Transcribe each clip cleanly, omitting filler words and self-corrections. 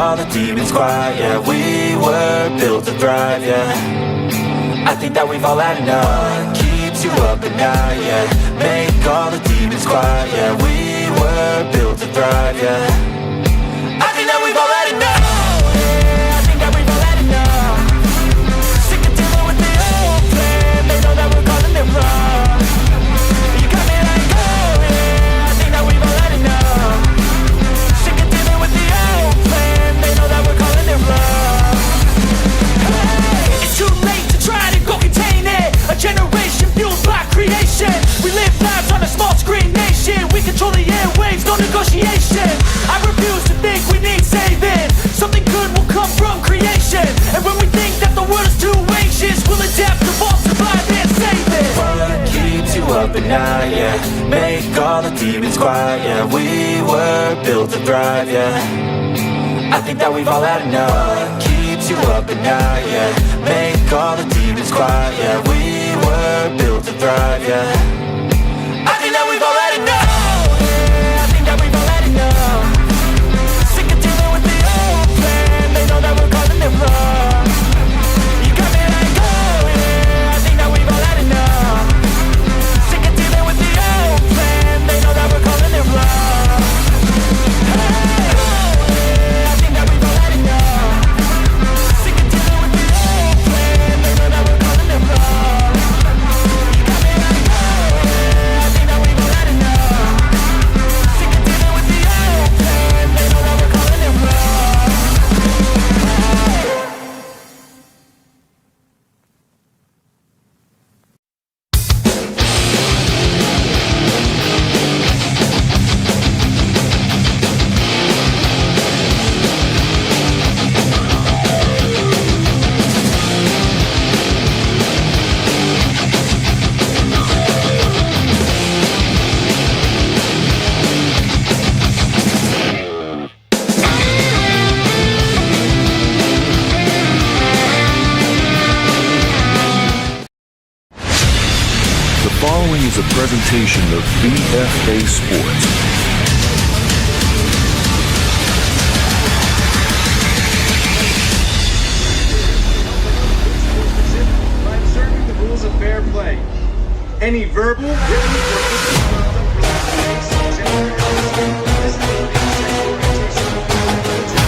all the demons quiet, yeah. We were built to thrive, yeah. I think that we've all had enough. What keeps you up at night, yeah. Make all the demons quiet, yeah. We were built to thrive, yeah. I think that we've all had enough. Yeah, I think that we've all had enough. Sick of dealing with the old plan. They know that we're calling it wrong. You got me like, oh yeah, I think that we've all had enough. Sick of dealing with the old plan. They know that we're calling it wrong. Hey, it's too late to try to go contain it. A generation fueled by creation. We live lives on a small screen nation. We control the airwaves, no negotiation. I refuse to think we need saving. Something good will come from creation. And when we think that the world is too anxious, we'll adapt, evolve, survive and save it. What keeps you up at night, yeah. Make all the demons quiet, yeah. We were built to thrive, yeah. I think that we've all had enough. What keeps you up at night, yeah. Make all the demons quiet, yeah. We were built to thrive, yeah. I think that we've all had enough. Yeah, I think that we've all had enough. Sick of dealing with the old plan. They know that we're calling it wrong. You got me like, oh yeah, I think that we've all had enough. Sick of dealing with the old plan. They know that we're calling it wrong. Hey, oh yeah, I think that we've all had enough. Sick of dealing with the old plan. They know that we're calling it wrong. You got me like, oh yeah, I think that we've all had enough. Sick of dealing with the old plan. They know that we're calling it wrong. The following is a presentation of BFA Sports. by observing the rules of fair play. Any verbal, written, or physical conduct related to race, gender, ethnicity, disability, sexual orientation,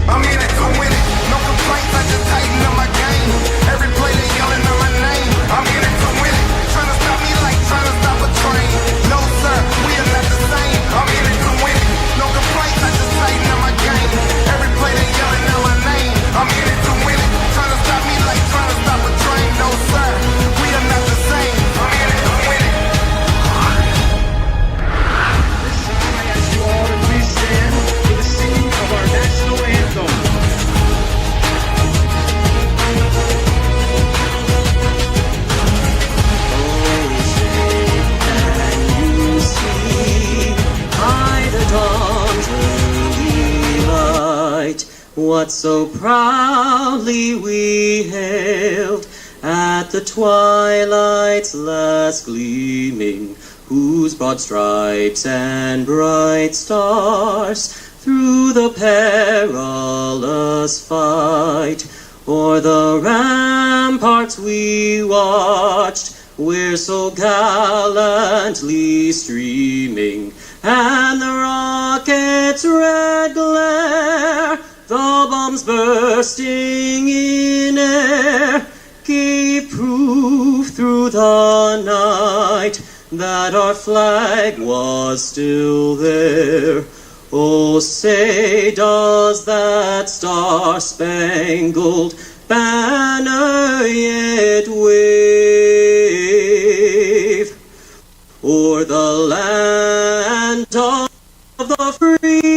I'm in it to win it, no complaints, I just tighten up my game. Every play they yelling out my name. I'm in it to win it, trying to stop me like trying to stop a train. No sir, we are not the same. I'm in it to win it, no complaints, I just tighten up my game. Every play they yelling out my name. I'm in it to win it, trying to stop me like trying to stop a train. No sir, we are not the same. I'm in it to win it. This time I ask you all to please stand for the singing of our national anthem. What so proudly we hailed at the twilight's last gleaming, whose broad stripes and bright stars through the perilous fight o'er the ramparts we watched, where so gallantly streaming, and the rocket's red glare, the bombs bursting in air, gave proof through the night that our flag was still there. Oh, say, does that star-spangled banner yet wave o'er the land of the free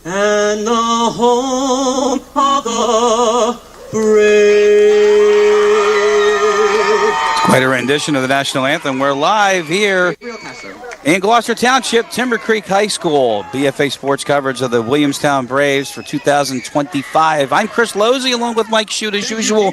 and the home of the brave? Quite a rendition of the national anthem. We're live here In Gloucester Township, Timber Creek High School, BFA Sports coverage of the Williamstown Braves for 2025. I'm Chris Lozzi along with Mike Shute as usual.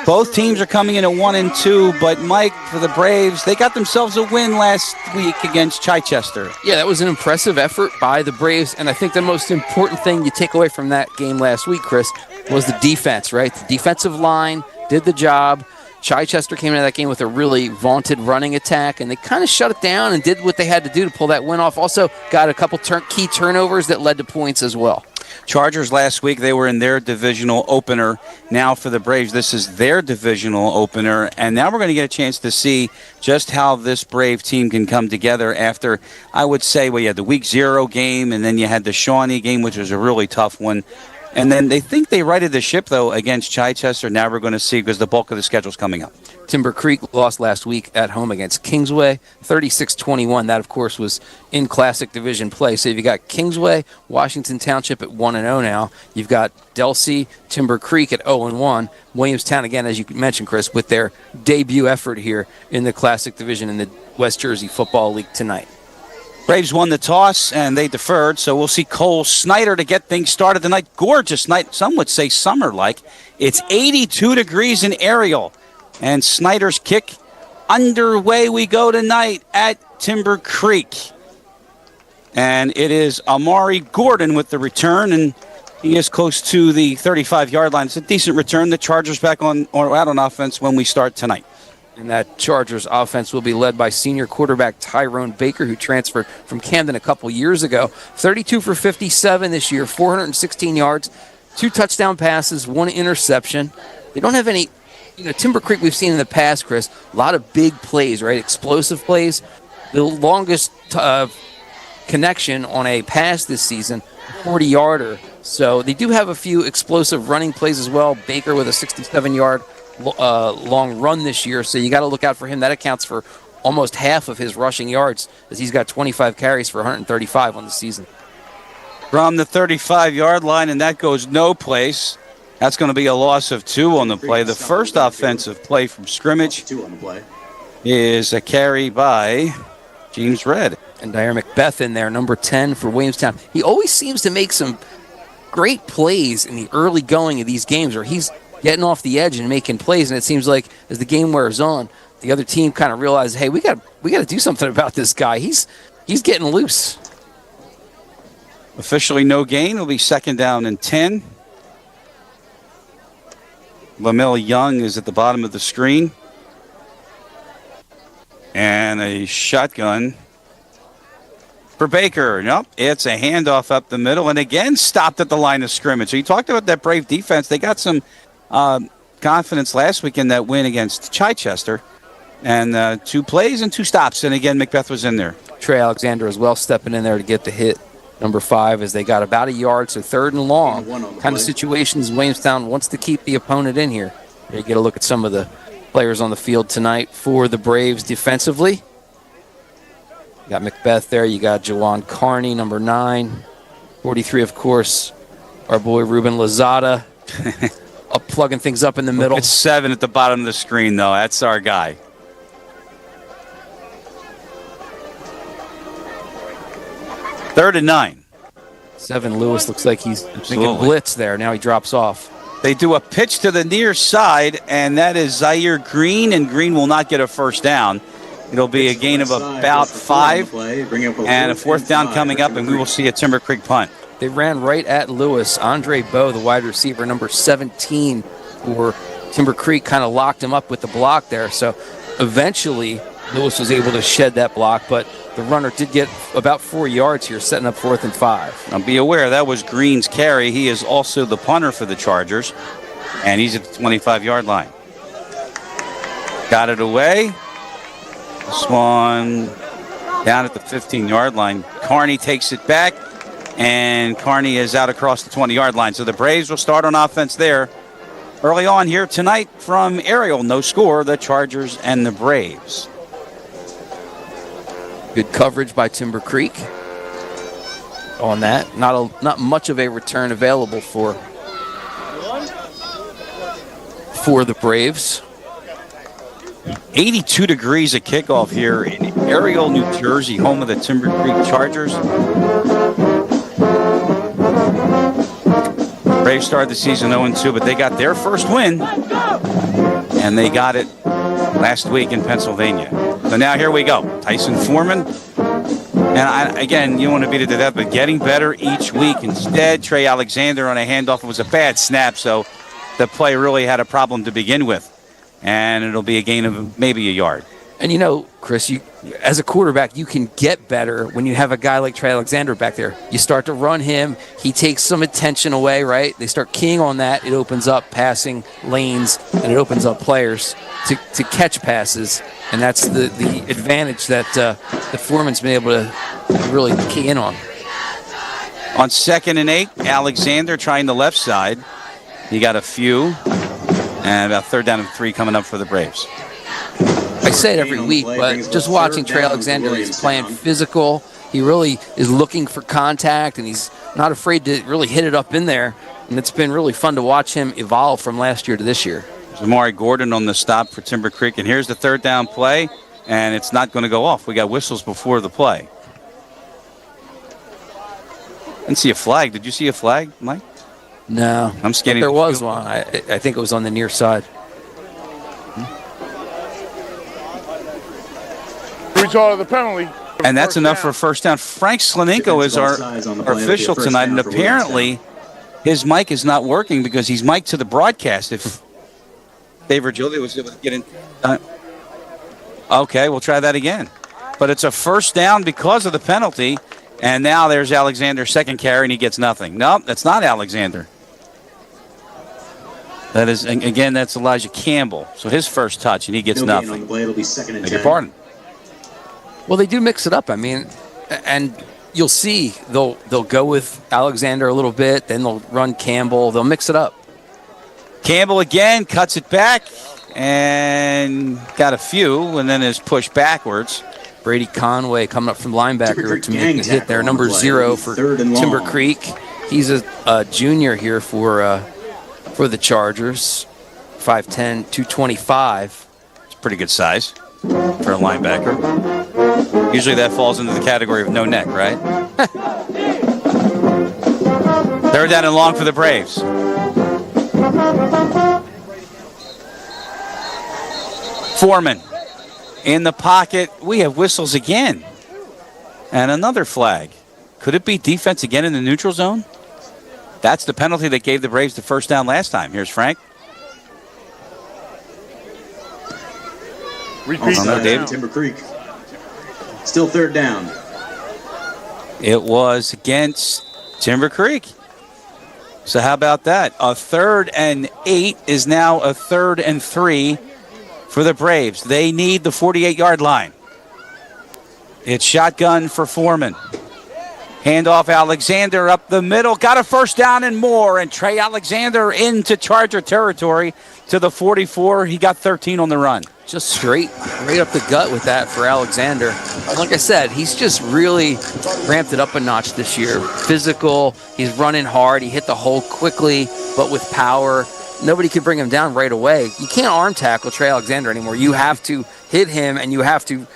Both teams are coming in at 1-2, but Mike, for the Braves, they got themselves a win last week against Chichester. Yeah, that was an impressive effort by the Braves, and I think the most important thing you take away from that game last week, Chris, was the defense, right? The defensive line did the job. Chichester came into that game with a really vaunted running attack, and they kind of shut it down and did what they had to do to pull that win off. Also got a couple key turnovers that led to points as well. Chargers last week, they were in their divisional opener. Now for the Braves, this is their divisional opener, and now we're going to get a chance to see just how this Brave team can come together after, I would say, well, you had the Week 0 game, and then you had the Shawnee game, which was a really tough one. And then they think they righted the ship, though, against Chichester. Now we're going to see because the bulk of the schedule is coming up. Timber Creek lost last week at home against Kingsway, 36-21. That, of course, was in Classic Division play. So you've got Kingsway, Washington Township at 1-0 now. You've got Delsea, Timber Creek at 0-1. Williamstown, again, as you mentioned, Chris, with their debut effort here in the Classic Division in the West Jersey Football League tonight. Braves won the toss, and they deferred, so we'll see Cole Snyder to get things started tonight. Gorgeous night, some would say summer-like. It's 82 degrees in Ariel, and Snyder's kick underway we go tonight at Timber Creek. And it is Amari Gordon with the return, and he is close to the 35-yard line. It's a decent return. The Chargers back on or out on offense when we start tonight. And that Chargers offense will be led by senior quarterback Tyrone Baker, who transferred from Camden a couple years ago. 32 for 57 this year, 416 yards, 2 touchdown passes, 1 interception. They don't have any, Timber Creek we've seen in the past, Chris, a lot of big plays, right? Explosive plays. The longest connection on a pass this season, 40-yarder. So they do have a few explosive running plays as well. Baker with a 67-yard long run this year, so you got to look out for him. That accounts for almost half of his rushing yards, as he's got 25 carries for 135 on the season. From the 35-yard line, and that goes no place. That's going to be a loss of 2 on the play. The first offensive play from scrimmage is a carry by James Redd. And Dyer Macbeth in there, number 10 for Williamstown. He always seems to make some great plays in the early going of these games, where he's getting off the edge and making plays, and it seems like as the game wears on, the other team kind of realizes, hey, we got to do something about this guy. He's getting loose. Officially no gain. It'll be 2nd down and 10. Lamell Young is at the bottom of the screen. And a shotgun for Baker. Nope, it's a handoff up the middle, and again stopped at the line of scrimmage. So you talked about that Brave defense. They got some confidence last week in that win against Chichester. And 2 plays and 2 stops. And again, Macbeth was in there. Trey Alexander as well stepping in there to get the hit. Number 5, as they got about a yard, so 3rd and long. Kind of situations Williamstown wants to keep the opponent in here. You get a look at some of the players on the field tonight for the Braves defensively. You got Macbeth there. You got Jawan Carney, number 9. 43, of course, our boy Ruben Lozada. Up plugging things up in the middle. It's 7 at the bottom of the screen, though. That's our guy. Third and 9. 7 Lewis looks like he's making blitz there. Now he drops off. They do a pitch to the near side, and that is Zaire Green, and Green will not get a first down. It'll be a gain of about 5, and a 4th down coming up, and we will see a Timber Creek punt. They ran right at Lewis. Andre Bowe, the wide receiver, number 17, for Timber Creek, kind of locked him up with the block there. So eventually Lewis was able to shed that block, but the runner did get about 4 yards here, setting up 4th and 5. Now be aware, that was Green's carry. He is also the punter for the Chargers, and he's at the 25-yard line. Got it away. This one down at the 15-yard line. Carney takes it back, and Carney is out across the 20-yard line. So the Braves will start on offense there. Early on here tonight from Ariel, no score, the Chargers and the Braves. Good coverage by Timber Creek on that. Not much of a return available for the Braves. 82 degrees at kickoff here in Ariel, New Jersey, home of the Timber Creek Chargers. Braves started the season 0-2, but they got their first win, and they got it last week in Pennsylvania. So now here we go. Tyson Foreman. And again, you want to beat it to death, but getting better each week. Instead, Trey Alexander on a handoff. It was a bad snap, so the play really had a problem to begin with. And it'll be a gain of maybe a yard. And Chris, you as a quarterback, you can get better when you have a guy like Trey Alexander back there. You start to run him. He takes some attention away, right? They start keying on that. It opens up passing lanes, and it opens up players to catch passes. And that's the advantage that Foreman's been able to really key in on. On 2nd and 8, Alexander trying the left side. He got a few. And about 3rd down and 3 coming up for the Braves. I say it every week, but just watching Trey Alexander, he's playing physical. He really is looking for contact, and he's not afraid to really hit it up in there. And it's been really fun to watch him evolve from last year to this year. Amari Gordon on the stop for Timber Creek. And here's the 3rd down play, and it's not going to go off. We got whistles before the play. Didn't see a flag. Did you see a flag, Mike? No. I'm scanning. There was one. I think it was on the near side. Result of the penalty. And that's enough for a first down. Frank Slaninko is our official tonight, and apparently his mic is not working because he's mic'd to the broadcast. If Dave Virgilio was able to get in. Okay, we'll try that again. But it's a first down because of the penalty, and now there's Alexander's second carry, and he gets nothing. Nope, that's not Alexander. That is, again, that's Elijah Campbell. So his first touch, and he gets nothing. On the play, it'll be 2nd and 10. Beg your pardon. Well, they do mix it up. I mean, and you'll see they'll go with Alexander a little bit, then they'll run Campbell. They'll mix it up. Campbell again cuts it back and got a few, and then is pushed backwards. Brady Conway coming up from linebacker to make the hit there. Number 0 for Timber Creek. He's a junior here for the Chargers. 5'10", 225. It's pretty good size for a linebacker. Usually that falls into the category of no neck, right? 3rd down and long for the Braves. Foreman in the pocket. We have whistles again. And another flag. Could it be defense again in the neutral zone? That's the penalty that gave the Braves the first down last time. Here's Frank. Repeat. David. Timber Creek. Still 3rd down. It was against Timber Creek. So how about that? A 3rd and 8 is now a 3rd and 3 for the Braves. They need the 48-yard line. It's shotgun for Foreman. Handoff Alexander up the middle. Got a first down and more. And Trey Alexander into Charger territory to the 44. He got 13 on the run. Just straight up the gut with that for Alexander. Like I said, he's just really ramped it up a notch this year. Physical. He's running hard. He hit the hole quickly, but with power. Nobody can bring him down right away. You can't arm tackle Trey Alexander anymore. You have to hit him, and you have to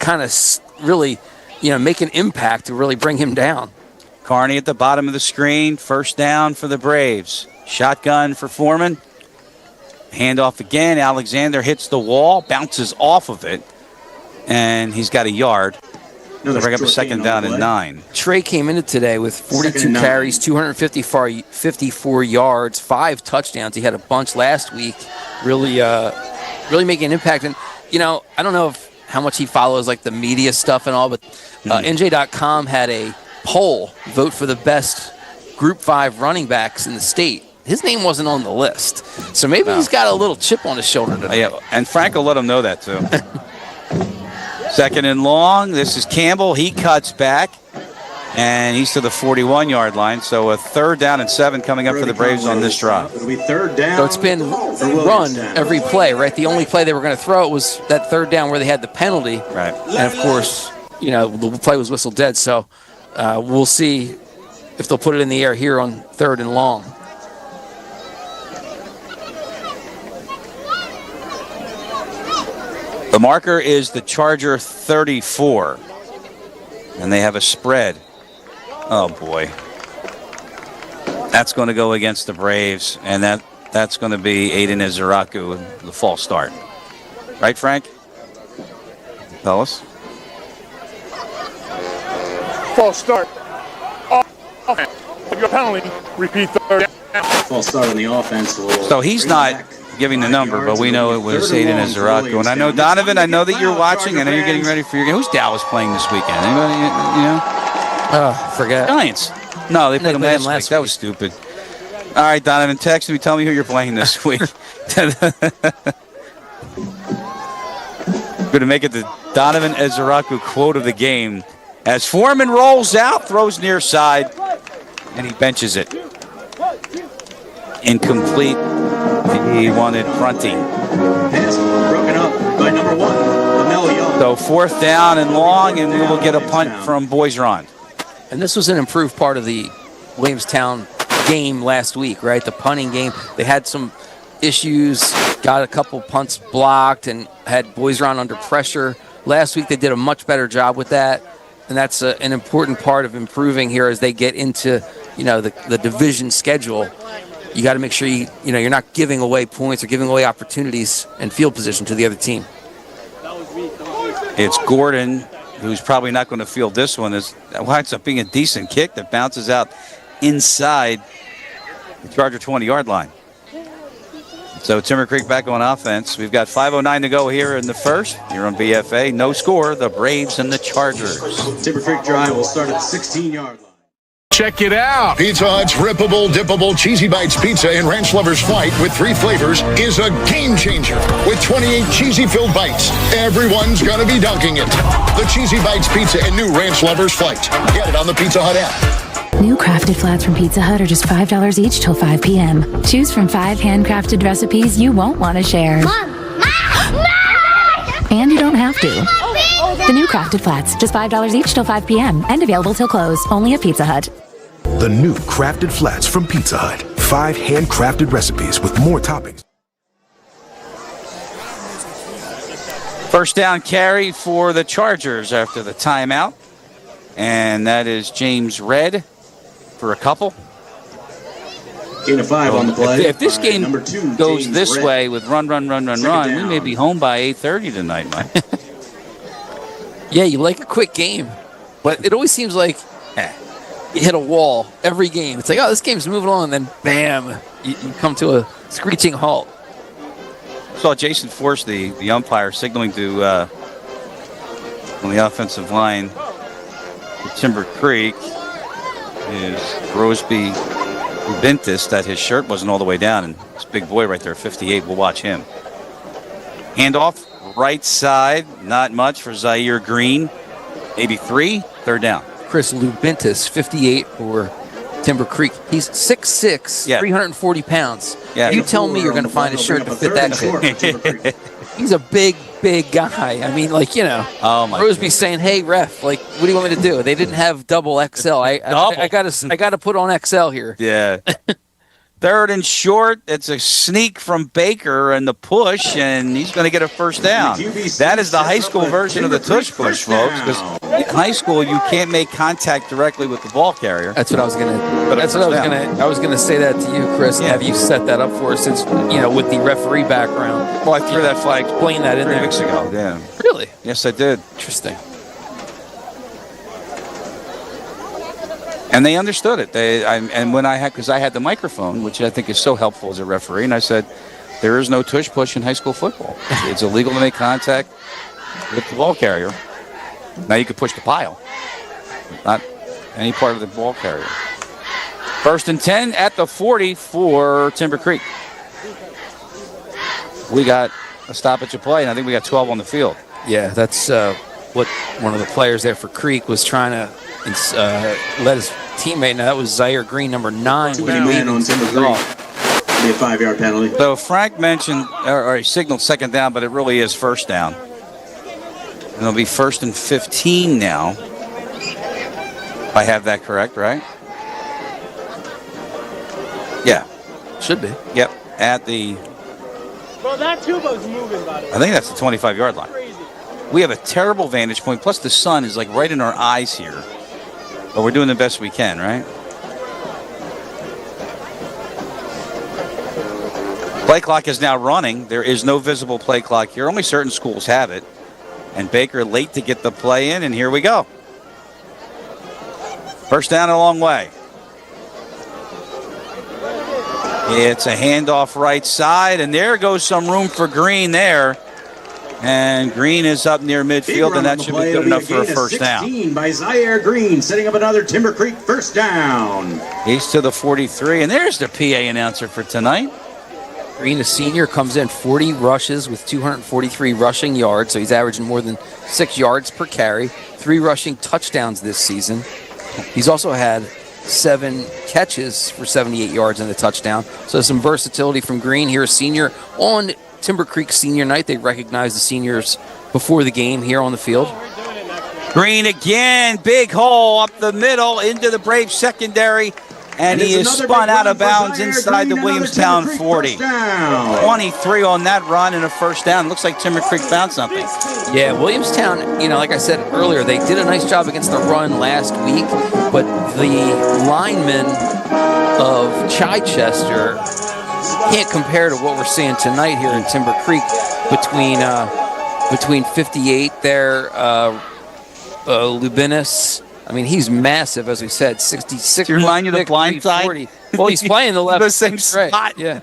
kind of really, make an impact to really bring him down. Carney at the bottom of the screen. First down for the Braves. Shotgun for Foreman. Handoff again. Alexander hits the wall, bounces off of it, and he's got a yard. Bring up a 2nd down and 9. Trey came into today with 42 carries, 254 yards, 5 touchdowns. He had a bunch last week. Really making an impact. And I don't know how much he follows like the media stuff and all, but NJ.com had a poll vote for the best Group 5 running backs in the state. His name wasn't on the list. So maybe he's got a little chip on his shoulder today. Yeah, and Frank will let him know that, too. 2nd and long. This is Campbell. He cuts back, and he's to the 41-yard line. So a 3rd down and 7 coming up for the Braves on this drive. It'll be 3rd down. So it's been run every play, right? The only play they were going to throw was that 3rd down where they had the penalty. Right. And, of course, the play was whistled dead. So we'll see if they'll put it in the air here on 3rd and long. The marker is the Charger 34. And they have a spread. Oh, boy. That's going to go against the Braves. And that's going to be Aiden Izaraku, the false start. Right, Frank? Tell us. False start. Your penalty. Repeat third down. False start on the offense. So he's not giving the number, but we know it was Aiden Izaraku. And I know, Donovan, I know that you're watching. I know you're getting ready for your game. Who's Dallas playing this weekend? Anybody, you know? Forget. Giants. No, they played them last week. That was stupid. All right, Donovan, text me. Tell me who you're playing this week. Going to make it the Donovan Izaraku quote of the game. As Foreman rolls out, throws near side, and he benches it. Incomplete. He wanted Prunty. Pass broken up by number 1, LaMelo Young. So 4th down and long, and we will get a punt from Boisron. And this was an improved part of the Williamstown game last week, right? The punting game. They had some issues, got a couple punts blocked, and had Boisron under pressure. Last week they did a much better job with that, and that's an important part of improving here as they get into, the division schedule. You got to make sure you're not giving away points or giving away opportunities and field position to the other team. It's Gordon, who's probably not going to field this one. It winds up being a decent kick that bounces out inside the Charger 20-yard line. So Timber Creek back on offense. We've got 5:09 to go here in the first. Here on BFA. No score, the Braves and the Chargers. Timber Creek drive will start at the 16-yard line. Check it out. Pizza Hut's rippable, dippable Cheesy Bites pizza in Ranch Lovers Flight with 3 flavors is a game changer. With 28 cheesy-filled bites, everyone's gonna be dunking it. The Cheesy Bites pizza and new Ranch Lovers Flight. Get it on the Pizza Hut app. New crafted flats from Pizza Hut are just $5 each till 5 p.m. Choose from 5 handcrafted recipes you won't want to share. Mom! And you don't have to. The new crafted flats, just $5 each till 5 p.m. and available till close, only at Pizza Hut. The new crafted flats from Pizza Hut. 5 handcrafted recipes with more toppings. First down carry for the Chargers after the timeout. And that is James Redd for a couple. Gain of 5 on the play. If this game number 2, goes James this Redd. way with run, we may be home by 8:30 tonight, Mike. Yeah, you like a quick game, but it always seems like you hit a wall every game. It's like, oh, this game's moving on, and then bam, you come to a screeching halt. Saw Jason Force, the umpire, signaling to on the offensive line for Timber Creek is Roseby Bentis, that his shirt wasn't all the way down, and this big boy right there, 58, we'll watch him. Handoff, right side, not much for Zaire Green. Maybe 3, 3rd down. Chris Lubintis, 58 for Timber Creek. He's 6'6", 340 pounds. Yeah. You tell me you're going to find a shirt to fit that fit. He's a big guy. I mean, like, Oh my Roseby saying, "Hey, ref, like, what do you want me to do?" They didn't have double XL. I gotta put on XL here. Yeah. 3rd and short. It's a sneak from Baker and the push, and he's going to get a first down. That is the high school version of the tush push, folks. Because in high school, you can't make contact directly with the ball carrier. That's what I was gonna. I was gonna say that to you, Chris. Yeah. Have you set that up for us? Since with the referee background. Well, I threw that flag. Explain that in 3 there. weeks ago. Yeah. Really? Yes, I did. Interesting. And they understood it. Because I had the microphone, which I think is so helpful as a referee, and I said, there is no tush push in high school football. It's illegal to make contact with the ball carrier. Now you could push the pile, not any part of the ball carrier. 1st and 10 at the 40 for Timber Creek. We got a stoppage of play, and I think we got 12 on the field. Yeah, that's what one of the players there for Creek was trying to let his teammate. Now that was Zaire Green, number 9. Too many men on Timber Creek. Be a 5-yard penalty. So Frank mentioned, or he signaled 2nd down, but it really is 1st down. And it'll be 1st and 15 now. If I have that correct, right? Yeah. Should be. Yep. At the Bro, that tubo's moving, by the way. I think that's the 25-yard line. We have a terrible vantage point, plus the sun is like right in our eyes here. But we're doing the best we can, right? Play clock is now running. There is no visible play clock here. Only certain schools have it. And Baker late to get the play in, and here we go. First down a long way. It's a handoff right side, and there goes some room for Green there. And Green is up near midfield, and that should be good enough for a first down. 16 by Zaire Green, setting up another Timber Creek first down. He's to the 43, and there's the PA announcer for tonight. Green, a senior, comes in 40 rushes with 243 rushing yards, so he's averaging more than 6 yards per carry, 3 rushing touchdowns this season. He's also had 7 catches for 78 yards and a touchdown, so some versatility from Green here, a senior on Timber Creek Senior Night. They recognize the seniors before the game here on the field. Green again, big hole up the middle into the Braves secondary. And he is spun out of bounds inside the Williamstown 40. 23 on that run and a first down. Looks like Timber Creek found something. Yeah, Williamstown, like I said earlier, they did a nice job against the run last week, but the linemen of Chichester can't compare to what we're seeing tonight here in Timber Creek between 58 there, Lubinis. I mean, he's massive, as we said, 66. You remind you of the blind side? 40. Well, he's playing the left. The same spot. Right. Yeah.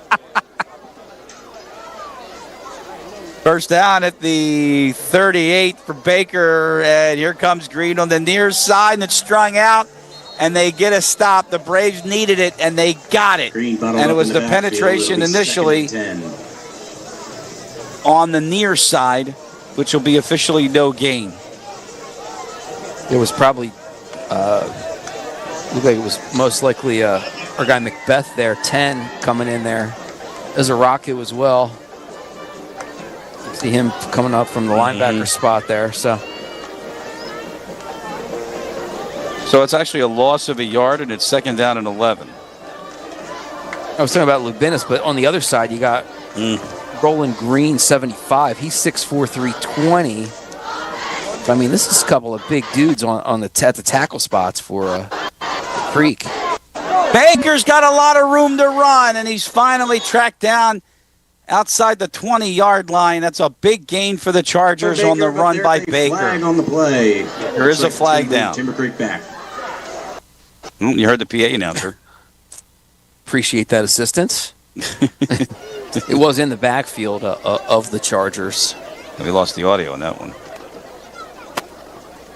First down at the 38 for Baker, and here comes Green on the near side, and it's strung out, and they get a stop. The Braves needed it, and they got it. And it was the penetration initially on the near side, which will be officially no gain. It was probably looked like it was most likely our guy Macbeth there, 10 coming in there as a rocket as well. See him coming up from the linebacker spot there. So it's actually a loss of a yard, and it's second down and 11. I was talking about Lubinis, but on the other side you got Roland Green, 75. He's 6'4", 320. I mean, this is a couple of big dudes at the tackle spots for Creek. Baker's got a lot of room to run, and he's finally tracked down outside the 20-yard line. That's a big gain for the Chargers on the run by Baker. Flag on the play. There is a flag down. Timber Creek back. You heard the PA announcer. Appreciate that assistance. It was in the backfield of the Chargers. We lost the audio on that one.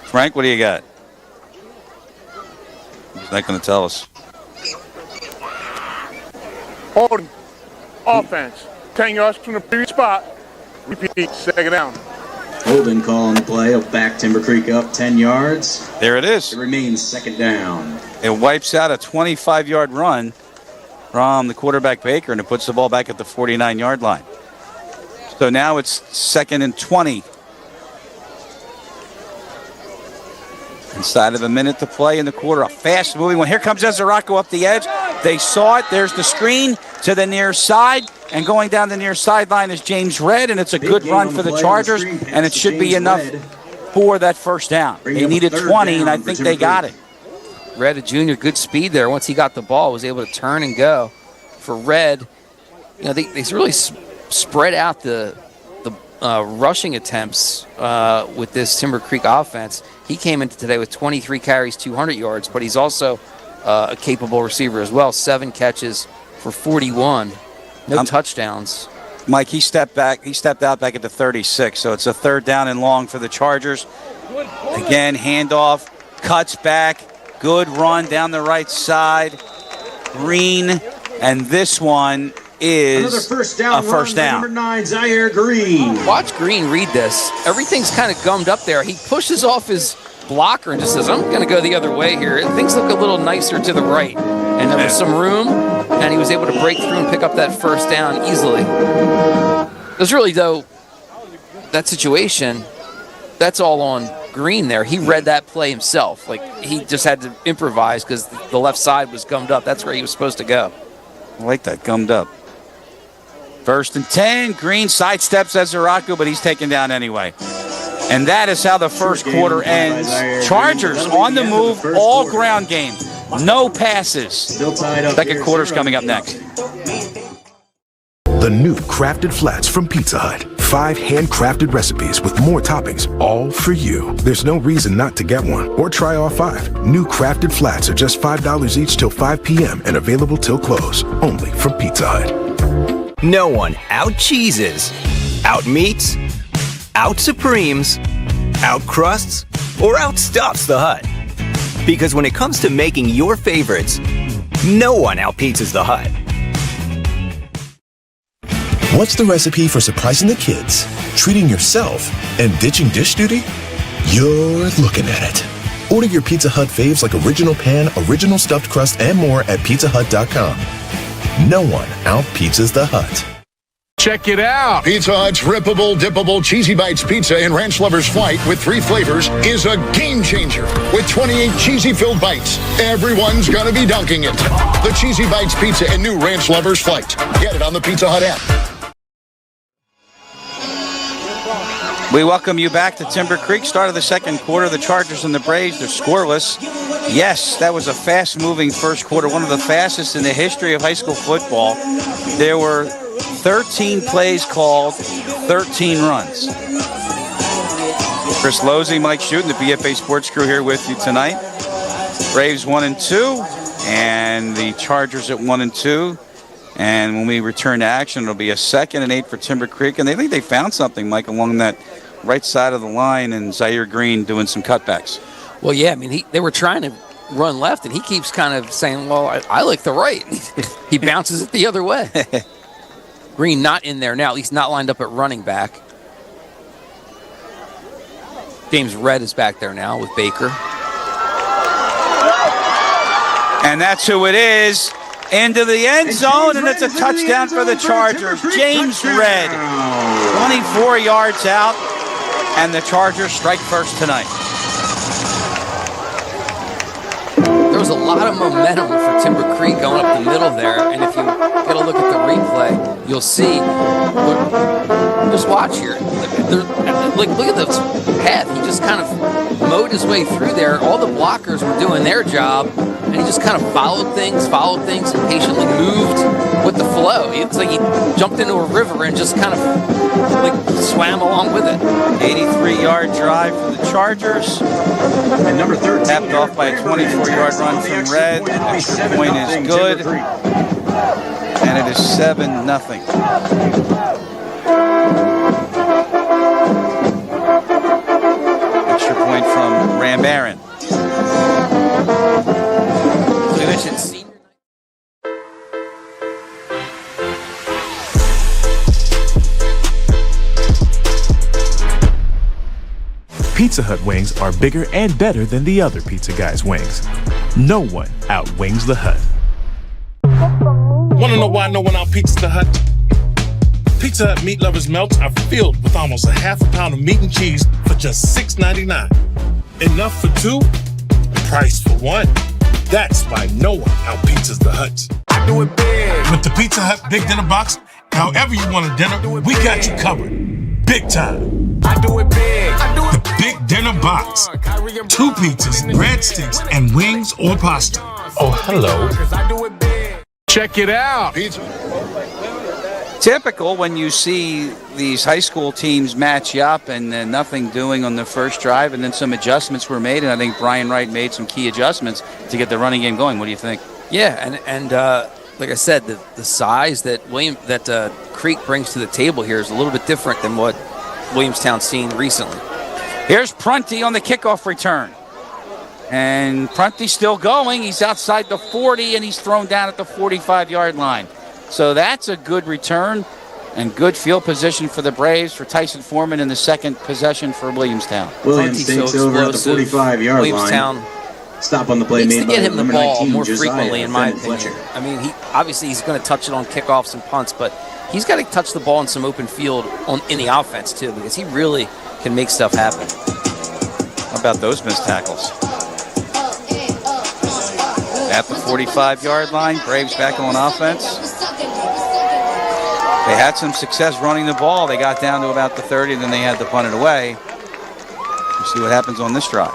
Frank, what do you got? He's not going to tell us. Holding. Offense. 10 yards from the previous spot. Repeat. Second down. Holding call on the play. Will back Timber Creek up 10 yards. There it is. It remains second down. It wipes out a 25-yard run from the quarterback Baker, and it puts the ball back at the 49-yard line. So now it's second and 20. Inside of a minute to play in the quarter. A fast-moving one. Here comes Ezeraco up the edge. They saw it. There's the screen to the near side. And going down the near sideline is James Redd, and it's a good run for the Chargers, and it should be enough for that first down. They needed 20, and I think they got it. Redd, a junior, good speed there. Once he got the ball, was able to turn and go. For Redd, they really spread out the rushing attempts with this Timber Creek offense. He came into today with 23 carries, 200 yards, but he's also a capable receiver as well. 7 catches for 41. No touchdowns. Mike, he stepped out back at the 36, so it's a third down and long for the Chargers. Again, handoff, cuts back, good run down the right side. Green, and this one is another first down. A first down. Number 9, Zaire Green. Watch Green read this. Everything's kind of gummed up there. He pushes off his blocker and just says, I'm going to go the other way here. Things look a little nicer to the right. And there was some room, and he was able to break through and pick up that first down easily. There's really, though, that situation, that's all on Green there. He read that play himself. Like, he just had to improvise because the left side was gummed up. That's where he was supposed to go. I like that, gummed up. First and 10. Green sidesteps Ezeraku, but he's taken down anyway. And that is how the first quarter ends. Chargers on the move, all ground game. No passes. Second quarter's coming up next. The new crafted flats from Pizza Hut. 5 handcrafted recipes with more toppings, all for you. There's no reason not to get one or try all 5. New crafted flats are just $5 each till 5 p.m. and available till close. Only from Pizza Hut. No one out-cheeses, out-meats, out-supremes, out-crusts, or out-stuffs the Hut. Because when it comes to making your favorites, no one out-pizzas the Hut. What's the recipe for surprising the kids, treating yourself, and ditching dish duty? You're looking at it. Order your Pizza Hut faves like original pan, original stuffed crust, and more at pizzahut.com. No one out-pizzas the Hut. Check it out. Pizza Hut's rippable, dippable Cheesy Bites pizza in Ranch Lover's Flight with 3 flavors is a game changer. With 28 cheesy-filled bites, everyone's gonna be dunking it. The Cheesy Bites pizza in new Ranch Lover's Flight. Get it on the Pizza Hut app. We welcome you back to Timber Creek. Start of the second quarter. The Chargers and the Braves, they're scoreless. Yes, that was a fast-moving first quarter, one of the fastest in the history of high school football. There were 13 plays called, 13 runs. Chris Lozzi, Mike Shute, and the BFA Sports crew here with you tonight. Braves 1-2, and the Chargers at 1-2. And when we return to action, it'll be a 2nd and 8 for Timber Creek. And they think they found something, Mike, along that right side of the line, and Zaire Green doing some cutbacks. Well, yeah, I mean, they were trying to run left, and he keeps kind of saying, well, I like the right. He bounces it the other way. Green not in there now, at least not lined up at running back. James Redd is back there now with Baker. And that's who it is. Into the end zone, and it's a touchdown for the Chargers. James Redd, 24 yards out, and the Chargers strike first tonight. There was a lot of momentum for Timber Creek going up the middle there, and if you get a look at the replay, you'll see. Just watch here. Look at this path. He just kind of mowed his way through there. All the blockers were doing their job, and he just kind of followed things, and patiently moved with the flow. It's like he jumped into a river and just kind of like swam along with it. 83-yard drive for the Chargers. And number 13. Tapped off by a 24-yard run from Redd. Extra point is good. And it is 7-0. Extra point from Ram Barron. We mentioned senior. Pizza Hut wings are bigger and better than the other pizza guys' wings. No one outwings the Hut. Want to know why no one outpizzas the Hut? Pizza Hut meat lovers' melts are filled with almost a half a pound of meat and cheese for just $6.99. Enough for 2, price for 1. That's why no one outpizzas the Hut. I do it big. With the Pizza Hut Big Dinner Box, however you want a dinner, we got you covered. Big time. I do it big. The Big Dinner Box. 2 pizzas, breadsticks, and wings or pasta. Oh, hello. Check it out. Pizza. Typical when you see these high school teams match up and nothing doing on the first drive, and then some adjustments were made, and I think Brian Wright made some key adjustments to get the running game going. What do you think? Yeah, and like I said, the size that Creek brings to the table here is a little bit different than what Williamstown's seen recently. Here's Prunty on the kickoff return. And Prunty's still going. He's outside the 40, and he's thrown down at the 45-yard line. So that's a good return and good field position for the Braves, for Tyson Foreman in the second possession for Williamstown. Williams takes over at the 45-yard Williamstown line. Stop on the play needs made to get by him the number ball 19, more Josiah frequently, in my opinion. Fletcher. I mean, he's going to touch it on kickoffs and punts, but he's got to touch the ball in some open field in the offense too, because he really can make stuff happen. How about those missed tackles? At the 45-yard line, Braves back on offense. They had some success running the ball. They got down to about the 30, and then they had to punt it away. We'll see what happens on this drive.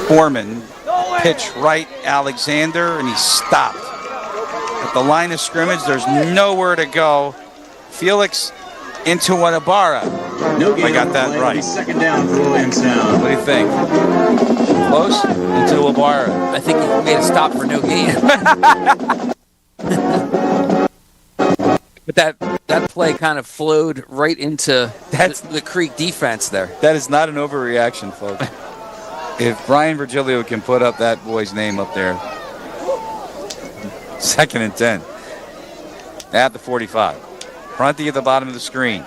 Foreman, pitch right, Alexander, and he stopped. At the line of scrimmage, there's nowhere to go. Felix into Ibarra. No gain. I got that right. Second down for Williamstown. What do you think? Close? Into Ibarra. I think he made a stop for no gain. But that play kind of flowed right into the Creek defense there. That is not an overreaction, folks. If Brian Virgilio can put up that boy's name up there. 2nd and 10. At the 45. Prunty at the bottom of the screen.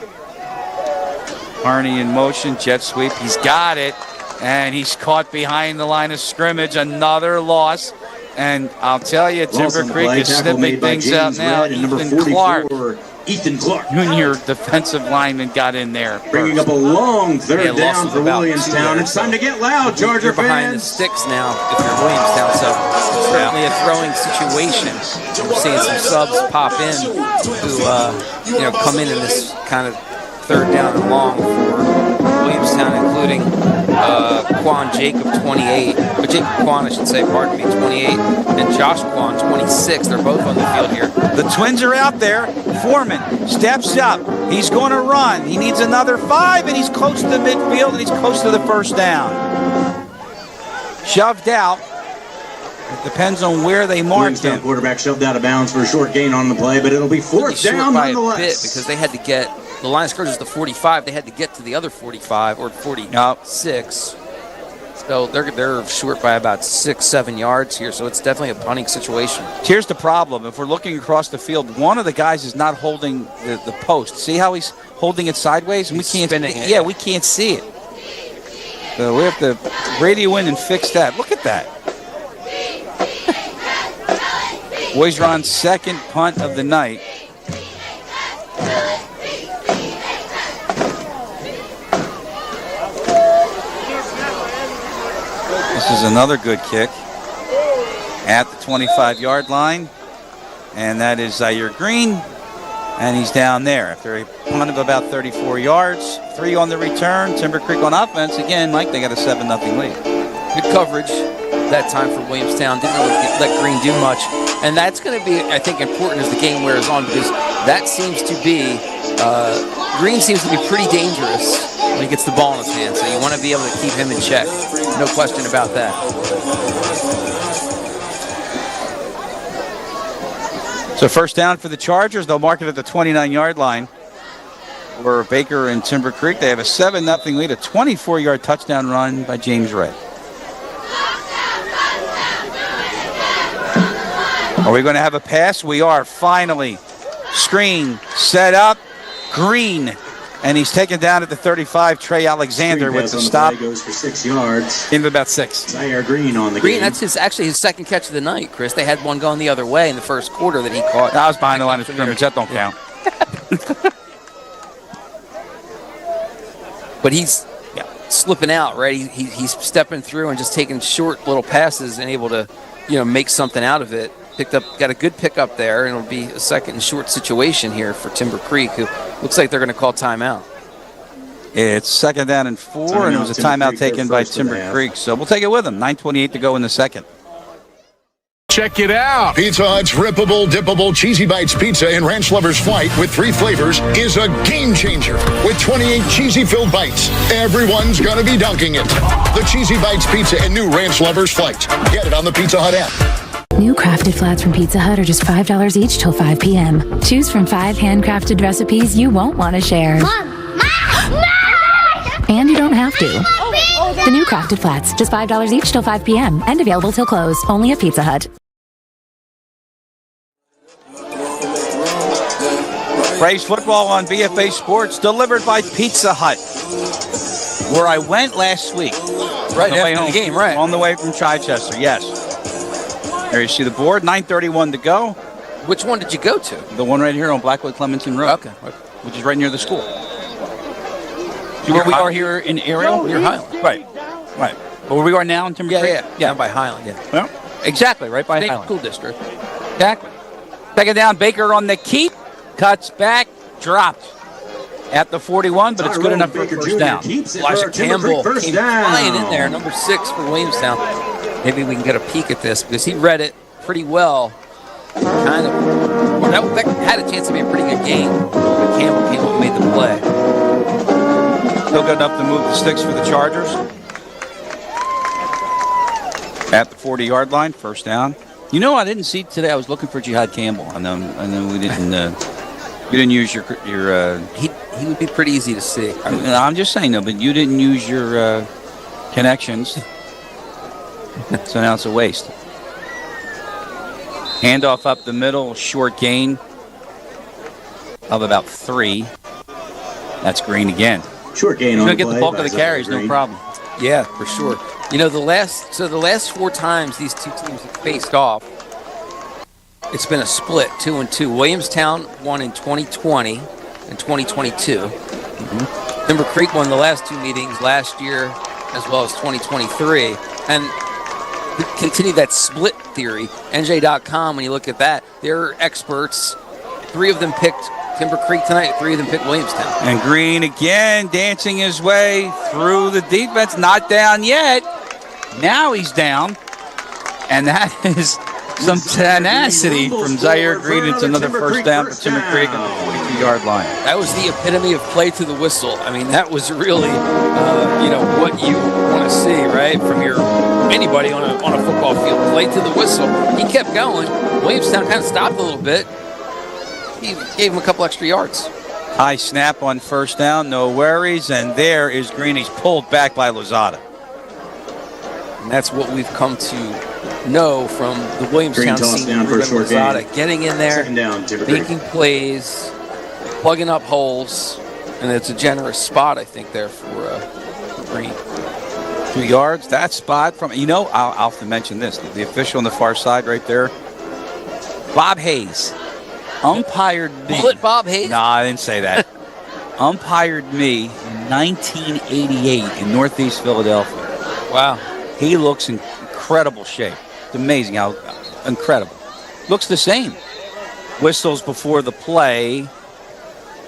Harney in motion, jet sweep. He's got it. And he's caught behind the line of scrimmage. Another loss. And I'll tell you, Timber Creek is snipping things out now. Ethan Clark. Junior defensive lineman got in there. Bringing up a long third down for Williamstown. It's time to get loud, Charger fans. You're behind the sticks now if you're Williamstown, so certainly a throwing situation. We're seeing some subs pop in who come in this kind of third down and long for Williamstown, including Quan Jacob, 28. Or Jacob Quan, I should say, pardon me, 28. And Josh Quan, 26. They're both on the field here. The Twins are out there. Foreman steps up. He's going to run. He needs another 5, and he's close to the midfield, and he's close to the first down. Shoved out. It depends on where they mark him. Quarterback shoved out of bounds for a short gain on the play, but it'll be fourth down by nonetheless. a bit because they had to get the line of scrimmage is the 45. They had to get to the other 45 or 46. So they're short by about 6-7 yards here. So it's definitely a punting situation. Here's the problem. If we're looking across the field, one of the guys is not holding the post. See how he's holding it sideways? And we can't. Yeah, we can't see it. So we have to radio in and fix that. Look at that. Boys are on second punt of the night. This is another good kick at the 25-yard line. And that is Zaire Green. And he's down there after a punt of about 34 yards. 3 on the return. Timber Creek on offense. Again, Mike, they got a 7-0 lead. Good coverage that time for Williamstown. Didn't really let Green do much. And that's going to be, I think, important as the game wears on because that seems to be, Green seems to be pretty dangerous when he gets the ball in his hand. So you want to be able to keep him in check. No question about that. So first down for the Chargers. They'll mark it at the 29-yard line. Where Baker and Timber Creek, they have a 7-0 lead, a 24-yard touchdown run by James Ray. Are we going to have a pass? We are, finally. Screen, set up, Green. And he's taken down at the 35, Trey Alexander with the stop. Goes for 6 yards. Into about 6. Zaire Green on the Green, game. that's actually his second catch of the night, Chris. They had one going the other way in the first quarter that he caught. That was behind the line of scrimmage. That don't count. But he's slipping out, right? He's stepping through and just taking short little passes and able to, make something out of it. Got a good pickup there, and it'll be a second and short situation here for Timber Creek, who looks like they're going to call timeout. It's second down and 4, and it was a timeout taken by Timber Creek. So we'll take it with them. 9:28 to go in the second. Check it out. Pizza Hut's rippable, dippable Cheesy Bites pizza in Ranch Lover's Flight with 3 flavors is a game changer. With 28 cheesy-filled bites, everyone's going to be dunking it. The Cheesy Bites pizza in new Ranch Lover's Flight. Get it on the Pizza Hut app. New crafted flats from Pizza Hut are just $5 each till 5 p.m. Choose from 5 handcrafted recipes you won't want to share. Mom! No! And you don't have to. The new crafted flats, just $5 each till 5 p.m. and available till close. Only at Pizza Hut. Braves football on BFA Sports, delivered by Pizza Hut, where I went last week. Right after the game, right. On the way from Chichester, yes. There you see the board, 9:31 to go. Which one did you go to? The one right here on Blackwood Clementon Road. Okay. Which is right near the school. Where we are here in Ariel? Near Highland. Right. Where we are now in Timber Creek? Yeah. Down by Highland, yeah. Well, exactly, right by Highland. School district. Exactly. Second down, Baker on the keep. Cuts back, dropped at the 41, but it's good enough for a first down. Elijah Campbell came flying in there, number 6 for Williamstown. Maybe we can get a peek at this because he read it pretty well. Kind of. Well, that had a chance to be a pretty good game, but Campbell came up and made the play. Still good enough to move the sticks for the Chargers. At the 40-yard line, first down. You know, I didn't see today. I was looking for Jihad Campbell. I know we didn't. You didn't use your. He would be pretty easy to see. I'm just saying, though, but you didn't use your connections. So now it's a waste. Handoff up the middle, short gain of about 3. That's Green again. Short gain He's on going the to get the play bulk by of the carries, no Green. problem. Yeah, for sure. You know, the last 4 times these two teams have faced off, it's been a split, 2-2. Williamstown won in 2020 and 2022. Mm-hmm. Timber Creek won the last 2 meetings last year as well as 2023. And continue that split theory. NJ.com, when you look at that, they're experts. 3 of them picked Timber Creek tonight, 3 of them picked Williamstown. And Green again dancing his way through the defense. Not down yet. Now he's down. And that is some tenacity from Zaire Green. It's another first down for Timber Creek on the 42-yard line. That was the epitome of play to the whistle. I mean, that was really, what you want to see, right, from anybody on a football field. Play to the whistle. He kept going. Williamstown kind of stopped a little bit. He gave him a couple extra yards. High snap on first down, no worries. And there is Green. He's pulled back by Lozada. And that's what we've come to know from the Williamstown senior Ruben Lozada. Getting in there, making plays, plugging up holes, and it's a generous spot, I think, there for Green. 2 yards, that spot from, I'll have to mention this. The official on the far side right there, Bob Hayes, umpired me. Split Bob Hayes? No, I didn't say that. Umpired me in 1988 in Northeast Philadelphia. Wow. He looks in incredible shape. It's amazing how incredible. Looks the same. Whistles before the play.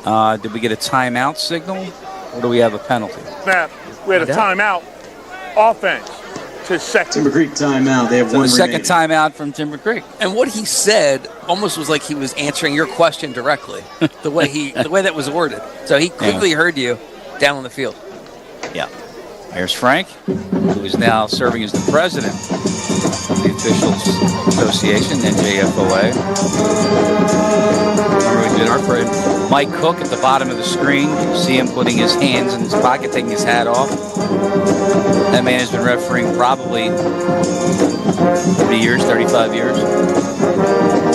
Did we get a timeout signal? Or do we have a penalty? Snap. We had a timeout. Offense to second. Timber Creek timeout. They have So one the second remaining. timeout from Timber Creek. And what he said almost was like he was answering your question directly, the way that was worded. So he quickly heard you down on the field. Yeah. Here's Frank, who is now serving as the president of the Officials Association, NJFOA. Remember we did our friend Mike Cook at the bottom of the screen. You see him putting his hands in his pocket, taking his hat off. That man has been refereeing probably 30 years, 35 years.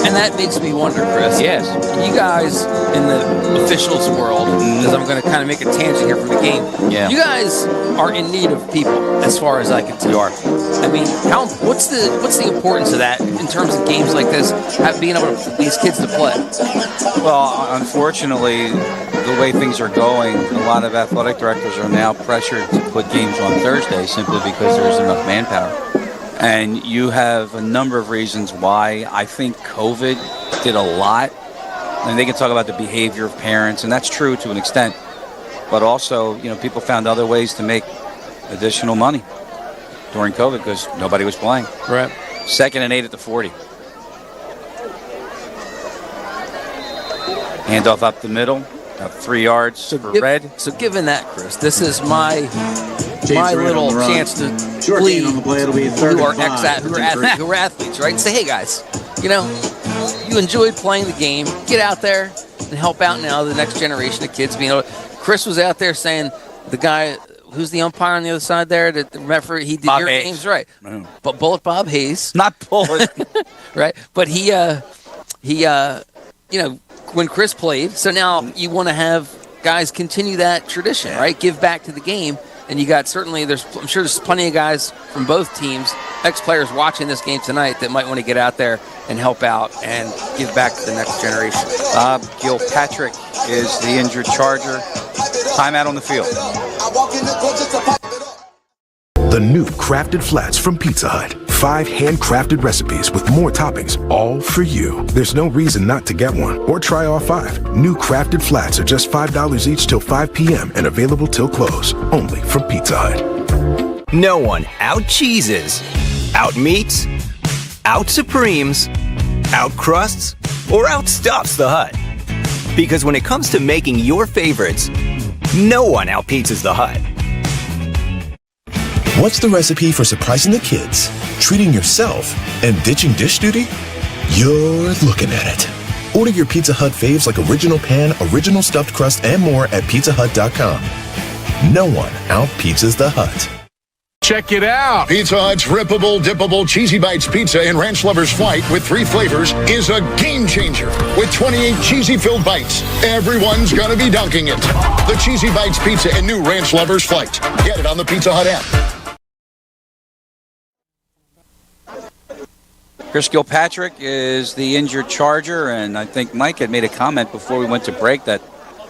And that makes me wonder, Chris. Yes. You guys in the officials world, because I'm going to kind of make a tangent here from the game. Yeah. You guys are in need of people, as far as I can tell. You are. I mean, what's the importance of that in terms of games like this, being able to these kids to play? Well, unfortunately, the way things are going, a lot of athletic directors are now pressured to put games on Thursday simply because there isn't enough manpower. And you have a number of reasons why. I think COVID did a lot. And they can talk about the behavior of parents, and that's true to an extent. But also, people found other ways to make additional money during COVID because nobody was playing. Right. 2nd and 8 at the 40. Handoff up the middle. About 3 yards for Red. So given that, Chris, this is my Red little on the run. chance to Short plead gain on the play. It'll be third who are and 5. who are athletes, right? Say, hey guys, you enjoyed playing the game. Get out there and help out now the next generation of kids. Chris was out there saying the guy who's the umpire on the other side there, the referee, he did Bob your Hayes. name's right. Mm. But Bullet Bob Hayes. Not Bullet. Right? But he when Chris played, so now you want to have guys continue that tradition, right? Give back to the game. And you got I'm sure there's plenty of guys from both teams, ex-players watching this game tonight that might want to get out there and help out and give back to the next generation. Bob Gilpatrick is the injured Charger. Timeout on the field. The new Crafted Flats from Pizza Hut. 5 handcrafted recipes with more toppings, all for you. There's no reason not to get one or try all 5. New Crafted Flats are just $5 each till 5 p.m. and available till close. Only from Pizza Hut. No one out-cheeses, out-meats, out-supremes, out-crusts, or outstuffs the Hut. Because when it comes to making your favorites, no one out-pizzas the Hut. What's the recipe for surprising the kids, treating yourself, and ditching dish duty? You're looking at it. Order your Pizza Hut faves like original pan, original stuffed crust, and more at pizzahut.com. No one out-pizzas the Hut. Check it out. Pizza Hut's rippable, dippable Cheesy Bites pizza in Ranch Lover's Flight with 3 flavors is a game changer. With 28 cheesy-filled bites, everyone's gonna be dunking it. The Cheesy Bites pizza in new Ranch Lover's Flight. Get it on the Pizza Hut app. Chris Gilpatrick is the injured Charger, and I think Mike had made a comment before we went to break that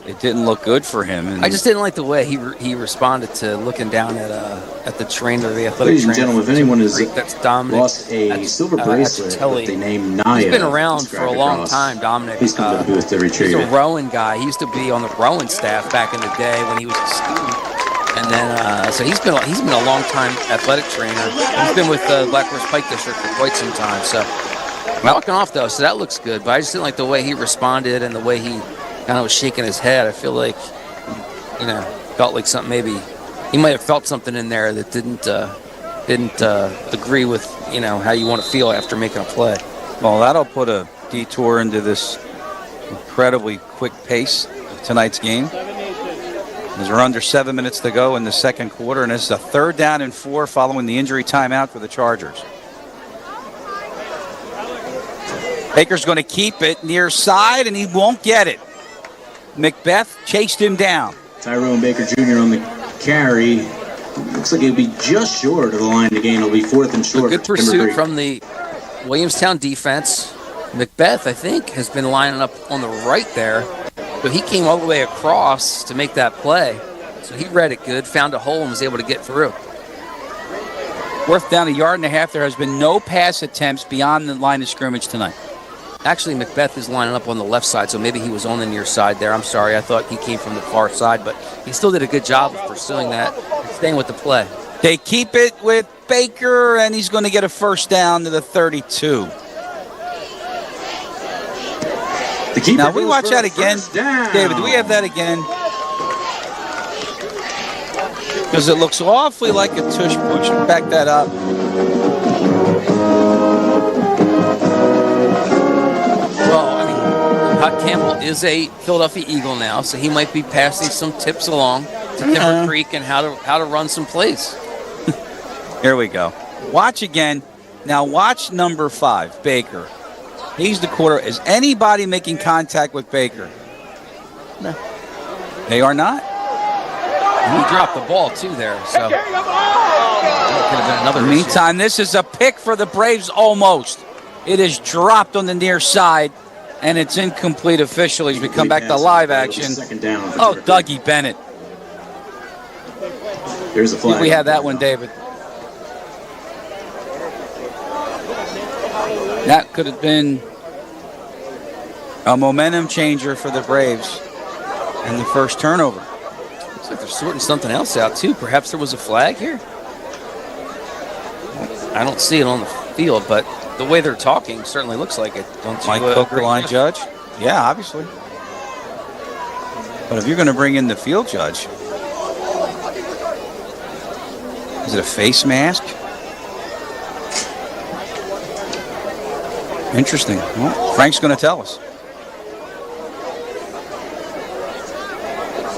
it didn't look good for him. And I just didn't like the way he responded to looking down at the trainer, the athletic Ladies and trainer. gentlemen, if anyone has That's Dominic lost a silver bracelet that they named Naya, he's been around for a long time, Dominic. Please come to the booth to retrieve He's it. a rowing guy. He used to be on the rowing staff back in the day when he was a student. And then, so he's been a long time athletic trainer. He's been with the Black Horse Pike District for quite some time. So walking off though, so that looks good. But I just didn't like the way he responded and the way he kind of was shaking his head. I feel like, felt like something, maybe he might have felt something in there that didn't agree with how you want to feel after making a play. Well, that'll put a detour into this incredibly quick pace of tonight's game. As we're under 7 minutes to go in the second quarter, and this is a 3rd down and 4 following the injury timeout for the Chargers. Baker's going to keep it near side, and he won't get it. Macbeth chased him down. Tyrone Baker Jr. on the carry. Looks like it'll be just short of the line to gain. It'll be 4th and short. A good pursuit from the Williamstown defense. Macbeth, I think, has been lining up on the right there. But he came all the way across to make that play. So he read it good, found a hole, and was able to get through. 4th down, 1.5 yards. There has been no pass attempts beyond the line of scrimmage tonight. Actually, Macbeth is lining up on the left side, so maybe he was on the near side there. I'm sorry. I thought he came from the far side, but he still did a good job of pursuing that and staying with the play. They keep it with Baker, and he's going to get a 1st down to the 32. Now, we watch that again. David, do we have that again? Because it looks awfully like a tush push. Back that up. Well, I mean, Hut Campbell is a Philadelphia Eagle now, so he might be passing some tips along to Timber Creek and how to run some plays. Here we go. Watch again. Now watch number 5, Baker. He's the quarter. Is anybody making contact with Baker? No. They are not. He dropped the ball, too, there. So that could have been another Meantime, this is a pick for the Braves almost. It is dropped on the near side, and it's incomplete officially as we come back to live action. Oh, Dougie Bennett. Here's a flag. We have that one, David. That could have been a momentum changer for the Braves and the first turnover. Looks like they're sorting something else out, too. Perhaps there was a flag here? I don't see it on the field, but the way they're talking certainly looks like it. Don't you, Mike Cook, the line judge? Yeah, obviously. But if you're going to bring in the field judge, is it a face mask? Interesting. Well, Frank's going to tell us.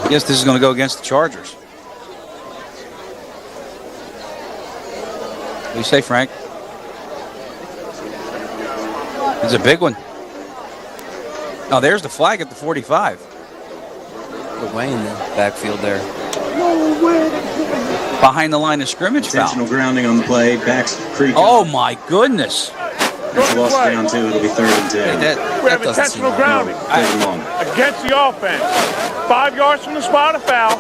I guess this is going to go against the Chargers. What do you say, Frank? It's a big one. Oh, there's the flag at the 45. Way in the backfield there. Behind the line of scrimmage foul. Intentional grounding on the play. Backs Creek. Oh, my goodness. It's lost down, too. It'll be 3rd and 10. We have intentional grounding against the offense. 5 yards from the spot of foul.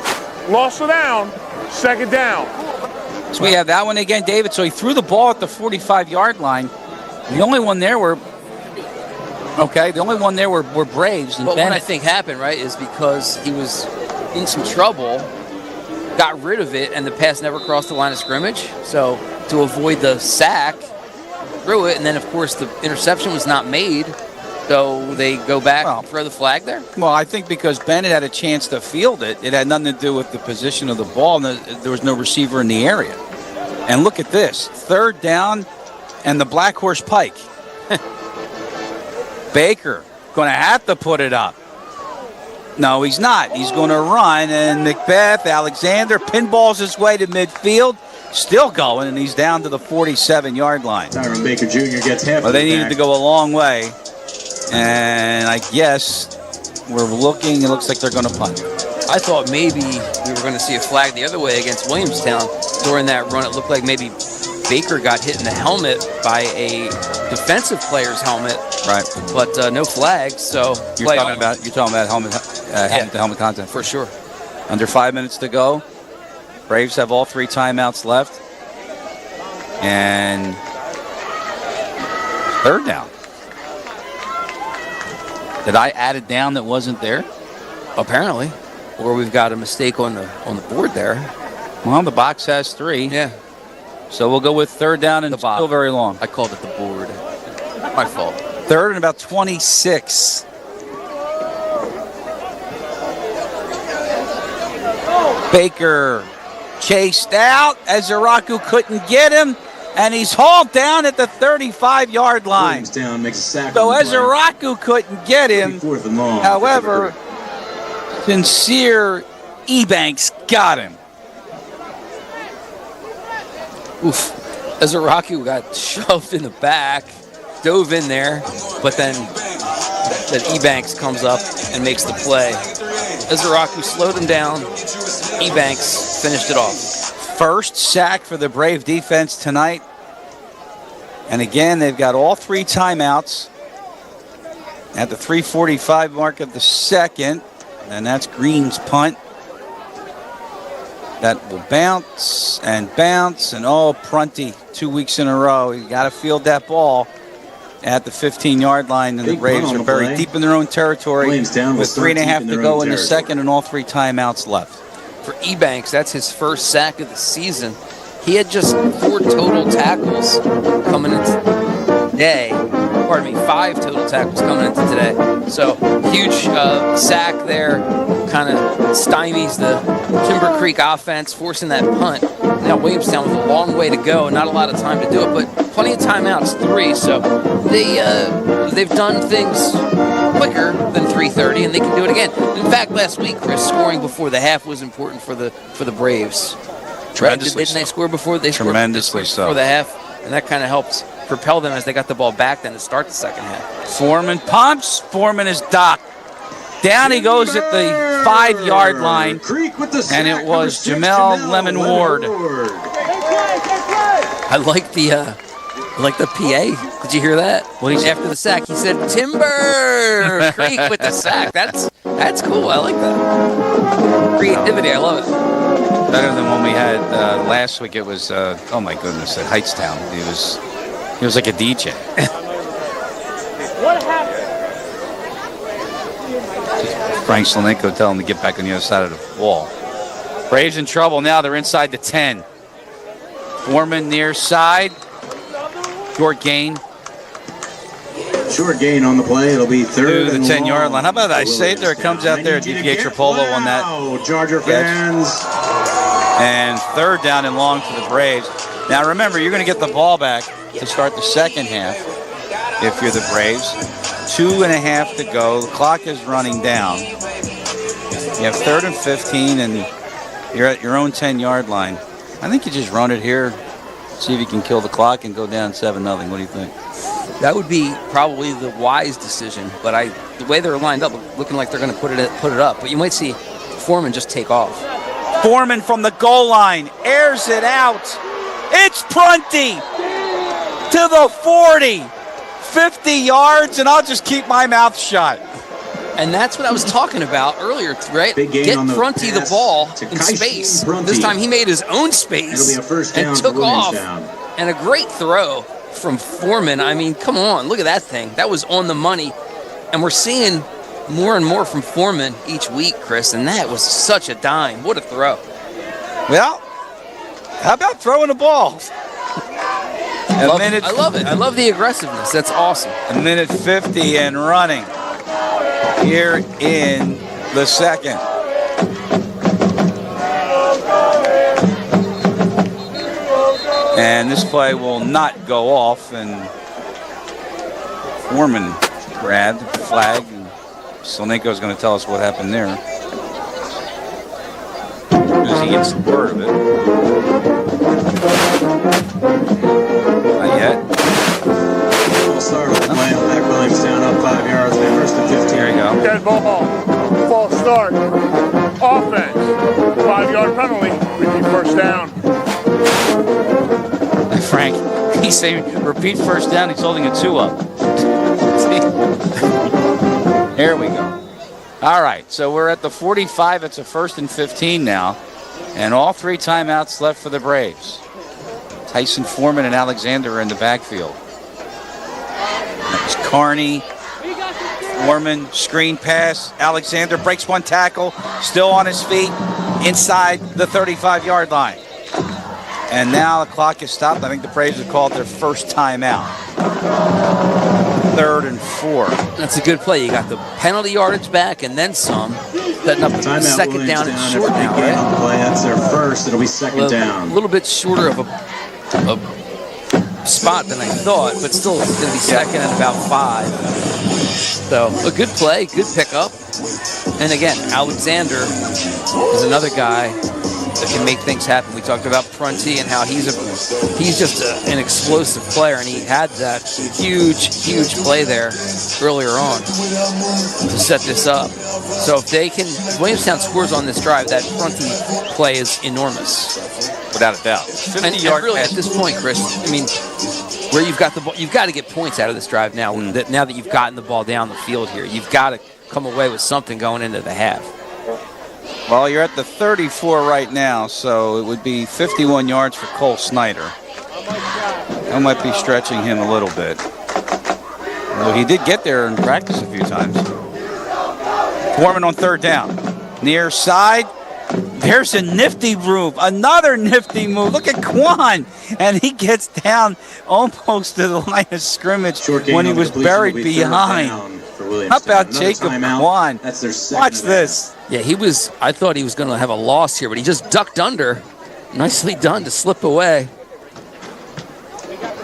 Loss of down. 2nd down. So we have that one again, David. So he threw the ball at the 45-yard line. The only one there were Braves. And But what I think happened, right, is because he was in some trouble, got rid of it, and the pass never crossed the line of scrimmage. So to avoid the sack, threw it, and then, of course, the interception was not made. So they go back and throw the flag there? Well, I think because Bennett had a chance to field it, it had nothing to do with the position of the ball, and there was no receiver in the area. And look at this. 3rd down and the Black Horse Pike. Baker going to have to put it up. No, he's not. He's going to run, and Macbeth, Alexander, pinballs his way to midfield. Still going, and he's down to the 47-yard line. Tyron Baker Jr. gets half. Well, they needed to go a long way. And I guess we're looking, it looks like they're going to punt. I thought maybe we were going to see a flag the other way against Williamstown during that run. It looked like maybe Baker got hit in the helmet by a defensive player's helmet. Right. But no flags, so You're talking about helmet, helmet content. For sure. Under 5 minutes to go. Braves have all 3 timeouts left. And 3rd down. Did I add it down that wasn't there? Apparently. Or we've got a mistake on the board there. Well, the box has 3. Yeah. So we'll go with 3rd down and still very long. I called it the board. My fault. 3rd and about 26. Baker chased out as Zaraku couldn't get him, and he's hauled down at the 35-yard line. Williamstown makes a sack. So Ezeraku couldn't get him. However, Sincere Ebanks got him. Oof. Ezeraku got shoved in the back, dove in there, but then Ebanks comes up and makes the play. Ezeraku slowed him down. Ebanks finished it off. First sack for the Brave defense tonight. And again, they've got all 3 timeouts at the 3:45 mark of the second. And that's Green's punt. That will bounce, and Prunty 2 weeks in a row. You got to field that ball at the 15-yard line, and the Braves are buried deep in their own territory with 3.5 to go in the second and all 3 timeouts left. For Ebanks, that's his first sack of the season. He had just 4 total tackles coming into today. Pardon me, 5 total tackles coming into today. So huge sack there, kind of stymies the Timber Creek offense, forcing that punt. Now Williamstown with a long way to go, not a lot of time to do it, but plenty of timeouts, 3. So they've done things quicker than 3:30, and they can do it again. In fact, last week, Chris, scoring before the half was important for the Braves. Tremendously Didn't they score before they scored? Tremendously so. Before the half, and that kind of helps propel them as they got the ball back then to start the second half. Foreman pumps. Foreman is docked. Down he goes at the 5-yard line, and it was Jamel Lemon Ward. I like the PA. Did you hear that? Well, after the sack, he said, "Timber Creek with the sack." That's cool. I like that creativity. I love it. Better than when we had last week. It was oh my goodness, at Heightstown. He was like a DJ. What happened? Frank Slanenko telling him to get back on the other side of the wall. Braves in trouble now. They're inside the 10. Foreman near side. Short gain. Short gain on the play. It'll be 3rd to the and 10-yard line. How about I say there? It comes out there. DPA Trapolo on that. Charger fans. And 3rd down and long for the Braves. Now remember, you're going to get the ball back to start the second half if you're the Braves. 2.5 to go. The clock is running down. You have 3rd and 15, and you're at your own 10-yard line. I think you just run it here, see if you can kill the clock and go down 7-0. What do you think? That would be probably the wise decision, but the way they're lined up, looking like they're going to put it up. But you might see Foreman just take off. Foreman from the goal line airs it out. It's Prunty to the 40. 50 yards, and I'll just keep my mouth shut. And that's what I was talking about earlier, right? Big gain Get on the Prunty the pass ball to in Kai space. Prunty. This time he made his own space It'll be a first down and for took off. Williamstown. And a great throw from Foreman. I mean, come on, look at that thing. That was on the money. And we're seeing more and more from Foreman each week, Chris, and that was such a dime. What a throw. Well, how about throwing the ball? I love it. I love the aggressiveness. That's awesome. A minute 50 and running here in the second. And this play will not go off, and Foreman grabbed the flag, and Slonenko's going to tell us what happened there. Because he gets word of it. Not yet. We'll start off playing back Williamstown up 5 yards. They first and 15. There you go. Dead ball. False start. Offense. 5-yard penalty. Repeat first down. Frank, he's saying repeat first down. He's holding a 2-up. Here we go. All right, so we're at the 45. It's a 1st and 15 now. And all 3 timeouts left for the Braves. Tyson Foreman and Alexander are in the backfield. That's Carney. Foreman, screen pass. Alexander breaks one tackle. Still on his feet. Inside the 35-yard line. And now the clock is stopped. I think the Braves have called their first timeout. 3rd and 4. That's a good play. You got the penalty yardage back and then some. Setting up the second down and short now, right? Play. That's their first. It'll be second down. A little bit shorter of a spot than I thought, but still it's going to be second and about 5. So a good play, good pickup. And again, Alexander is another guy that can make things happen. We talked about Prunty and how he's just an explosive player, and he had that huge play there earlier on to set this up. So if Williamstown scores on this drive, that Prunty play is enormous, without a doubt. And really, at this point, Chris, I mean, where you've got the ball, you've got to get points out of this drive now. Now that you've gotten the ball down the field here, you've got to come away with something going into the half. Well, you're at the 34 right now, so it would be 51 yards for Cole Snyder. That might be stretching him a little bit. Although he did get there in practice a few times. Foreman on 3rd down. Near side. There's a nifty move. Another nifty move. Look at Quan. And he gets down almost to the line of scrimmage when he was buried behind. How about Jacob Quan? That's their second. Watch this. Yeah, I thought he was going to have a loss here, but he just ducked under. Nicely done to slip away.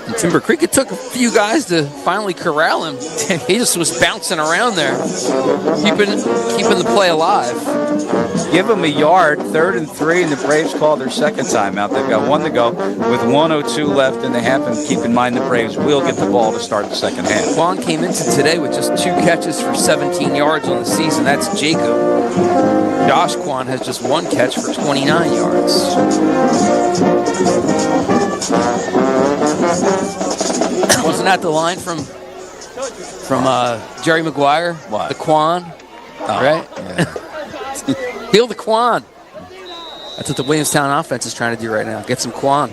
And Timber Creek, it took a few guys to finally corral him. He just was bouncing around there, keeping the play alive. Give him a yard, 3rd and 3, and the Braves call their second timeout. They've got 1 to go with 1:02 left in the half, and keep in mind the Braves will get the ball to start the second half. Quan came into today with just 2 catches for 17 yards on the season. That's Jacob. Josh Quan has just 1 catch for 29 yards. Wasn't that the line from Jerry Maguire? What? The Quan, right? Yeah. Heal the Quan. That's what the Williamstown offense is trying to do right now. Get some Quan.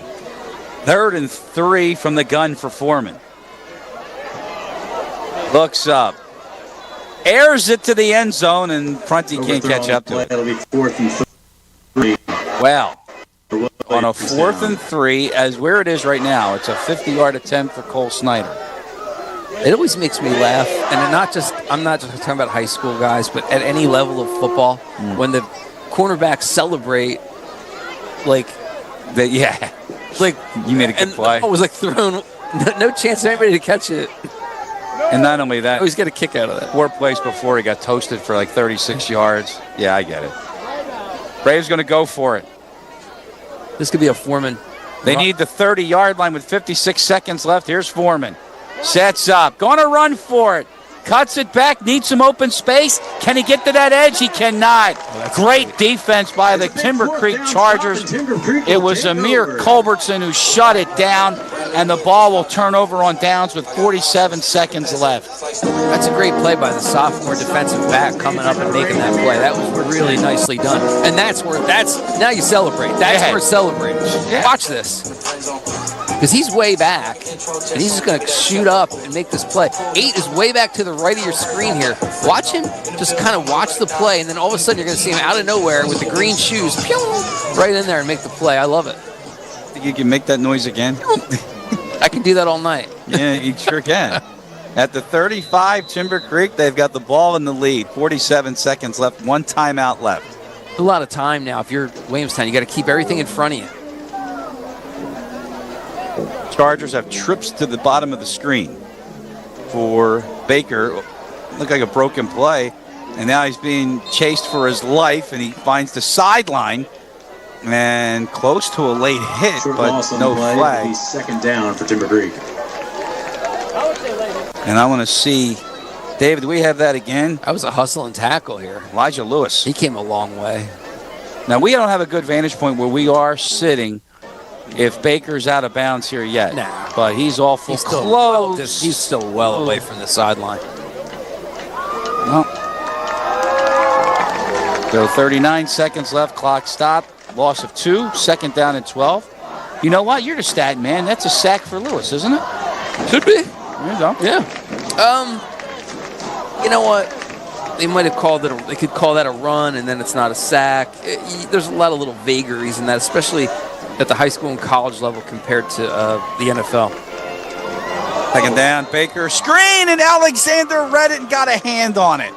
3rd and 3 from the gun for Foreman. Looks up. Airs it to the end zone, and Prunty can't catch up to it. It'll be 4th and 3. Wow. On a 4th and 3, as where it is right now, it's a 50-yard attempt for Cole Snyder. It always makes me laugh, and I'm not just talking about high school guys, but at any level of football, when the cornerbacks celebrate, like you made a good play. It was like thrown, no chance of anybody to catch it. And not only that, I always get a kick out of that. 4 plays before he got toasted for like 36 yards. Yeah, I get it. Braves going to go for it. This could be a Foreman. They need the 30-yard line with 56 seconds left. Here's Foreman. Sets up. Going to run for it. cuts it back, needs some open space. Can he get to that edge? He cannot. Great defense by the Timber Creek Chargers. It was Amir Culbertson who shut it down, and the ball will turn over on downs with 47 seconds left. That's a great play by the sophomore defensive back coming up and making that play. That was really nicely done. And now you celebrate. That's where celebrating. Watch this. Because he's way back, and he's just going to shoot up and make this play. 8 is way back to the right of your screen here. Watch him just kind of watch the play, and then all of a sudden you're going to see him out of nowhere with the green shoes, pew, right in there and make the play. I love it. Think you can make that noise again? I can do that all night. Yeah, you sure can. At the 35, Timber Creek, they've got the ball in the lead. 47 seconds left, 1 timeout left. A lot of time now. If you're Williamstown, you got to keep everything in front of you. Chargers have trips to the bottom of the screen for Baker. Looked like a broken play, and now he's being chased for his life, and he finds the sideline and close to a late hit, but no flag. He's second down for Timber Creek. And I want to see, David, do we have that again? That was a hustle and tackle here. Elijah Lewis. He came a long way. Now, we don't have a good vantage point where we are sitting if Baker's out of bounds here yet. Nah. But he's awful He's still close. He's still well away from the sideline. Well, so 39 seconds left, clock stopped. Loss of 2, second down and 12. You know what? You're the stat man. That's a sack for Lewis, isn't it? Should be. There you go. Yeah. You know what? They might have called it. They could call that a run, and then it's not a sack. There's a lot of little vagaries in that, especially at the high school and college level compared to the NFL. Second down, Baker screen, and Alexander read it and got a hand on it.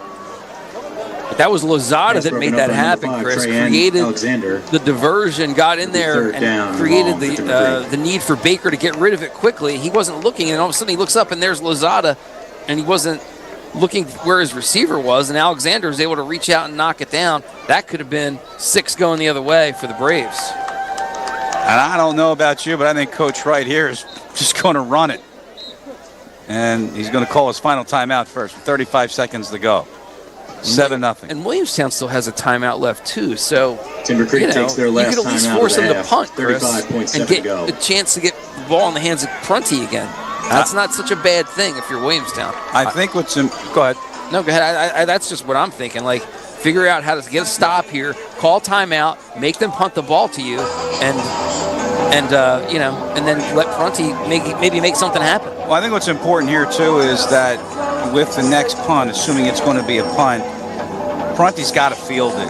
But that was Lozada that made that happen, Chris. Created Alexander. the diversion, got in there, and created the need for Baker to get rid of it quickly. He wasn't looking, and all of a sudden he looks up, and there's Lozada, and he wasn't looking where his receiver was, and Alexander was able to reach out and knock it down. That could have been 6 going the other way for the Braves. And I don't know about you, but I think Coach Wright here is just going to run it. And he's going to call his final timeout first with 35 seconds to go. 7-0. And Williamstown still has a timeout left, too. So, Timber Creek takes their last you could at least timeout force of the them to half. punt, Chris, 35.7 and get to go. a chance to get the ball in the hands of Prunty again. That's not such a bad thing if you're Williamstown. I think what's in... Go ahead. No, go ahead. That's just what I'm thinking. Like, figure out how to get a stop here, call timeout, make them punt the ball to you, and then let Prunty maybe make something happen. Well, I think what's important here, too, is that with the next punt, assuming it's going to be a punt, Prunty's got to field it.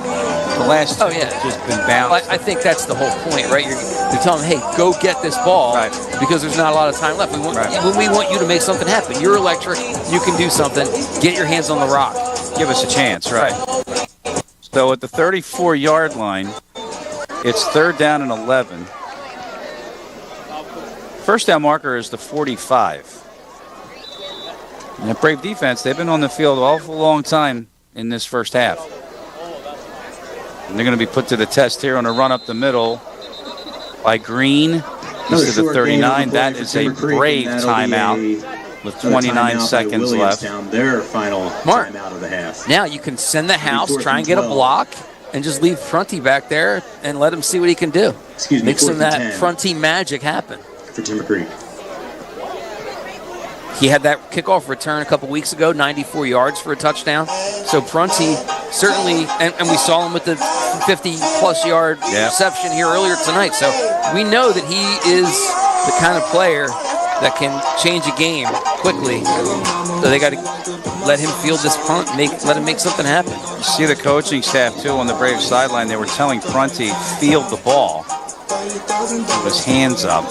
The last two have just been bounced. I think that's the whole point, right? You're telling them, hey, go get this ball because there's not a lot of time left. We want you to make something happen. You're electric. You can do something. Get your hands on the rock. Give us a chance, right? So at the 34-yard line, it's 3rd down and 11. First down marker is the 45. And the Brave defense, they've been on the field an awful long time in this first half. And they're going to be put to the test here on a run up the middle by Green. This is the 39. That is a Brave timeout with 29 seconds left. Their final timeout of the half. Now you can send the house, try and get a block, and just leave Prunty back there and let him see what he can do. Make some of that Prunty magic happen. For Timber Creek. He had that kickoff return a couple weeks ago, 94 yards for a touchdown. So Prunty certainly, and we saw him with the 50-plus yard reception here earlier tonight. So we know that he is the kind of player that can change a game quickly. So they got to let him field this punt, let him make something happen. You see the coaching staff, too, on the Braves sideline. They were telling Prunty, field the ball. With his hands up.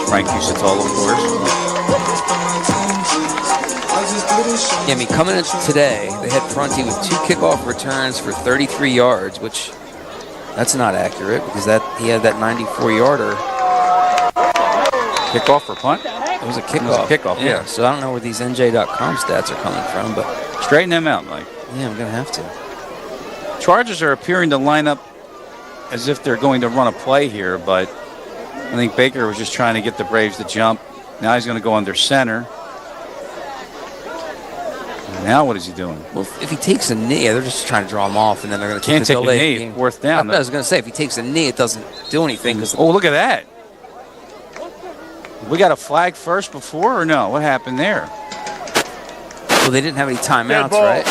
Frank Cusatolo, of course. Yeah, I mean, coming into today, they had Prunty with 2 kickoff returns for 33 yards, which that's not accurate because he had that 94-yarder. Kickoff or punt? It was a kickoff. Yeah. So I don't know where these NJ.com stats are coming from, but straighten them out, Mike. Yeah, I'm gonna have to. Chargers are appearing to line up as if they're going to run a play here, but I think Baker was just trying to get the Braves to jump. Now he's going to go under center. Now what is he doing? Well, if he takes a knee, they're just trying to draw him off, and then they're going to Can't take a delay knee. Fourth down. I was going to say, if he takes a knee, it doesn't do anything. Oh, look at that. We got a flag first before or no? What happened there? Well, they didn't have any timeouts, ball. right?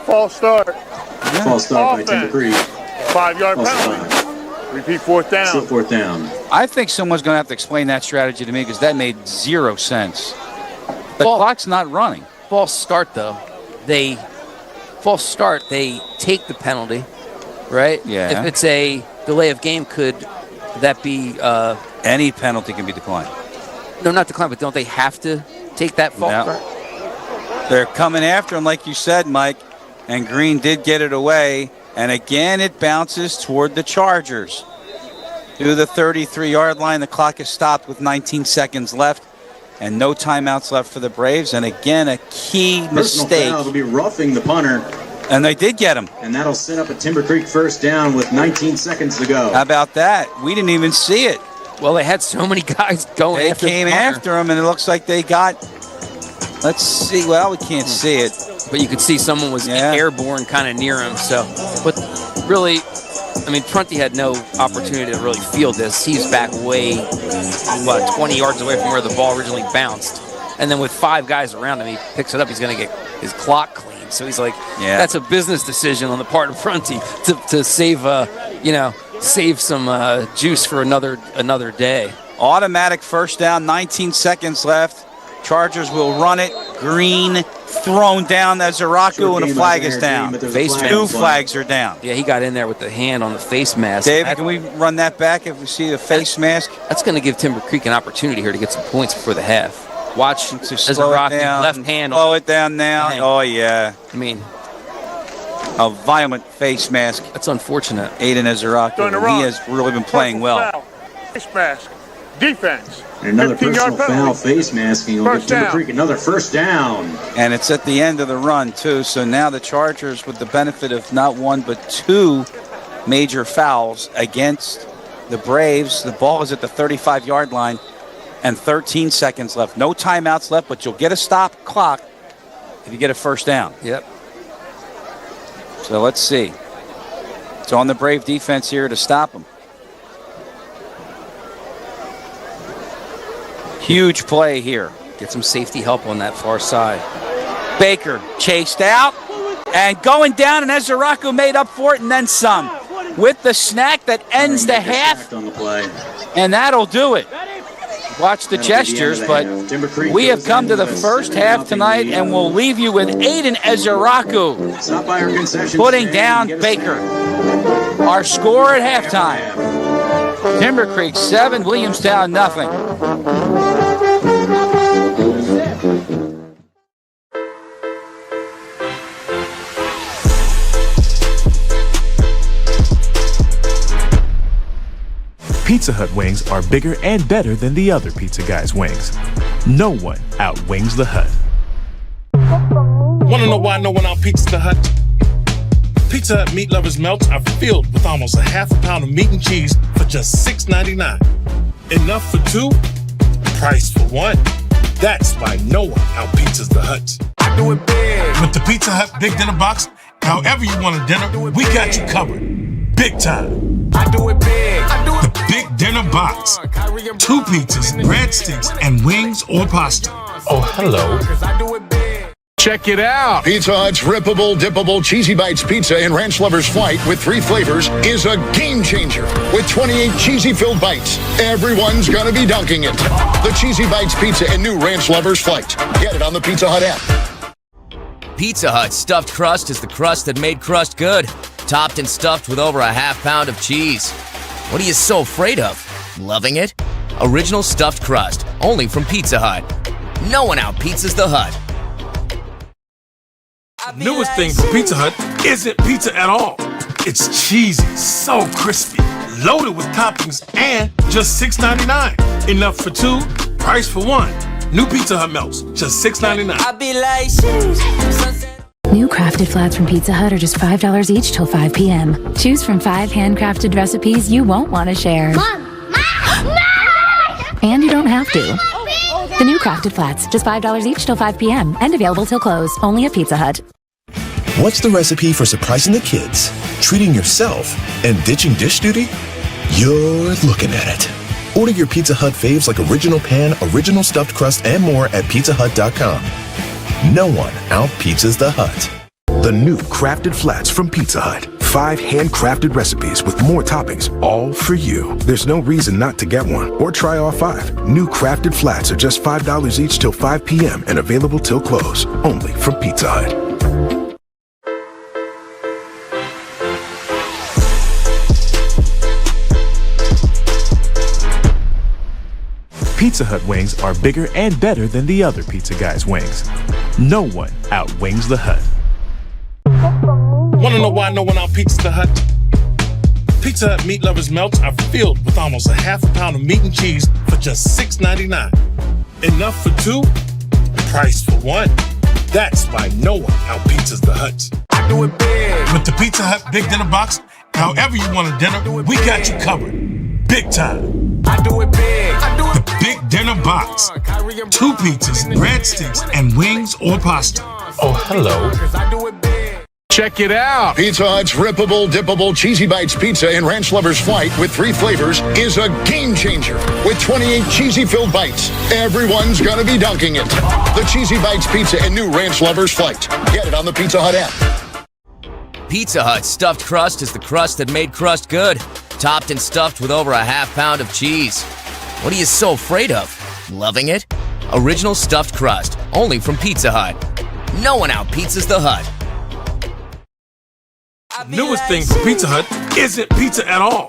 False start. Yeah. False start by Timber Creek. 5-yard False penalty. start. Repeat fourth down. Still fourth down. I think someone's going to have to explain that strategy to me because that made zero sense. The clock's not running. False start, though. They take the penalty, right? Yeah. If it's a delay of game, could that be... Any penalty can be declined. No, not declined, but don't they have to take that false start? They're coming after him, like you said, Mike, and Green did get it away, and again it bounces toward the Chargers. To the 33-yard line, the clock is stopped with 19 seconds left, and no timeouts left for the Braves, and again a key mistake. Foul, it'll be roughing the punter. And they did get him. And that'll set up a Timber Creek first down with 19 seconds to go. How about that? We didn't even see it. Well, they had so many guys going They after came the punter. after him, and it looks like they got... Let's see. Well, we can't see it. But you could see someone was airborne kind of near him. So, but really, I mean, Prunty had no opportunity to really field this. He's back way, 20 yards away from where the ball originally bounced. And then with 5 guys around him, he picks it up. He's going to get his clock clean. So he's like, that's a business decision on the part of Prunty to save, save some juice for another day. Automatic first down, 19 seconds left. Chargers will run it. Green thrown down as Zaraku, and a flag is down. Two flags are down. Yeah, he got in there with the hand on the face mask. David, can we run that back if we see the face mask? That's going to give Timber Creek an opportunity here to get some points before the half. Watch to slow it down. Left hand. Slow it down now. Oh, yeah. I mean, a violent face mask. That's unfortunate. Aiden Ezeraku. He has really been playing well. Face mask. Defense. And another 15-yard personal foul face masking will give Timber Creek another first down. And it's at the end of the run, too. So now the Chargers, with the benefit of not one but 2 major fouls against the Braves. The ball is at the 35-yard line and 13 seconds left. No timeouts left, but you'll get a stop clock if you get a first down. Yep. So let's see. It's on the Brave defense here to stop them. Huge play here. Get some safety help on that far side. Baker chased out and going down, and Ezeraku made up for it and then some. With the snack that ends the half, On the play. and that'll do it. Watch the gestures, but we have come to the first half tonight, and we'll leave you with Aiden Ezeraku putting down Baker. Our score at halftime. Timber Creek 7, Williamstown nothing. Pizza Hut wings are bigger and better than the other pizza guys' wings. No one outwings the Hut. Want to know why no one outpizzas the Hut? Pizza Hut meat lovers' melts are filled with almost a half a pound of meat and cheese for just $6.99. Enough for 2, price for 1. That's why no one outpizzas the Hut. I do it big. With the Pizza Hut Big Dinner Box, however you want a dinner, we got you covered. Big time. I do it big. The Big Dinner Box. 2 pizzas, breadsticks, and wings or pasta. Oh, hello. Check it out. Pizza Hut's rippable, dippable Cheesy Bites pizza in Ranch Lover's Flight with 3 flavors is a game changer. With 28 cheesy-filled bites, everyone's gonna be dunking it. The Cheesy Bites pizza in new Ranch Lover's Flight. Get it on the Pizza Hut app. Pizza Hut stuffed crust is the crust that made crust good. Topped and stuffed with over a half pound of cheese. What are you so afraid of? Loving it? Original stuffed crust, only from Pizza Hut. No one out-pizzas the Hut. Newest thing from Pizza Hut isn't pizza at all. It's cheesy, so crispy, loaded with toppings, and just $6.99. Enough for 2, price for 1. New Pizza Hut melts, just $6.99. New crafted flats from Pizza Hut are just $5 each till 5 p.m. Choose from 5 handcrafted recipes you won't want to share. Mom! No! And you don't have to. The new Crafted Flats, just $5 each till 5 p.m. and available till close, only at Pizza Hut. What's the recipe for surprising the kids, treating yourself, and ditching dish duty? You're looking at it. Order your Pizza Hut faves like original pan, original stuffed crust, and more at pizzahut.com. No one out-pizzas the Hut. The new Crafted Flats from Pizza Hut. 5 handcrafted recipes with more toppings, all for you. There's no reason not to get one or try all 5. New Crafted Flats are just $5 each till 5 p.m. and available till close, only from Pizza Hut. Pizza Hut wings are bigger and better than the other pizza guys' wings. No one outwings the Hut. Want to know why no one out-pizzas the Hut? Pizza Hut meat lovers' melts are filled with almost a half a pound of meat and cheese for just $6.99. Enough for 2, price for 1. That's why no one out-pizzas the Hut. I do it big. With the Pizza Hut Big Dinner Box, however you want a dinner, we got you covered. Big time. I do it big. The Big Dinner Box. 2 pizzas, breadsticks, and wings or pasta. Oh, hello. Check it out. Pizza Hut's rippable, dippable Cheesy Bites pizza in Ranch Lover's Flight with 3 flavors is a game changer. With 28 cheesy-filled bites, everyone's gonna be dunking it. The Cheesy Bites pizza in new Ranch Lover's Flight. Get it on the Pizza Hut app. Pizza Hut stuffed crust is the crust that made crust good. Topped and stuffed with over a half pound of cheese. What are you so afraid of? Loving it? Original stuffed crust, only from Pizza Hut. No one out-pizzas the Hut. Newest thing from Pizza Hut isn't pizza at all.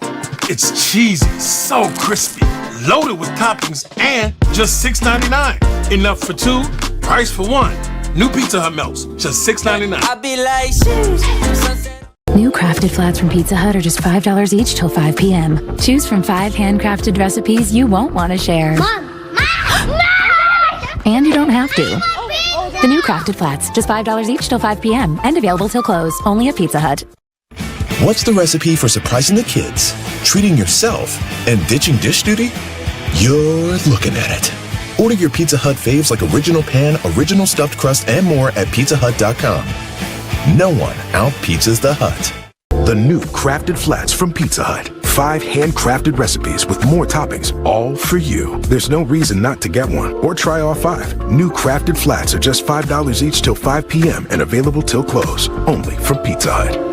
It's cheesy, so crispy, loaded with toppings, and just $6.99. Enough for 2, price for 1. New Pizza Hut melts, just $6.99. New Crafted Flats from Pizza Hut are just $5 each till 5 p.m. Choose from 5 handcrafted recipes you won't want to share. Mom! No! And you don't have to. The new Crafted Flats, just $5 each till 5 p.m. and available till close, only at Pizza Hut. What's the recipe for surprising the kids, treating yourself, and ditching dish duty? You're looking at it. Order your Pizza Hut faves like original pan, original stuffed crust, and more at pizzahut.com. No one out-pizzas the Hut. The new Crafted Flats from Pizza Hut. 5 handcrafted recipes with more toppings, all for you. There's no reason not to get one or try all 5. New Crafted Flats are just $5 each till 5 p.m. and available till close, only from Pizza Hut.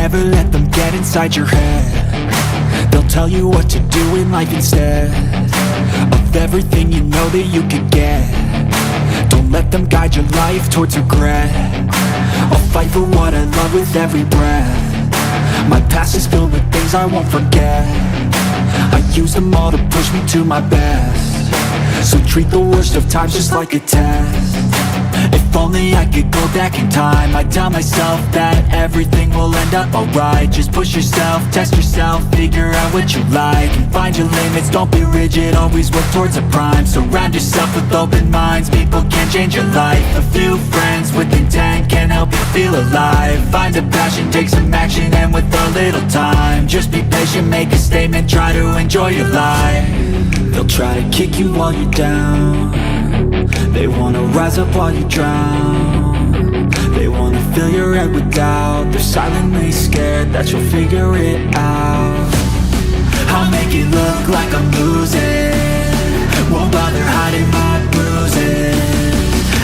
never let them get inside your head. They'll tell you what to do in life instead of everything you know that you could get. Don't let them guide your life towards regret. I'll fight for what I love with every breath. My past is filled with things I won't forget. I use them all to push me to my best. So treat the worst of times just like a test. If only I could go back in time, I'd tell myself that everything will end up alright. Just push yourself, test yourself, figure out what you like, and find your limits, don't be rigid, always work towards a prime. Surround yourself with open minds, people can change your life. A few friends with intent can help you feel alive. Find a passion, take some action, and with a little time, just be patient, make a statement, try to enjoy your life. They'll try to kick you while you're down. They wanna rise up while you drown. They wanna fill your head with doubt. They're silently scared that you'll figure it out. I'll make it look like I'm losing, won't bother hiding my bruises.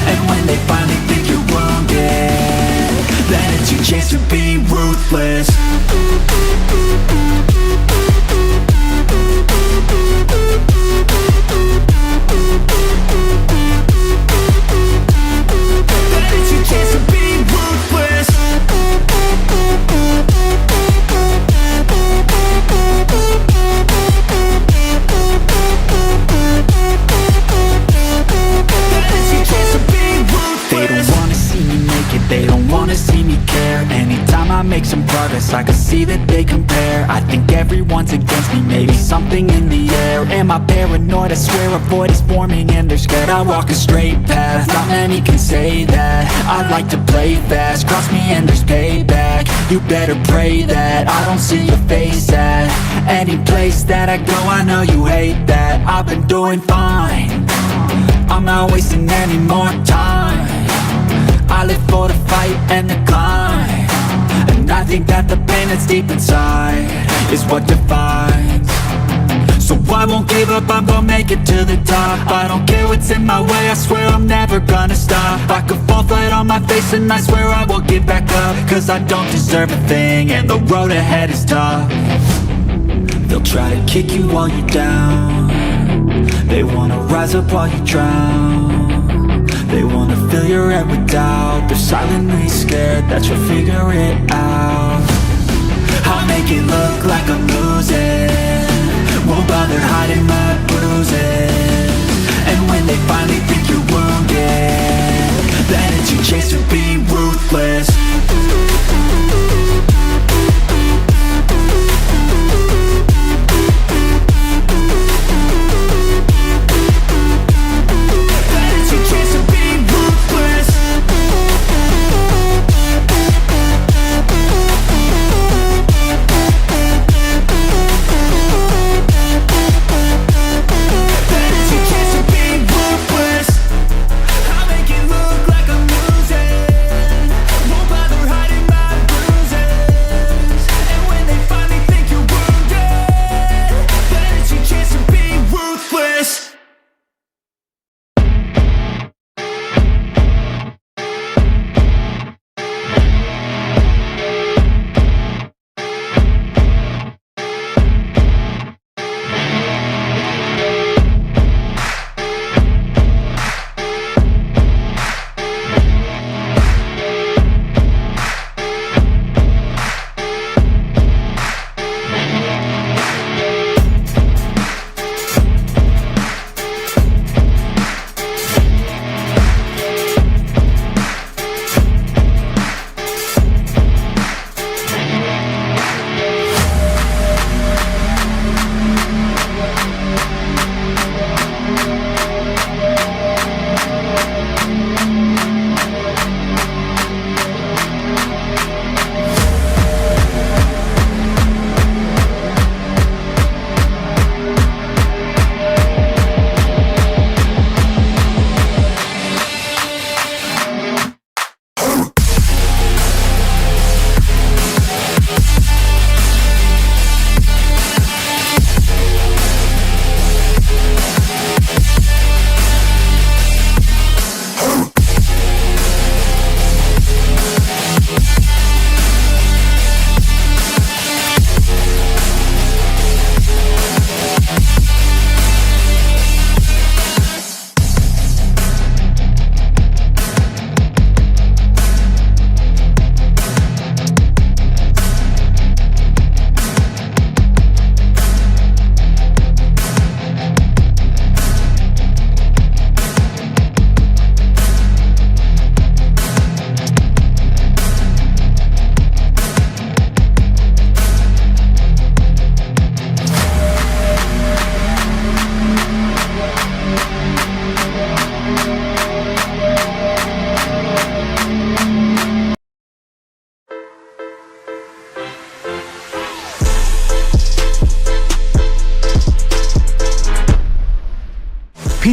And when they finally think you're wounded, then it's your chance to be ruthless. They don't wanna see me care. Anytime I make some progress, I can see that they compare. I think everyone's against me, maybe something in the air. Am I paranoid? I swear a void is forming and they're scared. I walk a straight path, not many can say that. I like to play fast, cross me and there's payback. You better pray that I don't see your face at any place that I go. I know you hate that. I've been doing fine, I'm not wasting any more time. I live for the fight and the climb, and I think that the pain that's deep inside is what defines. So I won't give up, I'm gonna make it to the top. I don't care what's in my way, I swear I'm never gonna stop. I could fall flat on my face and I swear I will get back up, cause I don't deserve a thing and the road ahead is tough. They'll try to kick you while you're down. They wanna rise up while you drown. They wanna fill your head with doubt. They're silently scared that you'll figure it out. I'll make it look like I'm losing, won't bother hiding my bruises. And when they finally think you're wounded, then it's your chance to be ruthless. Ruthless.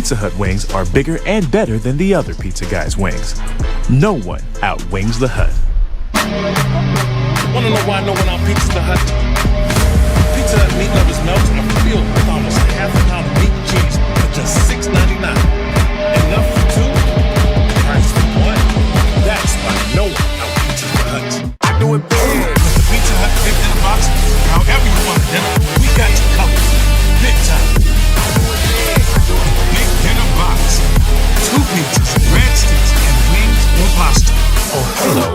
Pizza Hut wings are bigger and better than the other pizza guys' wings. No one outwings the Hut. Wanna know why no one outbeats the Hut? Pizza Hut meat lovers melts are filled with almost a half a pound of meat and cheese for just $6.99. Enough for two, price for one. That's why no one outbeats the Hut. I do it big. With the Pizza Hut big in the box, however you want dinner, we got you covered. Big time. Big dinner box. 2 pizzas, breadsticks, and wings or pasta. Oh, hello.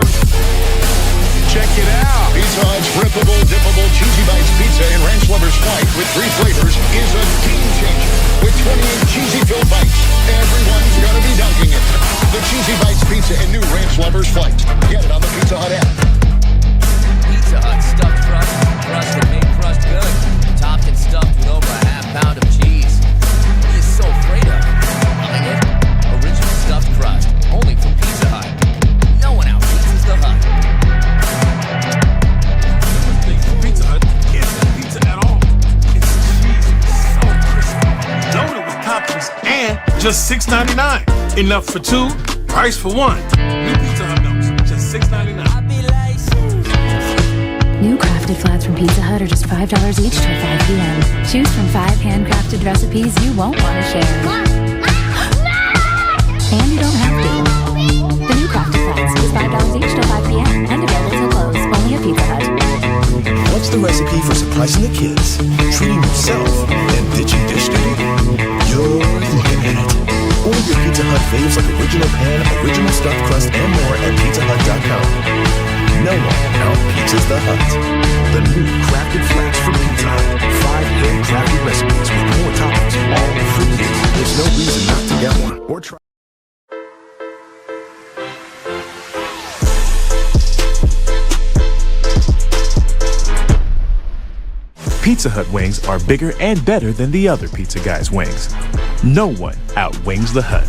Check it out. Pizza Hut's rippable, dippable, cheesy bites pizza in Ranch Lover's Flight with 3 flavors is a game changer. With 28 cheesy-filled bites, everyone's gonna be dunking it. The Cheesy Bites Pizza in new Ranch Lover's Flight. Get it on the Pizza Hut app. Pizza Hut stuffed crust, crust that made crust good. Topped and stuffed with over a half pound of cheese. What are you so afraid of? Loving it? Original stuffed crust, only from Pizza Hut. No one outbeats the Hut. Pizza Hut isn't pizza at all. It's cheesy, so crispy, loaded with toppings, and just $6.99. Enough for 2, price for 1. New Pizza Hut melts, just $6.99. New crafted flats from Pizza Hut are just $5 each till 5 p.m. Choose from 5 handcrafted recipes you won't want to share. And you don't have to. The new crafted flats is $5 each till 5 p.m. and available till close, only at Pizza Hut. What's the recipe for surprising the kids, treating yourself, and ditching dish duty? You're looking at it. Order your Pizza Hut faves like original pan, original stuffed crust, and more at pizzahut.com. No one out-pizzas the Hut. The new crafted flats from Pizza Hut. 5 handcrafted recipes with more toppings, all for you. There's no reason not to get one or try. Pizza Hut wings are bigger and better than the other pizza guys' wings. No one outwings the Hut.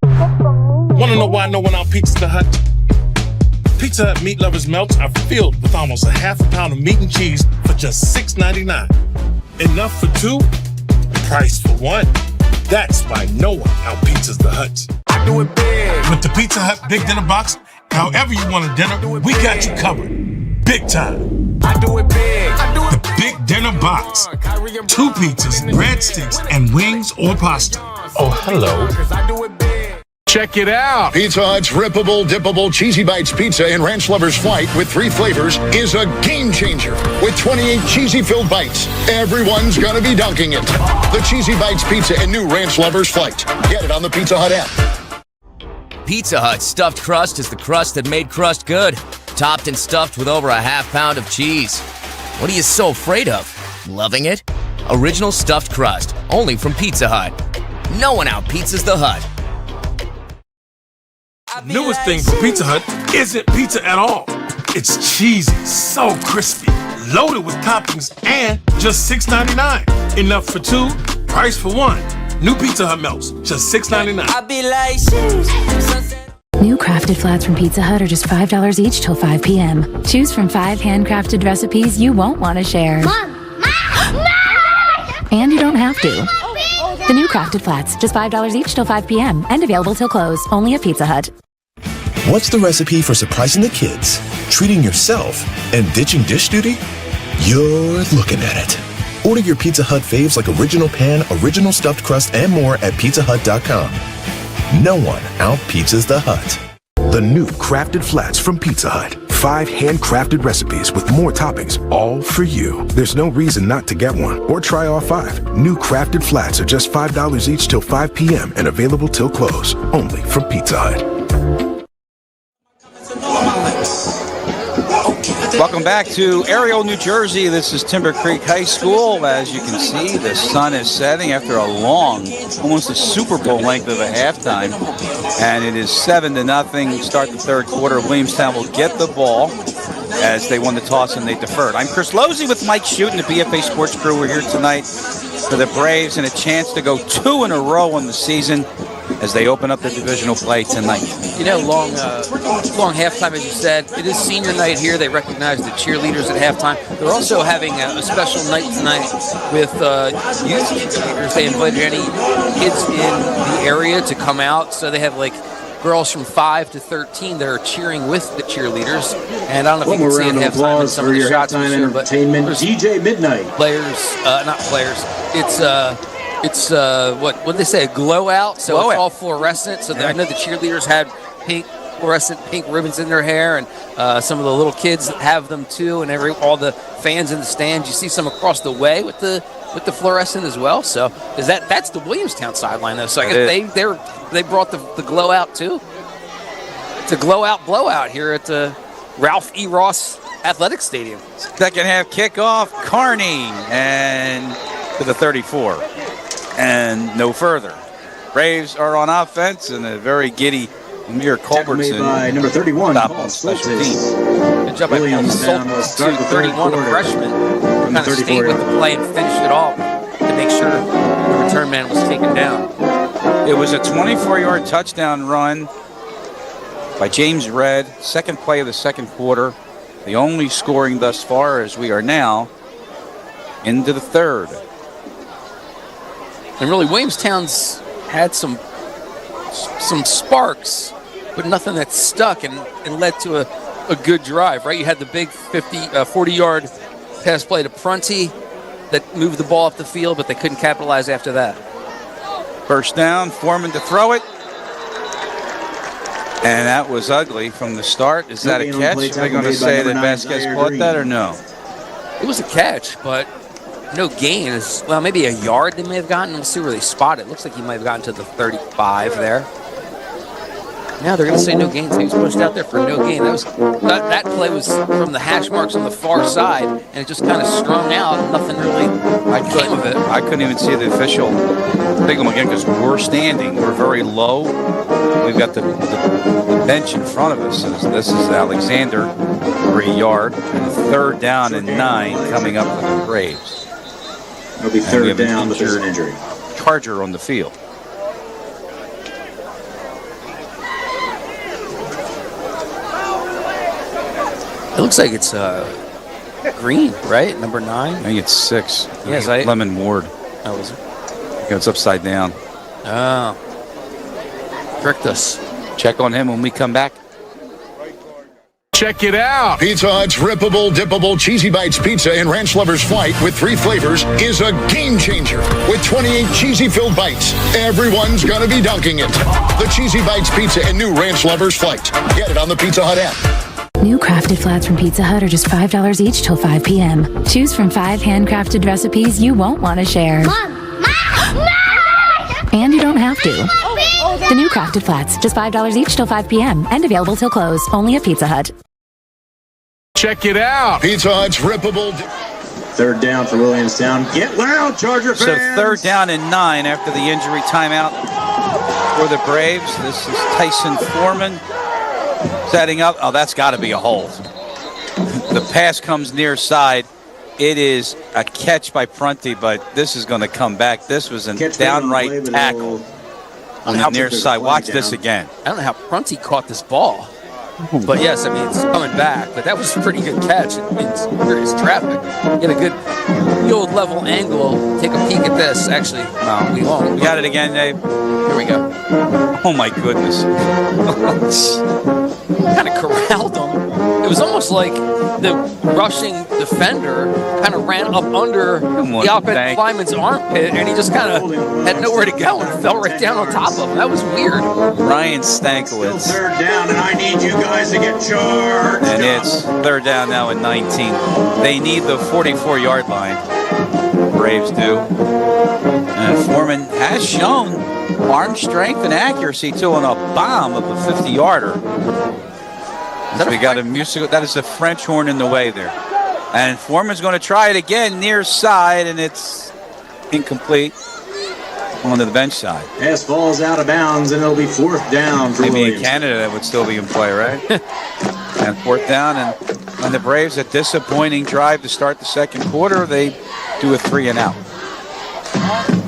Wanna know why no one outbeats the Hut? Pizza Hut meat lovers melts are filled with almost a half a pound of meat and cheese for just $6.99. Enough for 2, price for 1. That's why no one outpizzas the Hut. I do it big. With the Pizza Hut big dinner box, however you want a dinner, we got you covered. Big time. I do it big. The big dinner box. 2 pizzas, breadsticks, and wings or pasta. Oh, hello. Check it out. Pizza Hut's rippable, dippable, cheesy bites pizza in Ranch Lover's Flight with 3 flavors is a game changer. With 28 cheesy-filled bites, everyone's gonna be dunking it. The Cheesy Bites Pizza in new Ranch Lover's Flight. Get it on the Pizza Hut app. Pizza Hut stuffed crust is the crust that made crust good. Topped and stuffed with over a half pound of cheese. What are you so afraid of? Loving it? Original stuffed crust, only from Pizza Hut. No one outpizzas the Hut. Newest thing from Pizza Hut isn't pizza at all. It's cheesy, so crispy, loaded with toppings, and just $6.99. Enough for 2, price for 1. New Pizza Hut melts, just $6.99. New crafted flats from Pizza Hut are just $5 each till 5 p.m. Choose from 5 handcrafted recipes you won't want to share. Mom! And you don't have to. The new crafted flats, just $5 each till 5 p.m. and available till close, only at Pizza Hut. What's the recipe for surprising the kids, treating yourself, and ditching dish duty? You're looking at it. Order your Pizza Hut faves like original pan, original stuffed crust, and more at pizzahut.com. No one out-pizzas the Hut. The new crafted flats from Pizza Hut. 5 handcrafted recipes with more toppings, all for you. There's no reason not to get one or try all 5. New crafted flats are just $5 each till 5 p.m. and available till close, only from Pizza Hut. Welcome back to Ariel, New Jersey. This is Timber Creek High School. As you can see, the sun is setting after a long, almost a Super Bowl length of a halftime. And it is 7-0. Start the third quarter. Williamstown will get the ball as they won the toss and they deferred. I'm Chris Lozzi with Mike Shute and the BFA Sports crew. We're here tonight for the Braves and a chance to go 2 in a row on the season. as they open up the divisional play tonight. You know, long halftime, as you said. It is senior night here. They recognize the cheerleaders at halftime. They're also having a special night tonight with youth cheerleaders. They invited any kids in the area to come out. So they have like girls from 5 to 13 that are cheering with the cheerleaders. And I don't know if you can see at halftime in some of the shots we showed, but DJ Midnight. Players, not players. It's what did they say? A glow out. So it's all fluorescent. So I know the cheerleaders had fluorescent pink ribbons in their hair, and some of the little kids have them too. And all the fans in the stands, you see some across the way with the fluorescent as well. So that's the Williamstown sideline though. So I guess they brought the glow out too. It's a glow out blowout here at the Ralph E. Ross Athletic Stadium. Second half kickoff, Carney, and to the 34. And no further. Braves are on offense, and a very giddy Amir Culbertson. By number 31, stop on special teams. Good job by Williamstown, 31, a freshman. Kind of stayed with the play and finished it off to make sure the return man was taken down. It was a 24-yard touchdown run by James Redd, second play of the second quarter. The only scoring thus far as we are now into the third. And really, Williamstown's had some sparks, but nothing that stuck and led to a good drive, right? You had the big 40-yard pass play to Prunty that moved the ball up the field, but they couldn't capitalize after that. First down, Foreman to throw it. And that was ugly from the start. Is that a catch? Are they going to say that Vasquez caught that or no? It was a catch, but no gain. Well, maybe a yard they may have gotten. We'll see where they spot it. Looks like he might have gotten to the 35 there. Now they're going to say no gain. So he was pushed out there for no gain. That play was from the hash marks on the far side, and it just kind of strung out. Nothing really came of it. I couldn't even see the official signal again because we're standing. We're very low. We've got the bench in front of us. This is Alexander for a yard. And third down and 9 coming up for the Braves. It'll be third down, but there's an injury. Charger on the field. It looks like it's green, right? Number 9? I think it's 6. Yes, Lemon Ward. Oh, was it? It's upside down. Oh. Tricked us. Check on him when we come back. Check it out. Pizza Hut's rippable, dippable Cheesy Bites pizza in Ranch Lover's Flight with 3 flavors is a game changer. With 28 cheesy-filled bites, everyone's going to be dunking it. The Cheesy Bites pizza in new Ranch Lover's Flight. Get it on the Pizza Hut app. New crafted flats from Pizza Hut are just $5 each till 5 p.m. Choose from 5 handcrafted recipes you won't want to share. Mom! No! And you don't have to. The new crafted flats, just $5 each till 5 p.m. and available till close, only at Pizza Hut. Check it out. Pizza Hut's rippable. Third down for Williamstown. Get loud, Charger fans! So third down and 9 after the injury timeout for the Braves. This is Tyson Foreman setting up. Oh, that's got to be a hold. The pass comes near side. It is a catch by Prunty, but this is going to come back. This was a downright tackle on the near side. Watch this again. I don't know how Prunty caught this ball. But yes, I mean, it's coming back. But that was a pretty good catch in serious traffic. Get a good field level angle. Take a peek at this. Actually, no, we won't. We got it again, Dave. Here we go. Oh my goodness. Kind of corralled him. It was almost like the rushing defender kind of ran up under the offensive lineman's armpit, and he just kind of had nowhere to go and fell right down on top of him. That was weird. Ryan Stankiewicz. Third down, and I need you guys to get charged. And it's third down now at 19. They need the 44-yard line. Braves do. And Foreman has shown arm strength and accuracy too on a bomb of a 50-yarder. We got a musical. That is a French horn in the way there. And Foreman's going to try it again near side, and it's incomplete on the bench side. Pass falls out of bounds, and it'll be fourth down for Maybe Williams. in Canada that would still be in play, right? And fourth down, and the Braves, a disappointing drive to start the second quarter. They do a 3-and-out.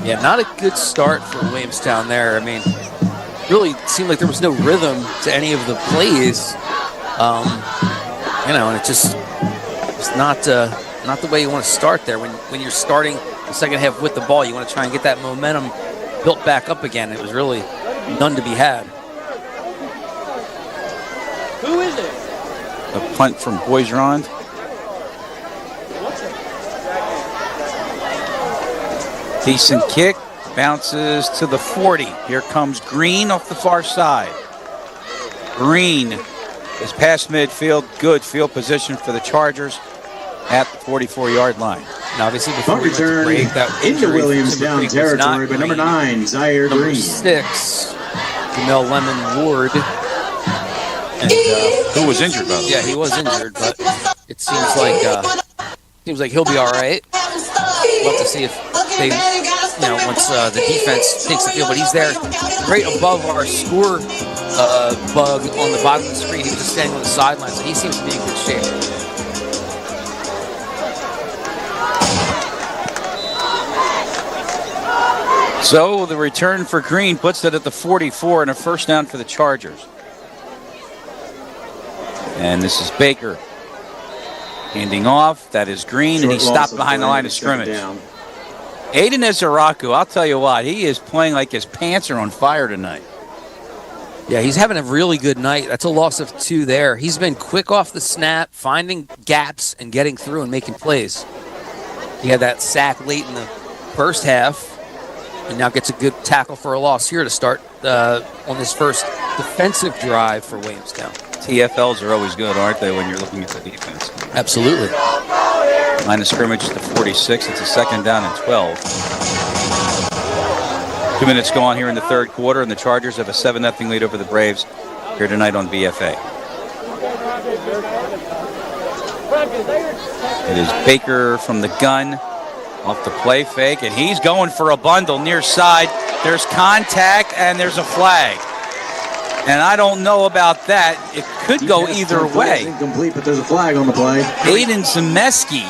Yeah, not a good start for Williamstown there. I mean, really seemed like there was no rhythm to any of the plays. And it's not the way you want to start there. When you're starting the second half with the ball, you want to try and get that momentum built back up again. It was really none to be had. Who is it? A punt from Boisrond. Decent kick. Bounces to the 40. Here comes Green off the far side. Green is past midfield. Good field position for the Chargers at the 44-yard line. And obviously, before we went to return break, that into injury Williamstown territory, but number 9, Zaire Number Green. 6, Jamel Lemon Ward. And, who was injured, by the way? Yeah, he was injured, but it seems like he'll be all right. Love to see if they, once the defense takes the field, but he's there right above our score bug on the bottom of the screen. He was just standing on the sideline, so he seems to be in good shape. So the return for Green puts it at the 44 and a first down for the Chargers. And this is Baker handing off. That is Green, and he stopped behind the line of scrimmage. Aiden Ezeraku, I'll tell you what, he is playing like his pants are on fire tonight. Yeah, he's having a really good night. That's a loss of 2 there. He's been quick off the snap, finding gaps and getting through and making plays. He had that sack late in the first half, and now gets a good tackle for a loss here to start on this first defensive drive for Williamstown. TFLs are always good, aren't they, when you're looking at the defense? Absolutely. Line of scrimmage to 46. It's a second down and 12. 2 minutes gone here in the third quarter, and the Chargers have a 7-0 lead over the Braves here tonight on BFA. It is Baker from the gun off the play fake, and he's going for a bundle near side. There's contact, and there's a flag. And I don't know about that. It could go either way. Incomplete, but there's a flag on the play. Aiden Zemeski.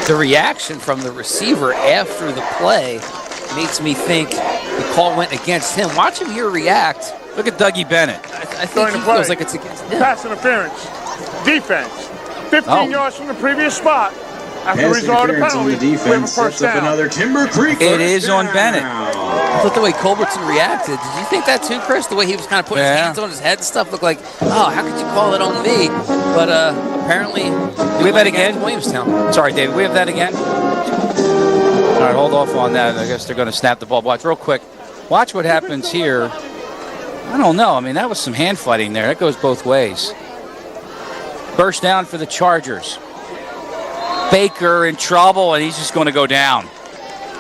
The reaction from the receiver after the play makes me think the call went against him. Watch him here react. Look at Dougie Bennett. I think he feels like it's against him. Pass interference. Defense. 15 yards from the previous spot. After result of the penalty, we have a first down. Another Timber Creek. It is on Bennett. I thought the way Culbertson reacted. Did you think that too, Chris? The way he was kind of putting his hands on his head and stuff looked like, oh, how could you call it on me? But apparently, we have that again. Williamstown. Sorry, David. We have that again. All right, hold off on that. I guess they're going to snap the ball. Watch real quick. Watch what happens here. I don't know. I mean, that was some hand fighting there. That goes both ways. First down for the Chargers. Baker in trouble, and he's just going to go down.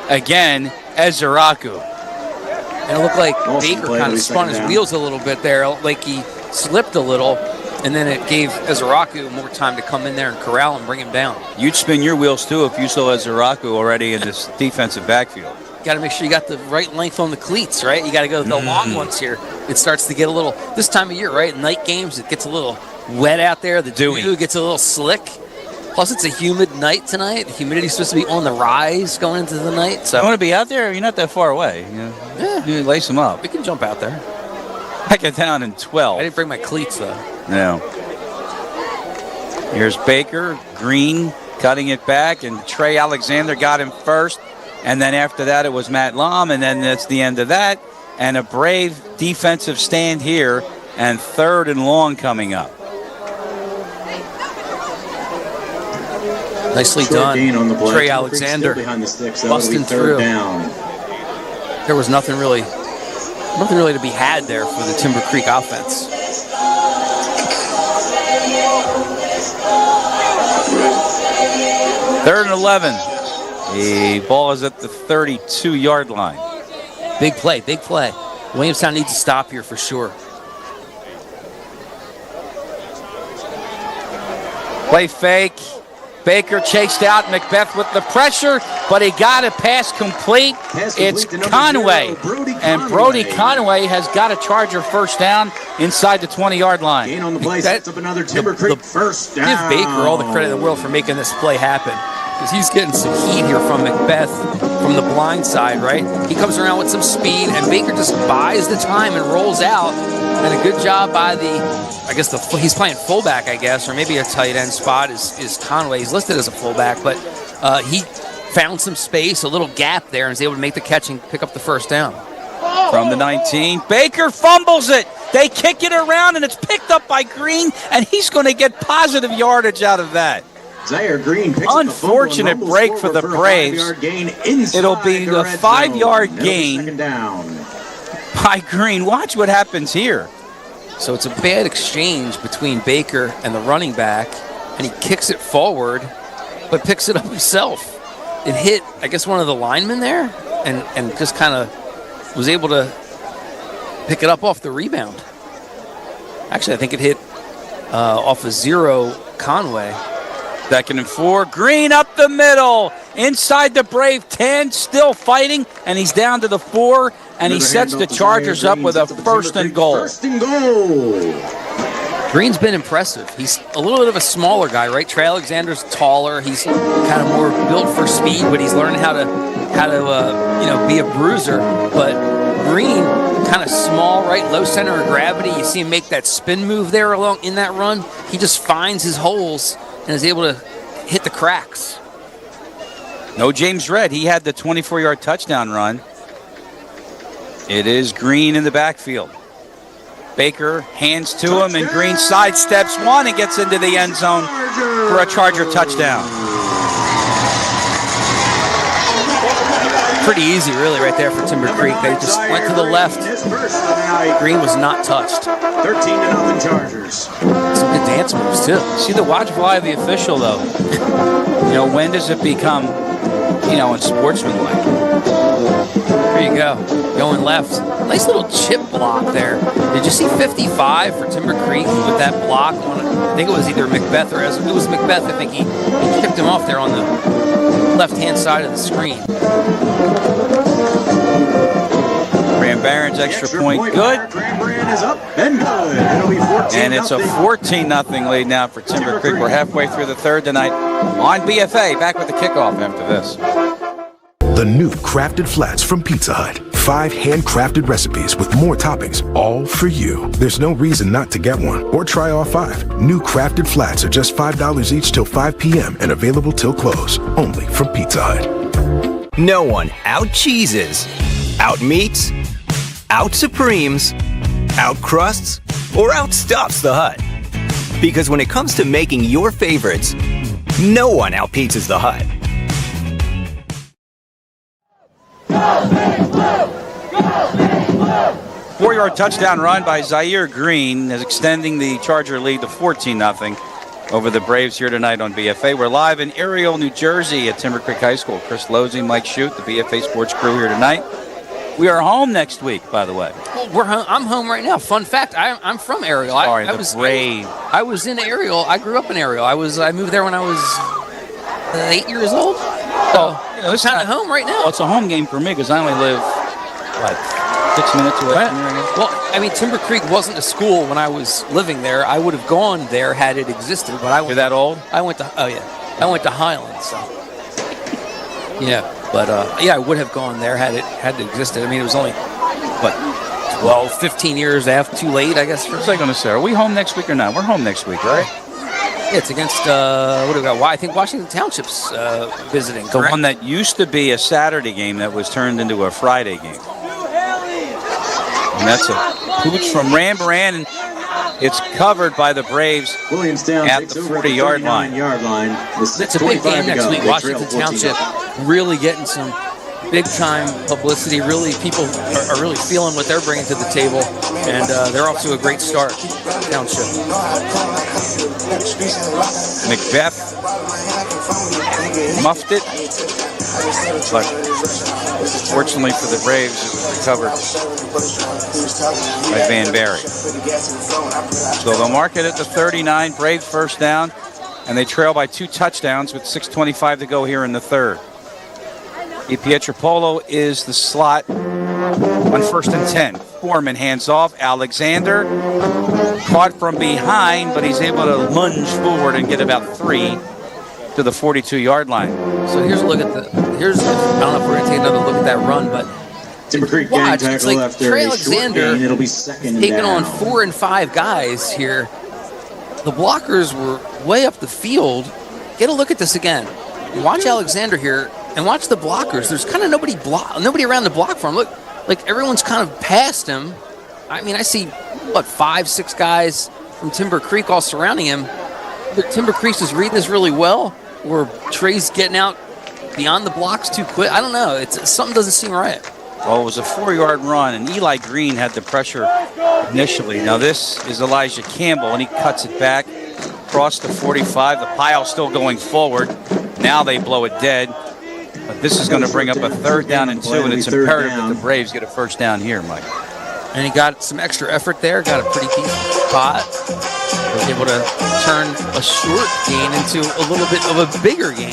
Again, Ezeraku. And it looked like Baker kind of spun his wheels a little bit there, like he slipped a little, and then it gave Ezeraku more time to come in there and corral and bring him down. You'd spin your wheels, too, if you saw Ezeraku already in this defensive backfield. Got to make sure you got the right length on the cleats, right? You got to go the long ones here. It starts to get a little, this time of year, right? Night games, it gets a little wet out there. The dew gets a little slick. Plus, it's a humid night tonight. The humidity's supposed to be on the rise going into the night. So, you want to be out there? You're not that far away. Yeah. You lace them up. We can jump out there. Back it down in 12. I didn't bring my cleats, though. No. Here's Baker. Green cutting it back, and Trey Alexander got him first. And then after that, it was Matt Lom, and then that's the end of that. And a brave defensive stand here, and 3rd and long coming up. Nicely done, Trey Alexander, busting through. There was nothing really to be had there for the Timber Creek offense. Third and 11. The ball is at the 32-yard line. Big play, big play. Williamstown needs to stop here for sure. Play fake. Baker chased out Macbeth with the pressure, but he got a pass complete. It's Conway. And Brody Conway has got a Charger first down inside the 20-yard line. Gain on the play, sets up another Timber Creek first down. Give Baker all the credit in the world for making this play happen. because he's getting some heat here from Macbeth from the blind side, right? He comes around with some speed, and Baker just buys the time and rolls out. And a good job by he's playing fullback, I guess, or maybe a tight end spot is Conway. He's listed as a fullback, but he found some space, a little gap there, and was able to make the catch and pick up the first down. From the 19, Baker fumbles it. They kick it around, and it's picked up by Green, and he's going to get positive yardage out of that. Zaire Green picks unfortunate up the break for the Braves. It'll be the 5-yard gain by Green. Watch what happens here. So it's a bad exchange between Baker and the running back, and he kicks it forward, but picks it up himself. It hit, I guess, one of the linemen there, and just kind of was able to pick it up off the rebound. Actually, I think it hit off of 0 Conway. 2nd and 4. Green up the middle. Inside the Brave 10, still fighting, and he's down to the 4, and he sets the Chargers up with a first and goal. First and goal. Green's been impressive. He's a little bit of a smaller guy, right? Trey Alexander's taller. He's kind of more built for speed, but he's learning how to be a bruiser. But Green, kind of small, right? Low center of gravity. You see him make that spin move there along in that run. He just finds his holes and is able to hit the cracks. No James Redd. He had the 24-yard touchdown run. It is Green in the backfield. Baker hands to him, and Green sidesteps one and gets into the end zone for a Charger touchdown. Pretty easy, really, right there for Timber Creek. They just went to the left. Green was not touched. 13-0 Chargers. Some good dance moves, too. See the watchful eye of the official, though. When does it become, unsportsmanlike? There you go. Going left. Nice little chip block there. Did you see 55 for Timber Creek with that block? I think it was either Macbeth or it was Macbeth. I think he kicked him off there on the left-hand side of the screen. Graham Barron's extra point good. Graham Barron is up and good. It'll be 14-0. And it's a 14-0 lead now for Timber Creek. We're halfway through the third tonight on BFA. Back with the kickoff after this. The new Crafted Flats from Pizza Hut. 5 handcrafted recipes with more toppings, all for you. There's no reason not to get one or try all 5. New Crafted Flats are just $5 each till 5 p.m. and available till close. Only from Pizza Hut. No one out-cheeses, out-meats, out-supremes, out-crusts, or outstuffs the Hut. Because when it comes to making your favorites, no one out-pizzas the Hut. 4-yard touchdown run by Zaire Green is extending the Charger lead to 14-0 over the Braves here tonight on BFA. We're live in Ariel, New Jersey at Timber Creek High School. Chris Lozzi, Mike Shute, the BFA Sports crew here tonight. We are home next week, by the way. Well, I'm home right now. Fun fact, I'm from Ariel. I was Brave. I was in Ariel. I grew up in Ariel. I moved there when I was 8 years old. So it's kind of home right now. Well, it's a home game for me because I only live, 6 minutes away from here, I guess. Well, I mean, Timber Creek wasn't a school when I was living there. I would have gone there had it existed. But You're that old? I went to Highland, so. Yeah, but I would have gone there had it existed. I mean, it was only, 15 years too late, I guess. What's I going to say? Are we home next week or not? We're home next week, right? Yeah, it's against, what do we got? I think Washington Township's visiting, correct? The one that used to be a Saturday game that was turned into a Friday game. And that's a pooch from Rambaran, and it's covered by the Braves Williamstown at the 40-yard line. It's a big game next week. Washington Township really getting some big-time publicity. Really, people are really feeling what they're bringing to the table, and they're off to a great start, Township. Macbeth muffed it, but fortunately for the Braves, it was recovered by Van Barry. So they'll mark it at the 39, Braves first down, and they trail by 2 touchdowns with 6:25 to go here in the third. Pietropolo is the slot on 1st and 10. Foreman hands off. Alexander caught from behind, but he's able to lunge forward and get about 3. to the 42-yard line. So here's a look at I don't know if we're going to take another look at that run, but Timber Creek watch, gang it's tackle like after Trey a short Alexander gain. It'll be second and taking down. on 4 and 5 guys here. The blockers were way up the field. Get a look at this again. Watch Alexander here and watch the blockers. There's kind of nobody around the block for him. Look, like everyone's kind of past him. I mean, I see, 5, 6 guys from Timber Creek all surrounding him. But Timber Creek is reading this really well, or Trey's getting out beyond the blocks too quick. I don't know. Something doesn't seem right. Well, it was a 4-yard run, and Eli Green had the pressure initially. Now this is Elijah Campbell, and he cuts it back across the 45. The pile still going forward. Now they blow it dead. But this is going to bring up a 3rd down and 2, and it's imperative that the Braves get a first down here, Mike. And he got some extra effort there, got a pretty decent spot. Was able to turn a short gain into a little bit of a bigger gain.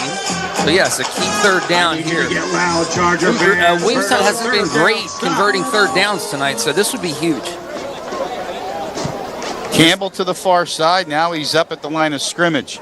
So yes, a key 3rd down here. Get loud, Charger fans. Williamstown hasn't been great converting 3rd downs tonight, so this would be huge. Campbell to the far side. Now he's up at the line of scrimmage.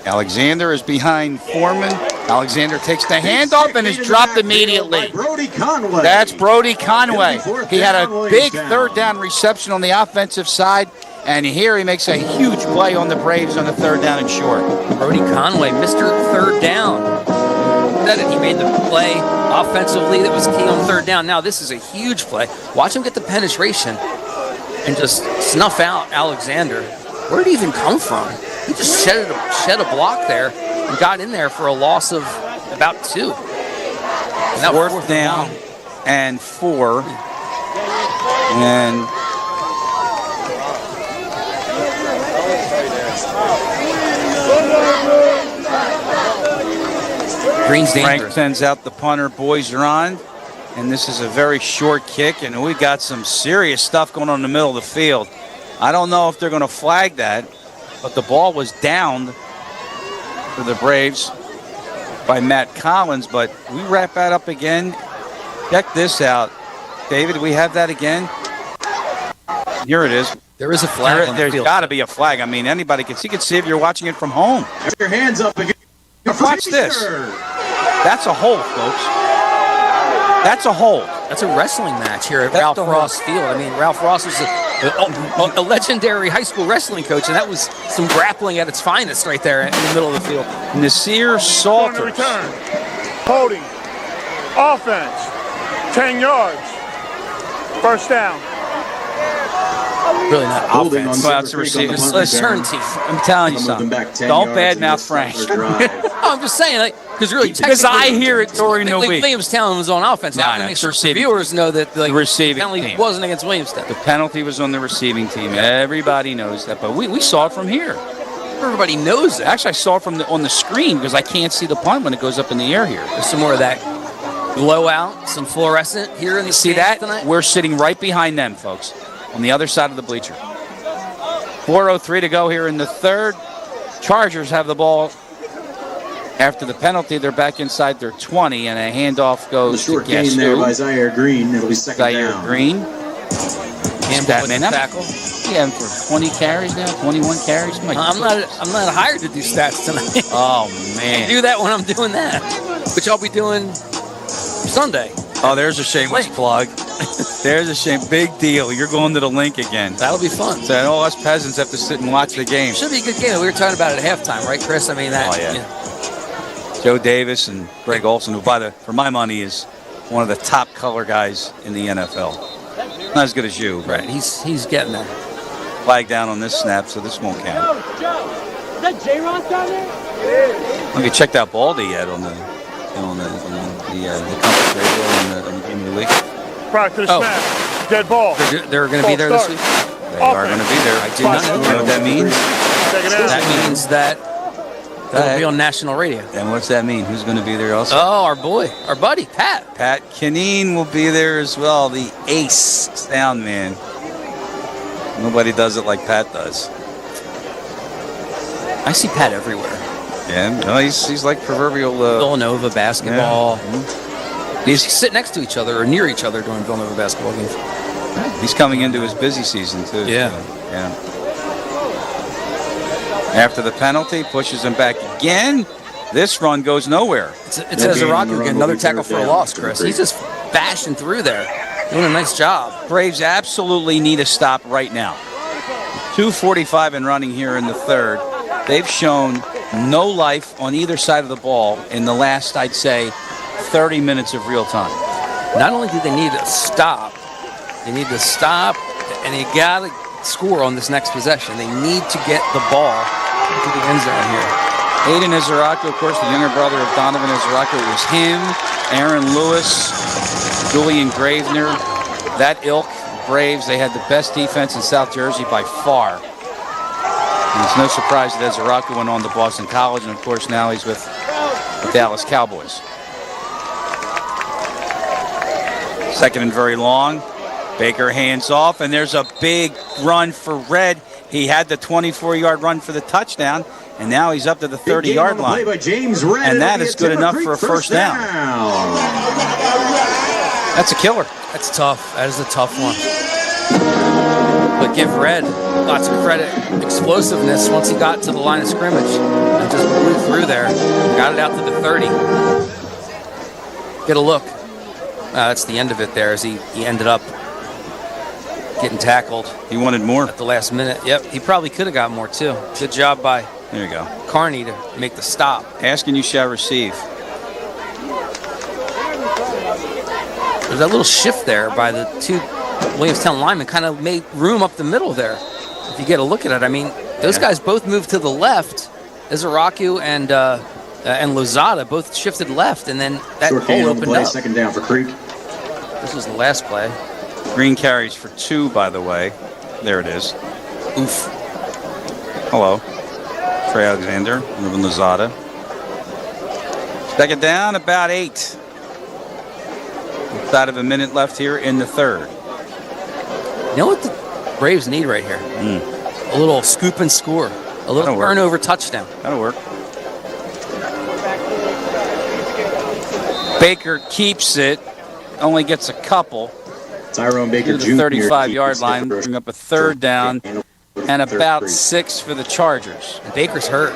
Alexander is behind Foreman. Alexander takes the handoff and is dropped immediately. Brody Conway. That's Brody Conway. He had a big 3rd down reception on the offensive side, and here he makes a huge play on the Braves on the 3rd down and short. Brody Conway, Mr. 3rd down. He made the play offensively that was key on 3rd down. Now this is a huge play. Watch him get the penetration and just snuff out Alexander. Where did he even come from? He just shed a block there and got in there for a loss of about 2. And that 4th down and 4. And Green's dangerous. Frank sends out the punter. Boys are on. And this is a very short kick, and we got some serious stuff going on in the middle of the field. I don't know if they're going to flag that, but the ball was downed for the Braves by Matt Collins, but we wrap that up again. Check this out. David, we have that again? Here it is. There is a flag. There's got to be a flag. I mean, anybody can see. You can see if you're watching it from home. Put your hands up again. Watch this. That's a hold, folks. That's a hold. That's a wrestling match here at Ralph Ross Field. I mean, Ralph Ross is a legendary high school wrestling coach, and that was some grappling at its finest right there in the middle of the field. Nasir Salters. Return. Holding. Offense. 10 yards. First down. Really not Holding offense. on Well, it's a receiver. It's a turn team. I'm telling you something. Don't badmouth Frank. I'm just saying, because I hear it during the week. Williamstown was on offense. Now, to make sure viewers know that the receiving penalty team wasn't against Williamstown. The penalty was on the receiving team. Everybody knows that, but we saw it from here. Everybody knows it. Actually, I saw it from on the screen because I can't see the punt when it goes up in the air here. There's some more of that blowout, some fluorescent here in the see that tonight. We're sitting right behind them, folks, on the other side of the bleacher. 4:03 to go here in the 3rd. Chargers have the ball. After the penalty, they're back inside their 20, and a handoff goes the short to guess gain there who? by Zaire Green. It'll be second Zaire down. Green. Campbell with the tackle. Yeah, for 20 carries now, 21 carries. I'm not hired to do stats tonight. Oh man, I do that when I'm doing that, which I'll be doing Sunday. Oh, there's a shameless plug. There's a shame. Big deal. You're going to the link again. That'll be fun. So all us peasants have to sit and watch the game. Should be a good game. We were talking about it at halftime, right, Chris? I mean, that. Oh, yeah. Joe Davis and Greg Olson, who, for my money, is one of the top color guys in the NFL. Not as good as you, right? He's getting there. Flag down on this snap, so this won't count. Is that J-Ross down there? Have you checked out Baldy yet on the compass radio on the game of the league? Prior to the snap. Dead ball. They're going to be there this week? They are going to be there. I do not know. You know what that means? That means that they'll be on national radio. And what's that mean? Who's going to be there also? Oh, our buddy, Pat. Pat Kineen will be there as well, the ace sound man. Nobody does it like Pat does. I see Pat everywhere. Yeah, no, he's like proverbial Villanova basketball. Yeah. Mm-hmm. They sit next to each other or near each other during Villanova basketball games. He's coming into his busy season too. Yeah. So, yeah. After the penalty, pushes him back again. This run goes nowhere. It says Araku again, another tackle for a loss, Chris. He's just bashing through there, doing a nice job. Braves absolutely need a stop right now. 2:45 and running here in the third. They've shown no life on either side of the ball in the last, I'd say, 30 minutes of real time. Not only do they need to stop, and you got to score on this next possession. They need to get the ball into the end zone here. Aiden Izaraku, of course, the younger brother of Donovan Izaraku. It was him, Aaron Lewis, Julian Gravener, that ilk. Braves, they had the best defense in South Jersey by far. And it's no surprise that Izaraku went on to Boston College, and of course now he's with the Dallas Cowboys. Second and very long. Baker hands off, and there's a big run for Red. He had the 24-yard run for the touchdown, and now he's up to the 30-yard line. By James Red, and that is good enough for a first down. That's a killer. That's tough. That is a tough one. But give Red lots of credit. Explosiveness once he got to the line of scrimmage and just blew through there. Got it out to the 30. Get a look. That's the end of it there as he ended up getting tackled. He wanted more. At the last minute. Yep, he probably could have got more too. Good job by there you go. Carney to make the stop. Ask and you shall receive. There's that little shift there by the two Williamstown linemen, kind of made room up the middle there. If you get a look at it, I mean, those guys both moved to the left. Izaraku and Lozada both shifted left, and then that hole opened up. Second down for Creek. This was the last play. Green carries for 2, by the way. There it is. Oof. Hello. Trey Alexander, Ruben Lozada. Second down, about 8. About of a minute left here in the third. You know what the Braves need right here? A little scoop and score. A little turnover touchdown. That'll work. Baker keeps it. Only gets a couple. Tyrone Baker to the 35-yard line. Bring up a third down. And about 6 for the Chargers. And Baker's hurt.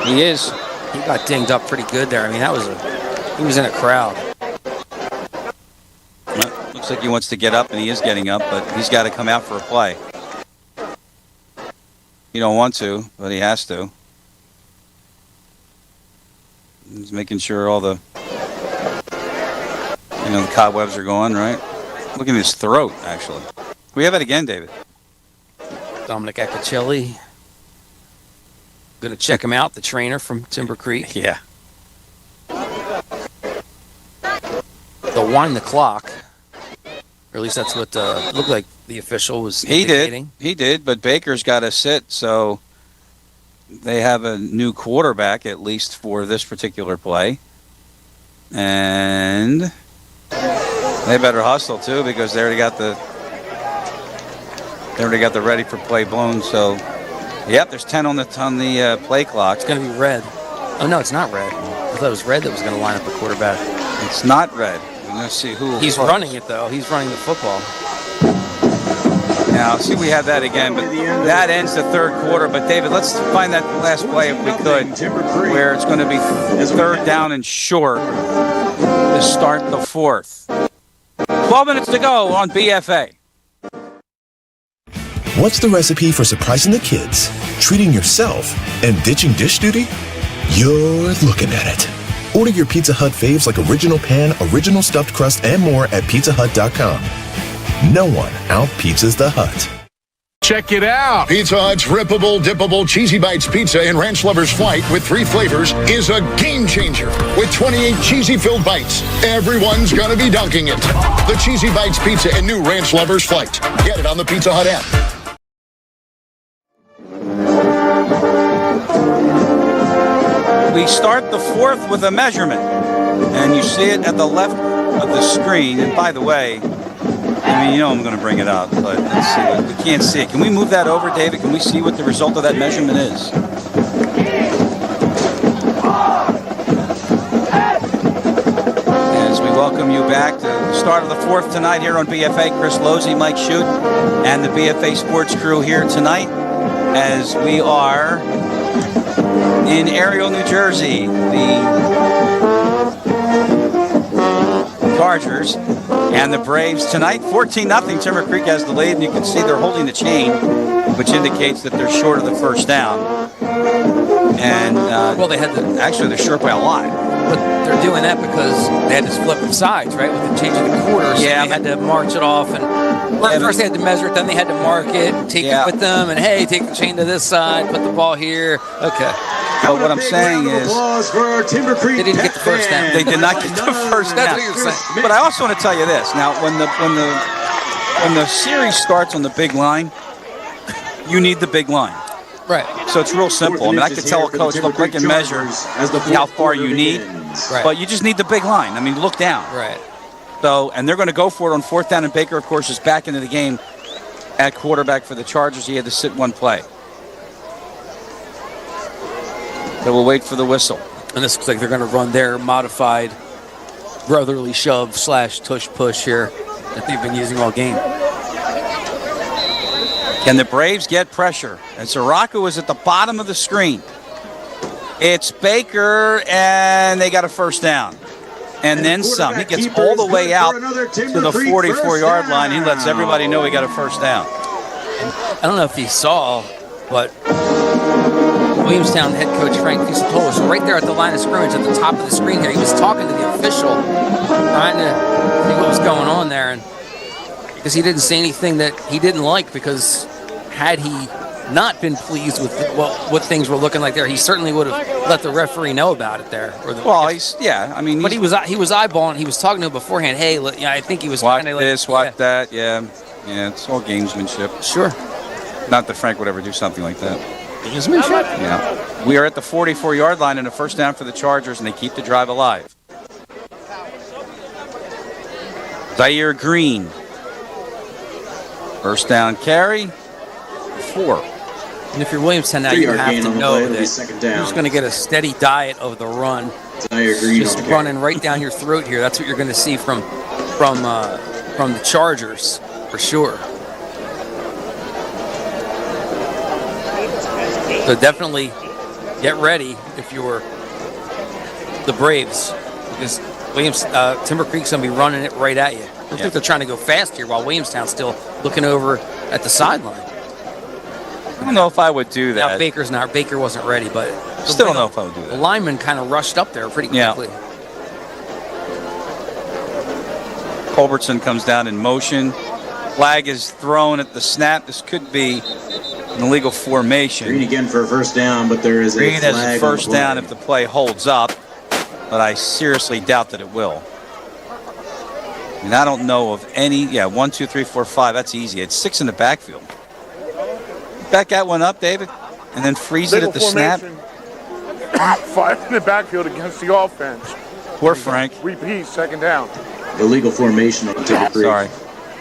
He is. He got dinged up pretty good there. I mean, he was in a crowd. Looks like he wants to get up, and he is getting up, but he's got to come out for a play. He don't want to, but he has to. He's making sure all the, the cobwebs are gone, right? Look at his throat, actually. We have it again, David. Dominic Acachilli. Going to check him out, the trainer from Timber Creek. Yeah. They'll wind the clock. Or at least that's what looked like the official was indicating. He did, but Baker's got to sit, so they have a new quarterback, at least for this particular play. And they better hustle, too, because they already got the ready for play blown. So, yep, there's 10 on the play clock. It's going to be red. Oh, no, it's not red. I thought it was red that was going to line up the quarterback. It's not red. Let's see who. He's running it, though. He's running the football. Now, see, we have that again, but that ends the third quarter. But, David, let's find that last play if we could, where it's going to be third down and short to start the fourth. 12 minutes to go on BFA. What's the recipe for surprising the kids, treating yourself, and ditching dish duty? You're looking at it. Order your Pizza Hut faves like original pan, original stuffed crust, and more at pizzahut.com. No one out-pizzas the Hut. Check it out. Pizza Hut's rippable, dippable Cheesy Bites pizza in Ranch Lover's Flight with 3 flavors is a game changer. With 28 cheesy-filled bites, everyone's going to be dunking it. The Cheesy Bites pizza in new Ranch Lover's Flight. Get it on the Pizza Hut app. We start the fourth with a measurement, and you see it at the left of the screen. And by the way, I mean, I'm going to bring it up, but let's see. We can't see it. Can we move that over, David? Can we see what the result of that measurement is? As we welcome you back to the start of the fourth tonight here on BFA, Chris Lozzi, Mike Shute, and the BFA Sports crew here tonight. as we are in Ariel, New Jersey. The Chargers and the Braves tonight. 14-0. Timber Creek has the lead, and you can see they're holding the chain, which indicates that they're short of the first down. And well, they had to. Actually, they're short by a lot. But they're doing that because they had to flip the sides, right? With the changing the quarters. Yeah, they had to march it off, and first they had to measure it, then they had to mark it, take it with them, and hey, take the chain to this side, put the ball here. Okay. But what I'm saying is, they didn't get the first down. They did not get the first down. That's what you're saying. But I also want to tell you this. Now, when the series starts on the big line, you need the big line. Right. So it's real simple. I mean, I could tell a coach, look, I can measure how far you need, but you just need the big line. I mean, look down. Right. So, and they're going to go for it on fourth down, and Baker, of course, is back into the game at quarterback for the Chargers. He had to sit one play. So we'll wait for the whistle. And this looks like they're going to run their modified brotherly shove / tush push here that they've been using all game. Can the Braves get pressure? And Siraku is at the bottom of the screen. It's Baker, and they got a first down. And then some. He gets all the way out to the 44-yard line. He lets everybody know he got a first down. I don't know if he saw, but Williamstown head coach Frank Fusatolo was right there at the line of scrimmage at the top of the screen here. He was talking to the official, trying to see what was going on there, and because he didn't say anything that he didn't like, because had he not been pleased with what things were looking like there, he certainly would have let the referee know about it there. But he was eyeballing. He was talking to him beforehand. Hey, look, I think he was watch kind of this, watch that. Yeah, it's all gamesmanship. Sure. Not that Frank would ever do something like that. Gamesmanship. Yeah. We are at the 44-yard line and a first down for the Chargers, and they keep the drive alive. Zaire Green. First down carry. 4. And if you're Williamstown now, you have to know that you're just going to get a steady diet of the run. Just running right down your throat here. That's what you're going to see from the Chargers for sure. So definitely get ready if you're the Braves, because Timber Creek's going to be running it right at you. I think they're trying to go fast here while Williamstown's still looking over at the sideline. I don't know if I would do that. Now, Baker wasn't ready, but still don't know if I would do that. The lineman kind of rushed up there pretty quickly. Culbertson comes down in motion. Flag is thrown at the snap. This could be an illegal formation. Green again for a first down, but there is a flag. Green has a first down if the play holds up, but I seriously doubt that it will. And I don't know of any. 1, 2, 3, 4, 5. That's easy. It's 6 in the backfield. Back that one up, David, and then freeze it at the snap. 5 in the backfield against the offense. Poor Frank. Repeat, second down. Illegal formation on Timber Creek. Sorry.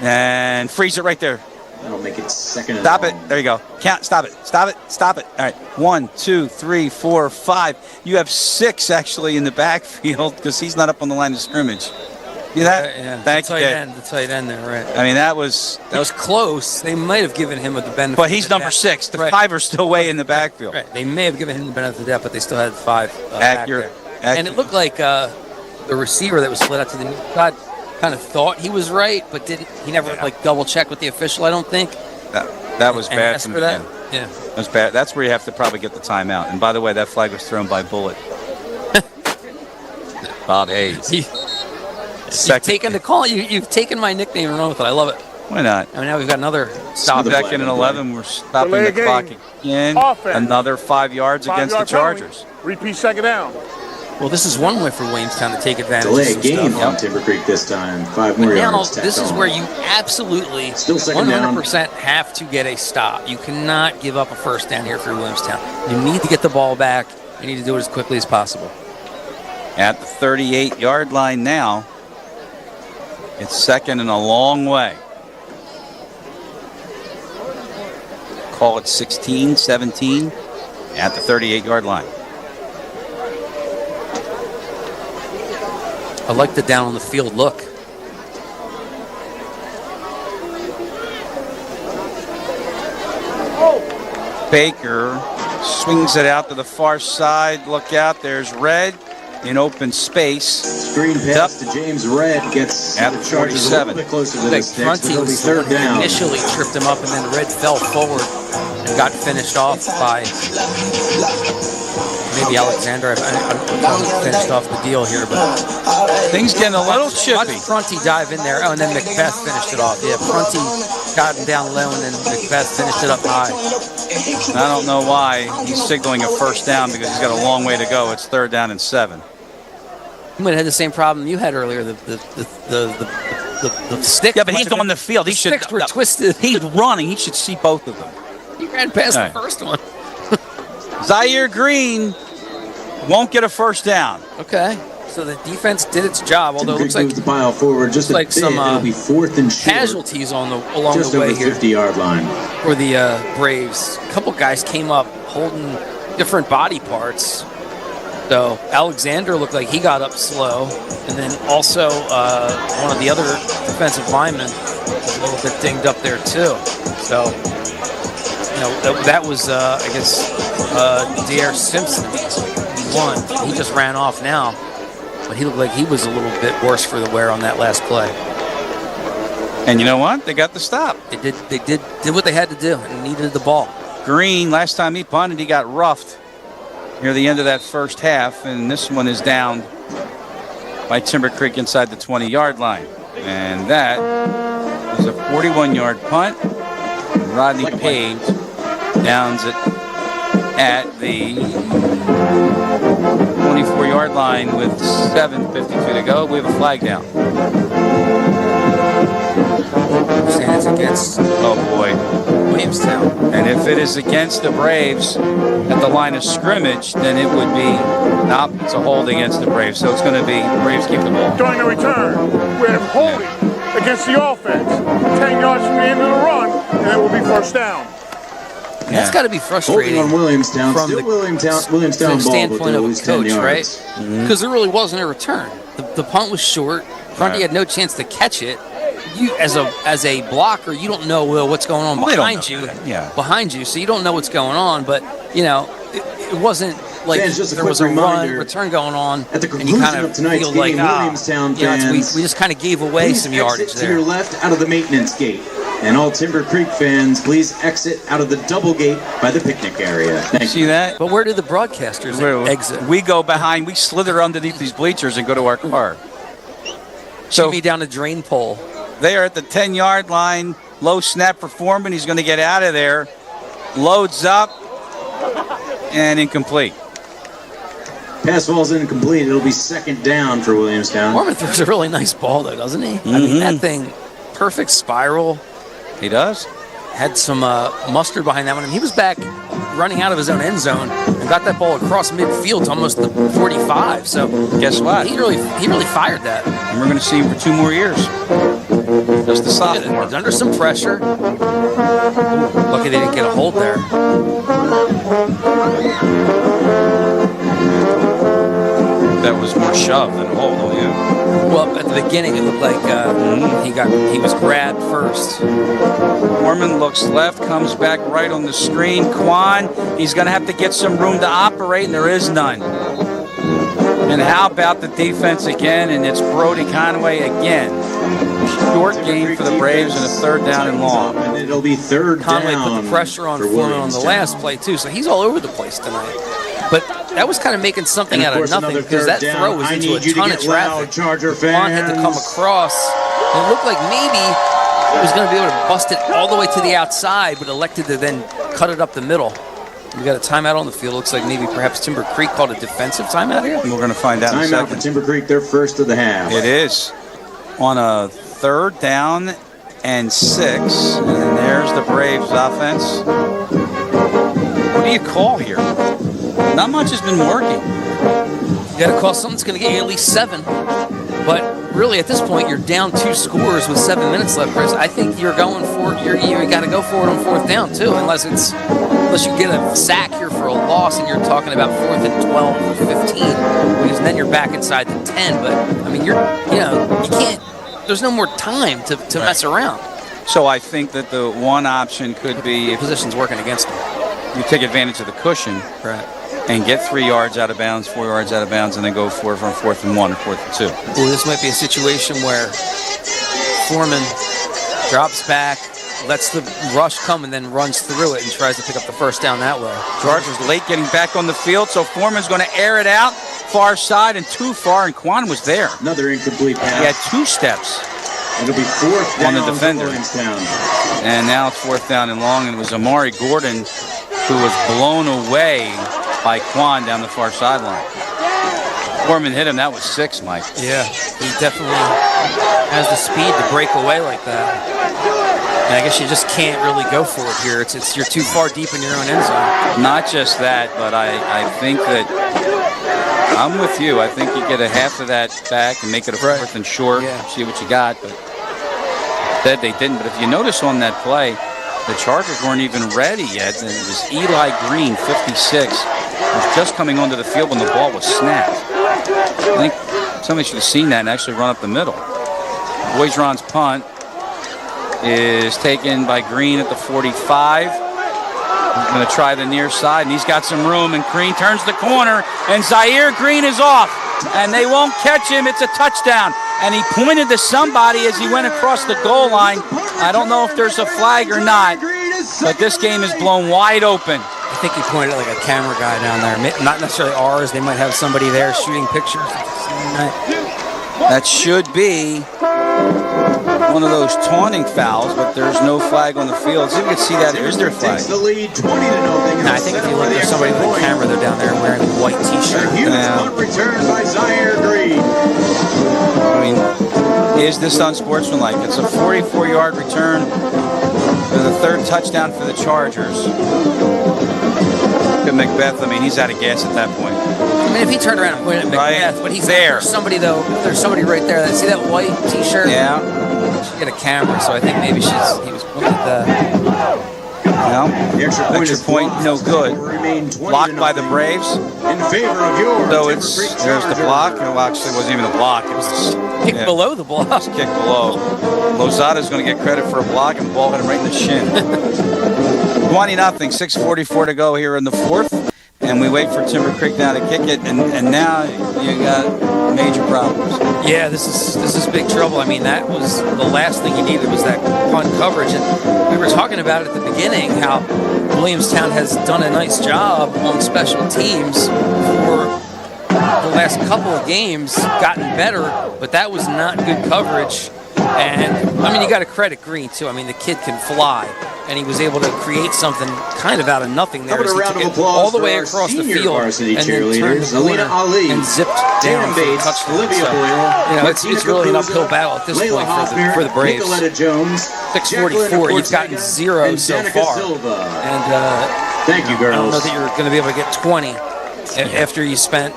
And freeze it right there. That'll make it second. Stop it. There you go. Count. Stop it. Stop it. Stop it. All right. 1, 2, 3, 4, 5. You have 6 actually in the backfield because he's not up on the line of scrimmage. See that? Yeah. Thank you, Dave. The tight end there, right. I mean, that was close. They might have given him the benefit. But he's number 6. The 5 are still way in the backfield. Right. They may have given him the benefit of the doubt, but they still had 5 accurate. And it looked like the receiver that was split out to the new side kind of thought he was right, but didn't. He never double checked with the official, I don't think. That was bad from for that. Yeah. That was bad. That's where you have to probably get the timeout. And by the way, that flag was thrown by Bullet. Bob Hayes. You've taken the call. You've taken my nickname and run with it. I love it. Why not? I mean, now we've got another stop. Back in 11. We're stopping the clock again. Offense. Another 5 yards against the Chargers. Repeat second down. Well, this is one way for Williamstown to take advantage Delay of a game stuff. on Timber Creek this time. 5 more yards. Now, this is where you absolutely 100% have to get a stop. You cannot give up a first down here for Williamstown. You need to get the ball back. You need to do it as quickly as possible. At the 38-yard line now. It's second and a long way. Call it 16, 17 at the 38-yard line. I like the down on the field look. Baker swings it out to the far side. Look out, there's Red in open space. Screen pass to James Red gets at the Chargers a little bit closer to the sticks, but it'll be third down. Initially tripped him up, and then Red fell forward and got finished off by maybe Alexander. I don't know who finished off the deal here, but things getting a little chippy. Watch Prunty dive in there. Oh, and then Macbeth finished it off. Yeah, Prunty got him down low, and then Macbeth finished it up high. I don't know why he's signaling a first down because he's got a long way to go. It's 3rd down and 7. You might have had the same problem you had earlier. The stick. Yeah, but he's on the field. He should. Sticks were twisted. He's running. He should see both of them. He ran past the first one. Zaire Green won't get a first down. Okay. So the defense did its job, although it looks like the pile forward just like some it'll be 4th and short, casualties along the way here. Just over the 50-yard line for the Braves. A couple guys came up holding different body parts. So Alexander looked like he got up slow, and then also one of the other defensive linemen was a little bit dinged up there too. So that was I guess Daire Simpson. He won. He just ran off now, but he looked like he was a little bit worse for the wear on that last play. And you know what? They got the stop. They did what they had to do and needed the ball. Green, last time he punted, he got roughed near the end of that first half, and this one is down by Timber Creek inside the 20-yard line. And that is a 41-yard punt. Rodney Page downs it at the 24-yard line with 7:52 to go. We have a flag down. It's against, Williamstown. And if it is against the Braves at the line of scrimmage, then it would be, it's a hold against the Braves. So it's going to be the Braves keep the ball. During the return, we have holding against the offense. 10 yards from the end of the run, and it will be first down. Yeah. That's got to be frustrating. Holding on Williamstown, from still the Williamstown ball, standpoint of a coach, right? Mm-hmm. Because there really wasn't a return. The punt was short. Prunty had no chance to catch it. You, as a blocker, you don't know what's going on behind you. Yeah. Behind you, so you don't know what's going on. But it wasn't like there was a return going on, at the and you kind of feel like Williamstown fans, we just kind of gave away some yardage there. To your left out of the maintenance gate, and all Timber Creek fans, please exit out of the double gate by the picnic area. Thank you. See that? But where do the broadcasters exit? We go behind. We slither underneath these bleachers and go to our car. So be down a drain pole. They are at the 10-yard line. Low snap for Foreman. He's going to get out of there. Loads up and incomplete. Pass ball's incomplete. It'll be 2nd down for Williamstown. Foreman throws a really nice ball, though, doesn't he? Mm-hmm. I mean, that thing, perfect spiral. He does. Had some mustard behind that one. And he was back running out of his own end zone and got that ball across midfield to almost the 45. So guess what? He really fired that. And we're going to see him for 2 more years. Just the sophomore. He's under some pressure. Lucky they didn't get a hold there. That was more shove than hold, don't you? Well, at the beginning, it looked like he was grabbed first. Foreman looks left, comes back right on the screen. Quan, he's going to have to get some room to operate, and there is none. And how about the defense again? And it's Brody Conway again. Short game for the Braves and a 3rd down and long. And it'll be 3rd down. Conway put the pressure on Foreman on the last play, too, so he's all over the place tonight. But that was kind of making something out of nothing because that throw was into a ton of traffic. Quan had to come across. And it looked like maybe he was going to be able to bust it all the way to the outside, but elected to then cut it up the middle. We got a timeout on the field. Looks like maybe perhaps Timber Creek called a defensive timeout here. We're going to find out in a second. Timeout for Timber Creek, their first of the half. It is on a 3rd down and 6. And there's the Braves offense. What do you call here? Not much has been working. You got to call something that's going to get you at least 7. But really, at this point, you're down 2 scores with 7 minutes left, Chris. I think you're going for it. You got to go for it on 4th down too, unless you get a sack here for a loss, and you're talking about 4th and 12 or 15, because then you're back inside the 10. But I mean, you can't. There's no more time to mess around. So I think that the one option could be the position's working against them. You take advantage of the cushion and get 3 yards out of bounds, 4 yards out of bounds, and then go for it from 4th and 1 or 4th and 2. Well, this might be a situation where Foreman drops back, lets the rush come, and then runs through it and tries to pick up the first down that way. Chargers late getting back on the field, so Foreman's going to air it out far side and too far, and Quan was there. Another incomplete pass. He had 2 steps. It'll be 4th down on the defender. Williamstown. And now it's 4th down and long, and it was Amari Gordon who was blown away by Quan down the far sideline. Foreman hit him. That was 6, Mike. Yeah, he definitely has the speed to break away like that. And I guess you just can't really go for it here. You're too far deep in your own end zone. Not just that, but I think that I'm with you. I think you get a half of that back and make it a 4th and short. See what you got. But instead they didn't. But if you notice on that play, the Chargers weren't even ready yet. And it was Eli Green, 56, was just coming onto the field when the ball was snapped. I think somebody should have seen that and actually run up the middle. Boisron's punt is taken by Green at the 45. He's going to try the near side, and he's got some room, and Green turns the corner, and Zaire Green is off, and they won't catch him. It's a touchdown, and he pointed to somebody as he went across the goal line. I don't know if there's a flag or not, but this game is blown wide open. I think he pointed at like a camera guy down there. Not necessarily ours. They might have somebody there shooting pictures. That should be one of those taunting fouls, but there's no flag on the field. See if you can see that. Is there a flag? Takes the lead 20-0. I think if you look at somebody with a camera, they're down there wearing a white T-shirt. Huge punt return by Zaire Green. I mean, is this unsportsmanlike? It's a 44-yard return for the 3rd touchdown for the Chargers. Look at Macbeth. I mean, he's out of gas at that point. I mean, if he turned around and pointed at Macbeth, but he's there. There's somebody though. There's somebody right there. See that white T-shirt? Yeah. She got a camera, so I think maybe he was pointing at that. No. The extra point, no good. Blocked by the Braves. In favor of yours. So there's the block. It actually wasn't even a block. It was kicked below the block. It was kicked below. Lozada's going to get credit for a block, and the ball hit him right in the shin. 20-0. 6:44 to go here in the 4th. And we wait for Timber Creek now to kick it, and now you got major problems. Yeah, this is big trouble. I mean, that was the last thing you needed was that punt coverage. And we were talking about it at the beginning, how Williamstown has done a nice job on special teams for the last couple of games, gotten better, but that was not good coverage. And, I mean, you got to credit Green, too. I mean, the kid can fly, and he was able to create something kind of out of nothing there. How about a round of applause all the way across the field varsity and then turned the Alina corner Ali, and zipped Dan down for the Bates, touchdown. Olivia So, Boyle, you know, it's really an uphill battle at this Layla point Hoffner, for the Braves. Nicoletta Jones, 6:44. You've gotten 0 and so Danica far. Silva. And thank you, girls. I don't know that you're going to be able to get 20 after you spent,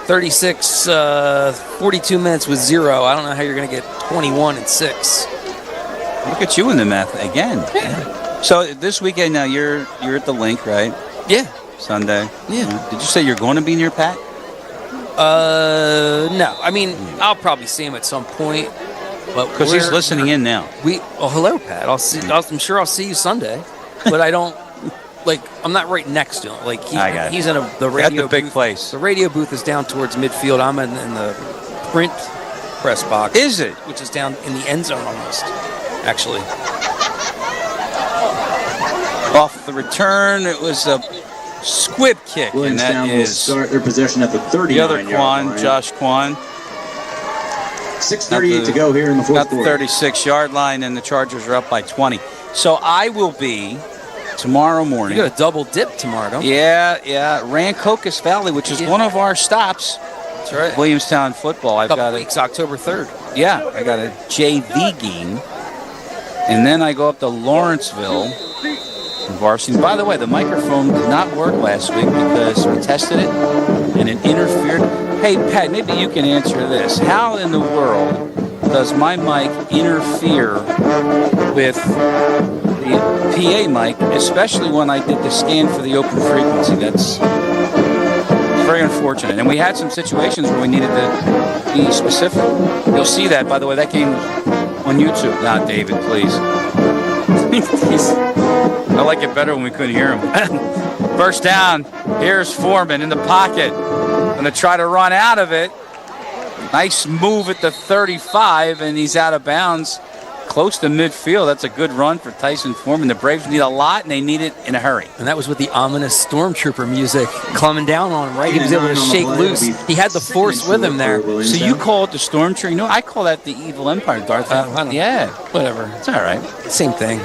36, 42 minutes with 0. I don't know how you're going to get 21 and 6. Look at you in the math again. Yeah. So this weekend now you're at the link, right? Yeah. Sunday. Yeah. Did you say you're going to be near Pat? No. I mean, I'll probably see him at some point, but because he's listening in now. Hello, Pat. I'm sure I'll see you Sunday, but I don't. I'm not right next to him. He's in the radio at the big booth. place. The radio booth is down towards midfield. I'm in the print press box. Is it? Which is down in the end zone almost, actually. Off the return, it was a squib kick. Williamstown will start their possession at the 39-yard The other Quan, line. Josh Quan. 6:38 to go here in the 4th quarter. Got the 36-yard line, and the Chargers are up by 20. So I will be tomorrow morning. You got a double dip tomorrow, don't you? Yeah. Rancocas Valley, which is one of our stops. That's right. Williamstown football. I've got weeks, October 3rd. Yeah, I got a JV game. And then I go up to Lawrenceville. Varsity. By the way, the microphone did not work last week because we tested it and it interfered. Hey, Pat, maybe you can answer this. How in the world does my mic interfere with the PA mic, especially when I did the scan for the open frequency? That's very unfortunate. And we had some situations where we needed to be specific. You'll see that, by the way, that game was on YouTube. Not David, please. I like it better when we couldn't hear him. First down. Here's Foreman in the pocket. Going to try to run out of it. Nice move at the 35, and he's out of bounds. Close to midfield. That's a good run for Tyson Foreman. The Braves need a lot, and they need it in a hurry. And that was with the ominous stormtrooper music coming down on him, right? He was able to shake loose. He had the force with him there. So you call it the storm tree? No, I call that the evil empire, Darth. Yeah, whatever. It's all right. Same thing.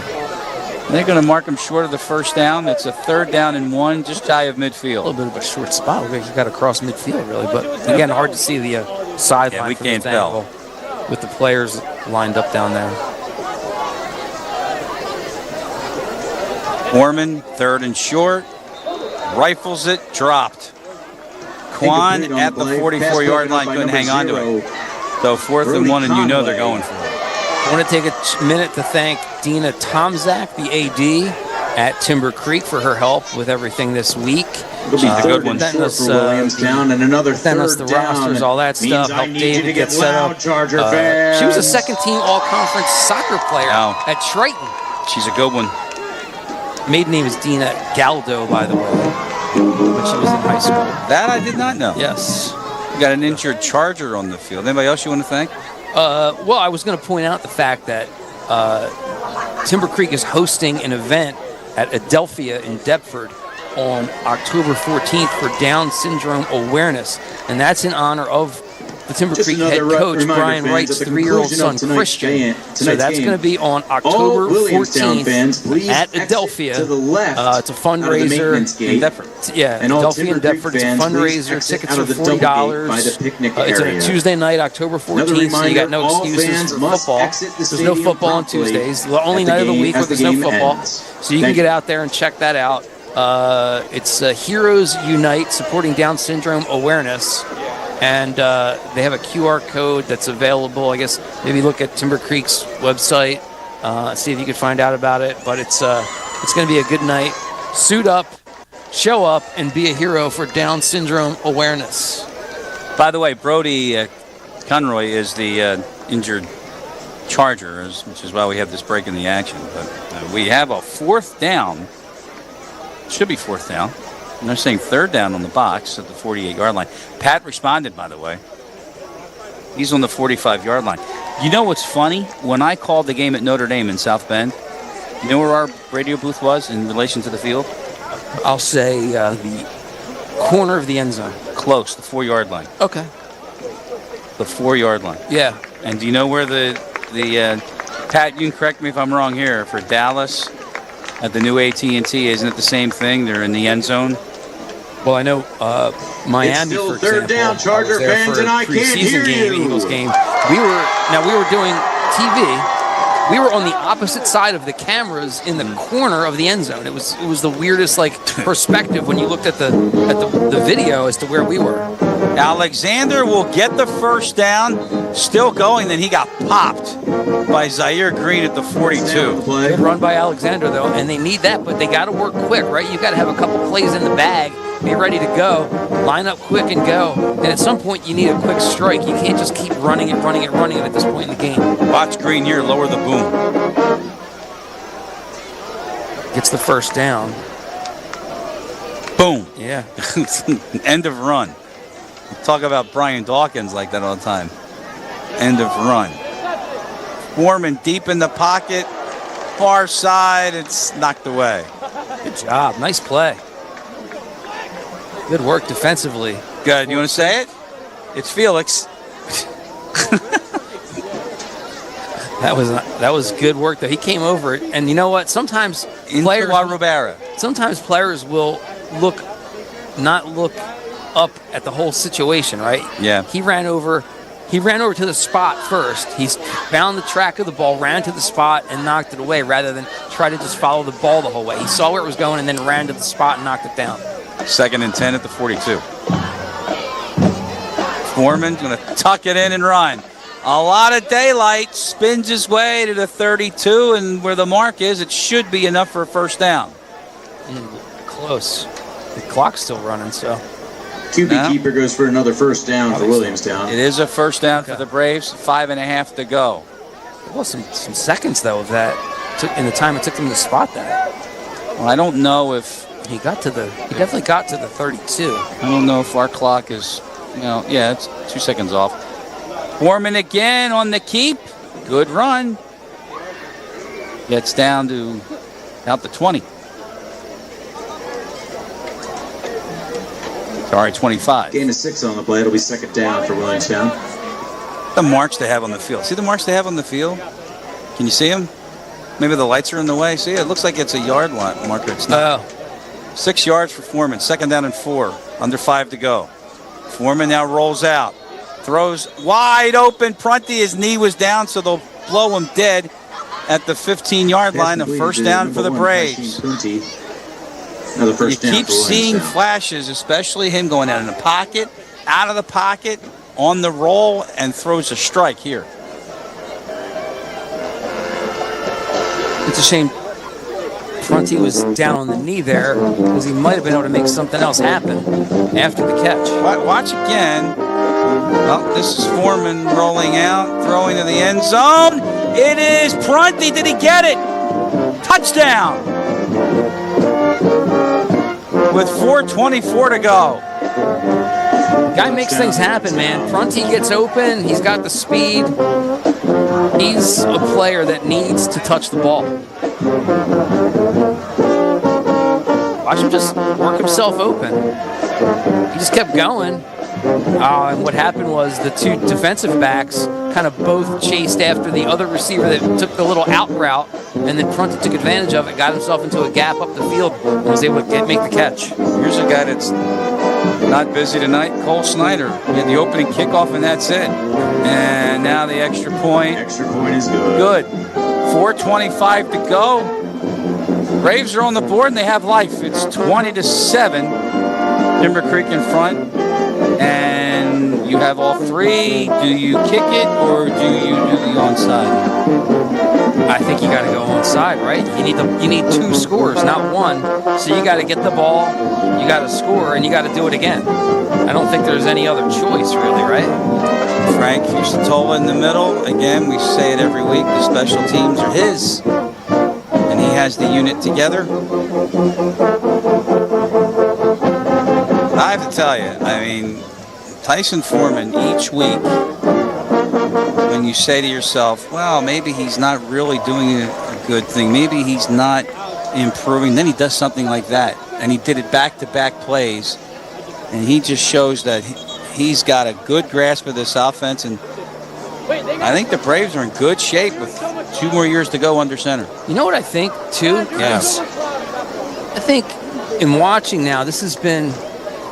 They're going to mark him short of the first down. It's a 3rd down and 1, just shy of midfield. A little bit of a short spot. We've got to cross midfield, really. But again, hard to see the sideline. Yeah, we can't tell with the players lined up down there. Foreman, 3rd and short. Rifles it, dropped. Quan at the 44-yard line couldn't hang on to it. So 4th and 1, and you know they're going for it. I want to take a minute to thank Dina Tomzak, the AD at Timber Creek, for her help with everything this week. It'll be a good one for Williamstown, and another sent us the rosters, all that stuff. Helped David get set up. She was a second-team All-Conference soccer player at Triton. She's a good one. Maiden name is Dina Galdo, by the way, when she was in high school. That I did not know. Yes. You got an injured Charger on the field. Anybody else you want to thank? Well, I was going to point out the fact that Timber Creek is hosting an event at Adelphia in Deptford on October 14th for Down Syndrome Awareness, and that's in honor of the Timber Creek head coach, Brian Wright's 3-year-old son, Christian. So that's going to be on October 14th at Adelphia. It's a fundraiser. In Deptford. Yeah, Adelphia and Deptford. It's a fundraiser. Tickets are $40. It's a Tuesday night, October 14th, so you got no excuses for football. There's no football on Tuesdays. The only night of the week where there's no football. So you can get out there and check that out. It's Heroes Unite, supporting Down Syndrome Awareness. And they have a QR code that's available. I guess maybe look at Timber Creek's website, see if you can find out about it. But it's going to be a good night. Suit up, show up, and be a hero for Down Syndrome Awareness. By the way, Brody Conroy is the injured Charger, which is why we have this break in the action. But we have a 4th down. Should be 4th down. And they're saying 3rd down on the box at the 48-yard line. Pat responded, by the way. He's on the 45-yard line. You know what's funny? When I called the game at Notre Dame in South Bend, you know where our radio booth was in relation to the field? I'll say the corner of the end zone. Close, the 4-yard line. Okay. The 4-yard line. Yeah. And do you know where the Pat, you can correct me if I'm wrong here, for Dallas at the new AT&T, isn't it the same thing? They're in the end zone. Well, I know Miami, it's still for example, 3rd down, Charger fans, and I can't hear you. Eagles game. We were doing TV. We were on the opposite side of the cameras in the corner of the end zone. It was the weirdest perspective when you looked at the video as to where we were. Alexander will get the 1st down, still going. Then he got popped by Zaire Green at the 42. Good run by Alexander, though, and they need that, but they got to work quick, right? You've got to have a couple plays in the bag, be ready to go, line up quick and go. And at some point, you need a quick strike. You can't just keep running it at this point in the game. Watch Green here, lower the boom. Gets the 1st down. Boom. Yeah. End of run. Talk about Brian Dawkins like that all the time. End of run. Foreman deep in the pocket. Far side. It's knocked away. Good job. Nice play. Good work defensively. Good. You want to say it? It's Felix. That was good work, though. He came over it, and you know what? Sometimes players will not look up at the whole situation, right? Yeah. He ran over to the spot first. He found the track of the ball, ran to the spot, and knocked it away rather than try to just follow the ball the whole way. He saw where it was going and then ran to the spot and knocked it down. 2nd and 10 at the 42. Foreman going to tuck it in and run. A lot of daylight, spins his way to the 32, and where the mark is, it should be enough for a 1st down. Close. The clock's still running, so. QB keeper goes for another 1st down for Williamstown. It is a 1st down for the Braves. 5.5 to go. Well, some seconds, though, of that in the time it took them to spot that. Well, I don't know if he definitely got to the 32. I don't know if our clock is, yeah, it's 2 seconds off. Foreman again on the keep. Good run. Gets down to out the 20. Sorry, 25. Gain of 6 on the play. It'll be second down for Williamstown. The marks they have on the field. See the marks they have on the field? Can you see them? Maybe the lights are in the way. See, it looks like it's a yard line marker. It's not. 6 yards for Foreman. Second down and 4. Under 5 to go. Foreman now rolls out. Throws wide open. Prunty, his knee was down, so they'll blow him dead at the 15-yard line. A first down for the Braves. Another first down. You keep seeing flashes, especially him going out of the pocket, on the roll, and throws a strike here. It's a shame Prunty was down on the knee there because he might have been able to make something else happen after the catch. Watch again. Well, this is Foreman rolling out, throwing to the end zone. It is Prunty. Did he get it? Touchdown. With 4:24 to go. Guy makes things happen, man. Prunty gets open. He's got the speed. He's a player that needs to touch the ball. Watch him just work himself open. He just kept going. And what happened was the two defensive backs kind of both chased after the other receiver that took the little out route, and then Prunty took advantage of it, got himself into a gap up the field, and was able to make the catch. Here's a guy that's not busy tonight, Cole Snyder. He had the opening kickoff, and that's it. And now the extra point. Extra point is good. 4:25 to go. Braves are on the board, and they have life. It's 20-7. Timber Creek in front. And you have all three. Do you kick it or do you do the onside? I think you got to go onside, right? You need 2 scores, not 1. So you got to get the ball, you got to score, and you got to do it again. I don't think there's any other choice, really, right? Frank Fusatola in the middle. Again, we say it every week. The special teams are his, and he has the unit together. I have to tell you, I mean, Tyson Foreman each week, when you say to yourself, well, maybe he's not really doing a good thing, maybe he's not improving, then he does something like that. And he did it back-to-back plays, and he just shows that he's got a good grasp of this offense, and I think the Braves are in good shape with 2 more years to go under center. You know what I think, too? Yes. I think in watching now, this has been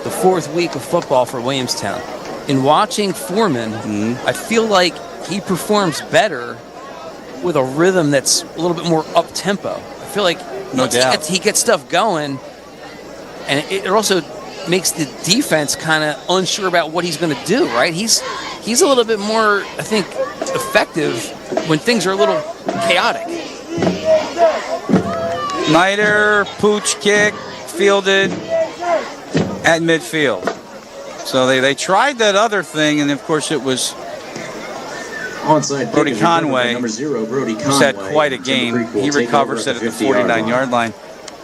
the 4th week of football for Williamstown. In watching Foreman, I feel like he performs better with a rhythm that's a little bit more up-tempo. I feel like he gets stuff going, and it also makes the defense kind of unsure about what he's going to do, right? He's a little bit more, I think, effective when things are a little chaotic. Snyder, pooch kick, fielded at midfield. So they tried that other thing, and of course it was onside. Brody Conway, number 0, Brody Conway, who's had quite a game. He recovers it at the 49-yard line.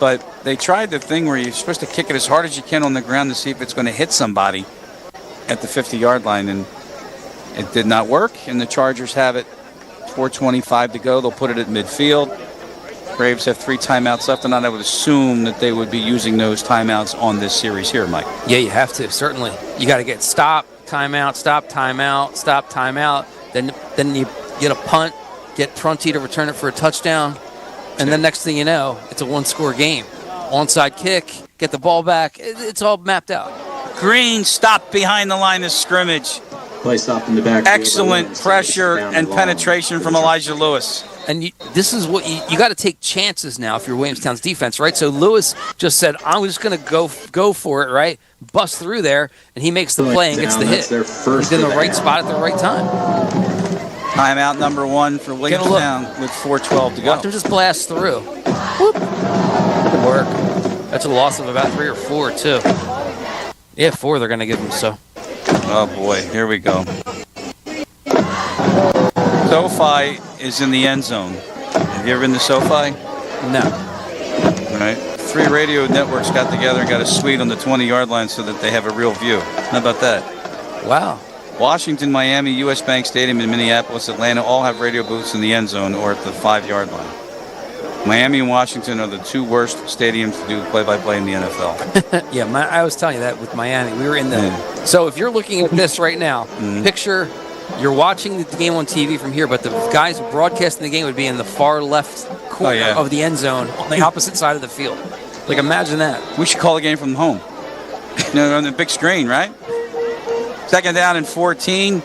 But they tried the thing where you're supposed to kick it as hard as you can on the ground to see if it's going to hit somebody at the 50-yard line, and it did not work. And the Chargers have it. 4:25 to go. They'll put it at midfield. Braves have 3 timeouts left, and I would assume that they would be using those timeouts on this series here, Mike. Yeah, you have to, certainly. You got to get stop, timeout, stop, timeout, stop, timeout. Then you get a punt, get Prunty to return it for a touchdown, and then next thing you know, it's a 1-score game. Onside kick, get the ball back. It's all mapped out. Green stopped behind the line of scrimmage. Play stopped in the back. Excellent pressure and penetration from Elijah Lewis. And this is what you got to take chances now if you're Williamstown's defense, right? So Lewis just said, I'm just going to go for it, right? Bust through there, and he makes the play and gets the hit. He's in the right spot at the right time. Timeout number 1 for Williamstown with 4:12 to go. Watch him just blast through. Whoop. Good work. That's a loss of about 3 or 4, too. Yeah, 4 they're going to give him, so. Oh, boy. Here we go. SoFi is in the end zone. Have you ever been to SoFi? No. All right. 3 radio networks got together and got a suite on the 20-yard line so that they have a real view. How about that? Wow. Washington, Miami, U.S. Bank Stadium, and Minneapolis, Atlanta all have radio booths in the end zone or at the 5-yard line. Miami and Washington are the 2 worst stadiums to do play-by-play in the NFL. Yeah, I was telling you that with Miami. We were in the. So if you're looking at this right now, picture you're watching the game on TV from here, but the guys broadcasting the game would be in the far left corner of the end zone on the opposite side of the field. Like, imagine that. We should call the game from home. On the big screen, right? 2nd down and 14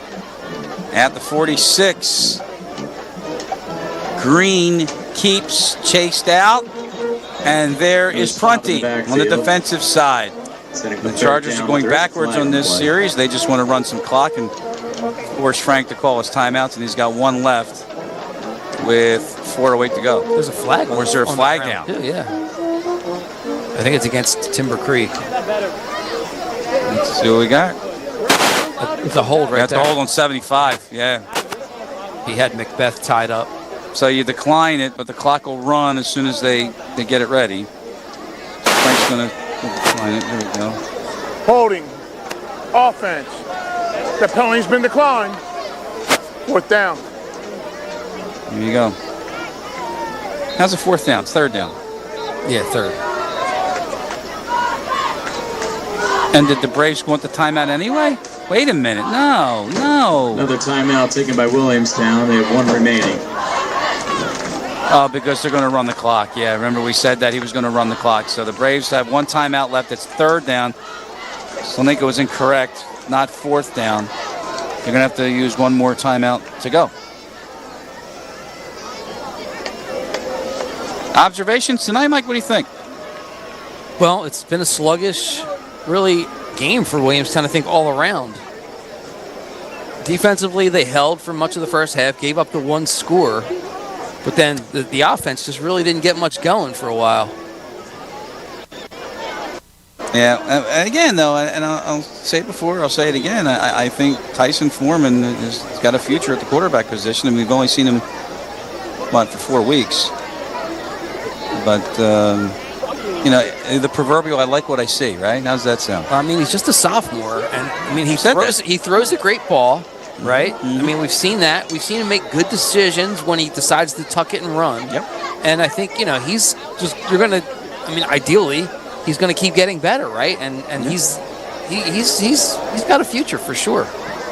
at the 46. Green keeps chased out, and there is Prunty on the defensive side. The Chargers are going backwards on this series. They just want to run some clock and force Frank to call his timeouts, and he's got 1 left with 4:08 to go. There's a flag. Or is there a flag down? Too, yeah. I think it's against Timber Creek. Let's see what we got. It's a hold right there. That's a hold on 75, yeah. He had Macbeth tied up. So you decline it, but the clock will run as soon as they get it ready. Frank's going to decline it. There we go. Holding. Offense. The penalty's been declined. 4th down. There you go. How's the 4th down? 3rd down. Yeah, 3rd. And did the Braves want the timeout anyway? Wait a minute. No. Another timeout taken by Williamstown. They have 1 remaining. Oh, because they're going to run the clock. Yeah, remember we said that he was going to run the clock. So the Braves have 1 timeout left. It's 3rd down. Sonika was incorrect. Not 4th down. They're going to have to use 1 more timeout to go. Observations tonight, Mike? What do you think? Well, it's been a sluggish, really, game for Williamstown, I think, all around. Defensively, they held for much of the first half, gave up the 1 score, but then the offense just really didn't get much going for a while. Yeah, again, though, and I'll say it before, I'll say it again, I think Tyson Foreman has got a future at the quarterback position, and we've only seen him, for 4 weeks. But, the proverbial, I like what I see, right? How's that sound? I mean, he's just a sophomore, and I mean, he throws a great ball, right? I mean, we've seen that. We've seen him make good decisions when he decides to tuck it and run. Yep. And I think, he's just, ideally, he's going to keep getting better, right? And he's got a future for sure.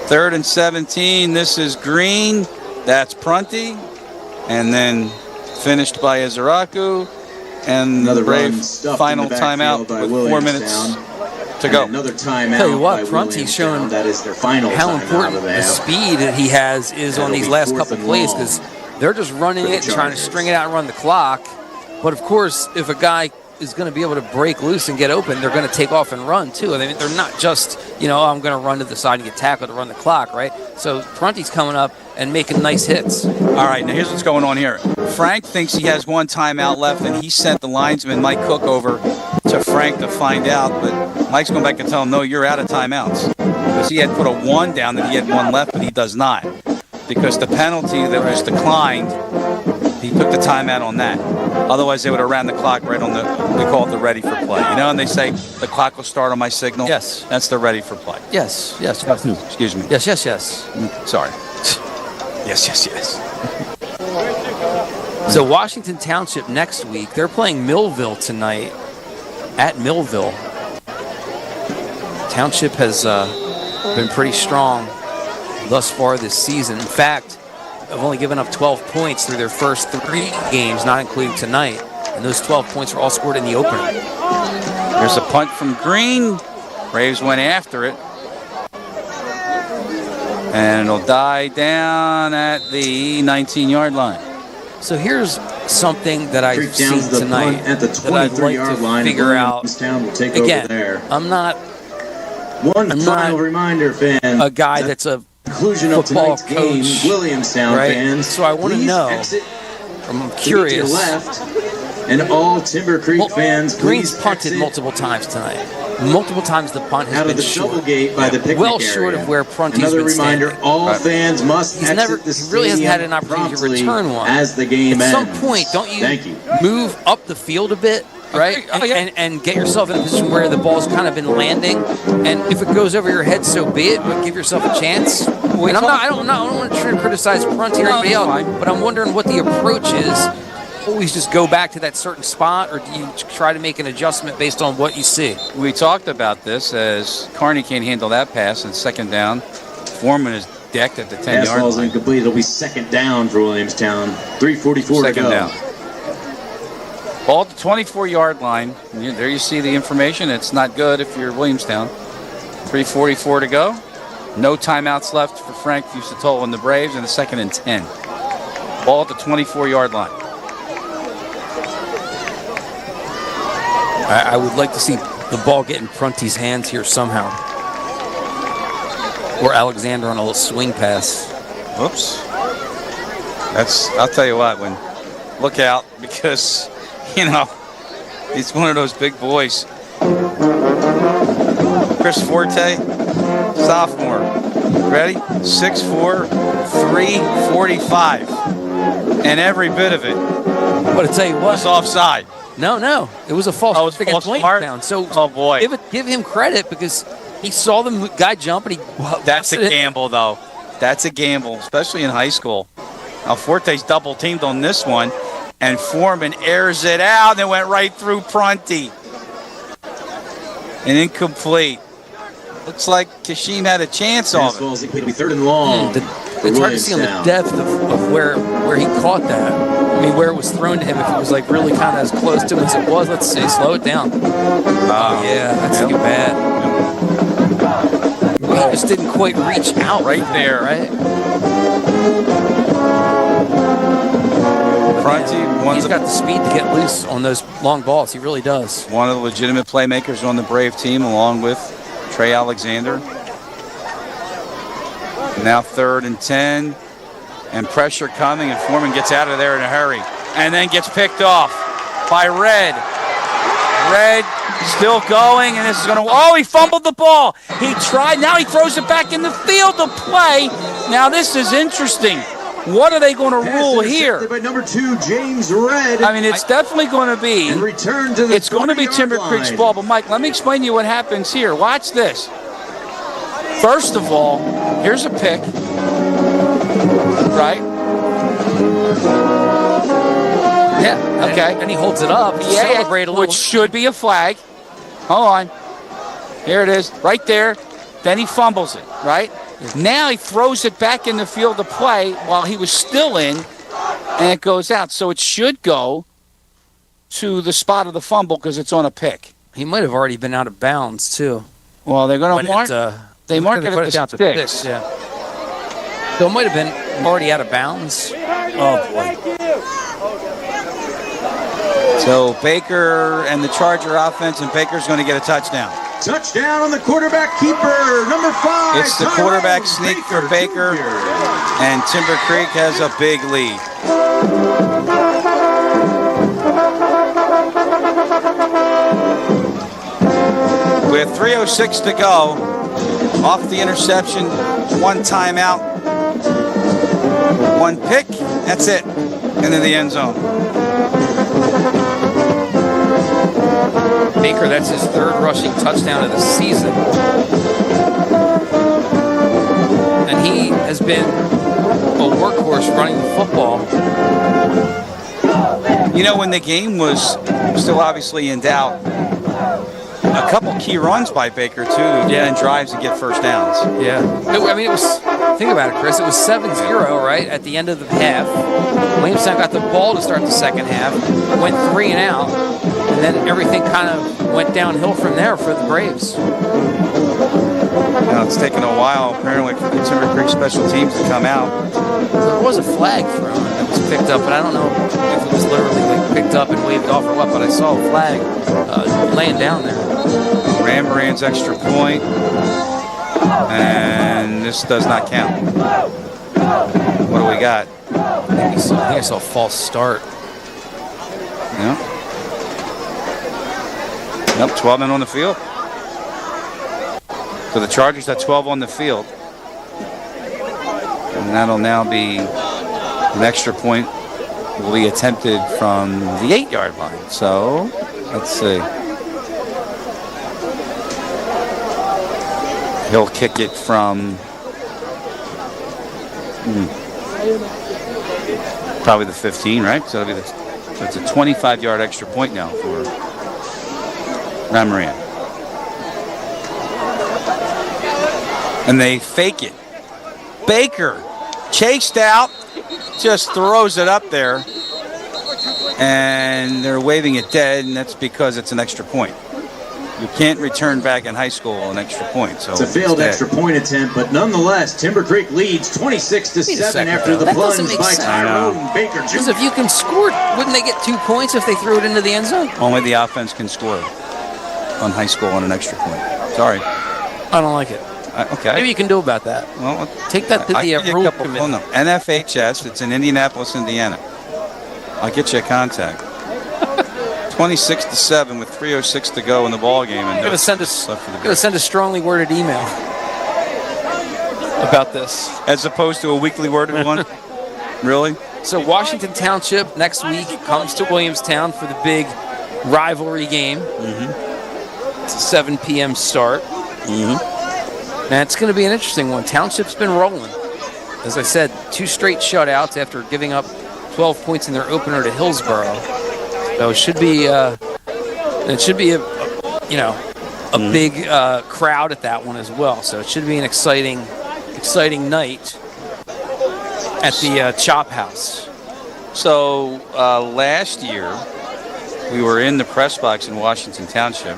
3rd and 17. This is Green. That's Prunty. And then finished by Izaraku. And another the Braves final timeout with 4 minutes to go. Another timeout. Tell you what, Prunty's showing that is their final how important the speed that he has is on these last couple plays, because they're just running it and trying to string it out and run the clock. But of course, if a guy is going to be able to break loose and get open, they're going to take off and run too. I mean, they're not just, I'm going to run to the side and get tackled to run the clock, right? So Prunty's coming up and making nice hits. All right, now here's what's going on here. Frank thinks he has 1 timeout left, and he sent the linesman, Mike Cook, over to Frank to find out, but Mike's going back and tell him, no, you're out of timeouts. Because he had put a 1 down that he had 1 left, but he does not. Because the penalty that was declined, he took the timeout on that. Otherwise, they would have ran the clock right on we call it the ready for play. And they say the clock will start on my signal? Yes. That's the ready for play. Yes. Excuse me. Yes. Sorry. Yes. So Washington Township next week, they're playing Millville tonight at Millville. Township has been pretty strong thus far this season. In fact, they've only given up 12 points through their first 3 games, not including tonight. And those 12 points were all scored in the opener. There's a punt from Green. Braves went after it. And it'll die down at the 19-yard line. So here's something that I've seen tonight at the that I'd like to figure out. Again, I'm not reminder, fans. A guy that's a conclusion of football tonight's game, coach, Williamstown right? fans. So I want to know. I'm curious. Left, and all Timber Creek fans, Green's punted multiple times tonight. Multiple times the punt has out been of the short. shovel gate by the picnic well area. Short of where Prunty's Another been reminder: standing. all fans must He really hasn't had an opportunity to return one. As the game At ends. some point, don't you move up the field a bit right? Oh, yeah. And get yourself in a position where the ball's kind of been landing, and if it goes over your head, so be it. But give yourself a chance. And I don't want to try to criticize Prunty or anybody else, but I'm wondering what the approach is. Always just go back to that certain spot, or do you try to make an adjustment based on what you see? We talked about this as Carney can't handle that pass, and second down. Foreman is decked at the 10-yard Pass ball's line. incomplete. It'll be second down for Williamstown. 3:44 to Second go. down. Ball at the 24-yard line. There you see the information. It's not good if you're Williamstown. 3:44 to go. No timeouts left for Frank Fusatolo and the Braves, and a 2nd and 10. Ball at the 24-yard line. I would like to see the ball get in Prunty's hands here somehow. Or Alexander on a little swing pass. Whoops. I'll tell you what, look out, because, he's one of those big boys. Chris Forte, sophomore. Ready? 6'4", 345. And every bit of it. But to tell you what, was offside. No. It was a false. False start? Down. So, oh boy, give him credit because he saw the guy jump and he. That's a gamble, though. That's a gamble, especially in high school. Now Forte's double teamed on this one, and Foreman airs it out and it went right through Prunty. And incomplete. Looks like Kashim had a chance on it. It'll be 3rd and long. It's hard to see on the depth of where he caught that. I mean, where it was thrown to him, if it was like really kind of as close to him as it was. Let's see, slow it down. Oh, yeah, that's too bad. He just didn't quite reach out right there, right? Prunty, he's got the speed to get loose on those long balls. He really does. One of the legitimate playmakers on the Brave team, along with Trey Alexander. Now 3rd and 10, and pressure coming, and Foreman gets out of there in a hurry, and then gets picked off by Red. Red still going, and this is going to, he fumbled the ball. He tried, now he throws it back in the field to play. Now this is interesting. What are they going to rule here? By number 2, James Red. I mean, it's definitely going to be. And return to the It's going to be Timber Creek's ball, but Mike, let me explain to you what happens here. Watch this. First of all, here's a pick, right? Yeah. Okay. And he holds it up. Celebrate a little. Which should be a flag. Hold on. Here it is, right there. Then he fumbles it, right? Now he throws it back in the field to play while he was still in, and it goes out. So it should go to the spot of the fumble because it's on a pick. He might have already been out of bounds, too. Well, they're going to mark. They mark it at down the to 6. Yeah. So it might have been already out of bounds. Oh, boy. So Baker and the Charger offense, and Baker's going to get a touchdown. Touchdown on the quarterback keeper, number 5. It's the quarterback sneak for Baker, and Timber Creek has a big lead. With 3:06 to go, off the interception, 1 timeout, 1 pick, that's it, into the end zone. Baker, that's his 3rd rushing touchdown of the season. And he has been a workhorse running the football. When the game was still obviously in doubt, a couple key runs by Baker, too, and drives and get first downs. Yeah. It was, think about it, Chris, it was 7-0, right, at the end of the half. Williamstown got the ball to start the second half, went 3 and out, and then everything kind of went downhill from there for the Braves. Now, it's taken a while, apparently, for the Timber Creek special teams to come out. There was a flag thrown that was picked up, but I don't know if it was literally picked up and waved off or what, but I saw a flag laying down there. Rambrand's extra point, and this does not count. What do we got? I think I saw a false start. Yeah. Nope, 12 men on the field. So the Chargers have 12 on the field. And that'll now be an extra point will be attempted from the 8-yard line. So Let's see. He'll kick it from probably the 15, right? So it's a 25-yard extra point now for Ramaran. And they fake it. Baker chased out, just throws it up there, and they're waving it dead, and that's because it's an extra point. You can't return back in high school an extra point. So it's a failed extra point attempt, but nonetheless, Timber Creek leads 26-7 after the plunge by Tyrone Baker. Because if you can score, wouldn't they get 2 points if they threw it into the end zone? Only the offense can score on high school on an extra point. Sorry. I don't like it. Okay. Maybe you can do about that. Well, take that to the rule committee. Well, no. NFHS, it's in Indianapolis, Indiana. I'll get you a contact. 26-7 with 3:06 to go in the ball game. And I'm going to send a strongly worded email about this. As opposed to a weekly worded one? Really? So Washington Township next week comes to Williamstown for the big rivalry game. It's a 7 p.m. start. Now, it's going to be an interesting one. Township's been rolling. As I said, 2 straight shutouts after giving up 12 points in their opener to Hillsborough. So it should be a big crowd at that one as well. So it should be an exciting night at the Chop House. So last year we were in the press box in Washington Township.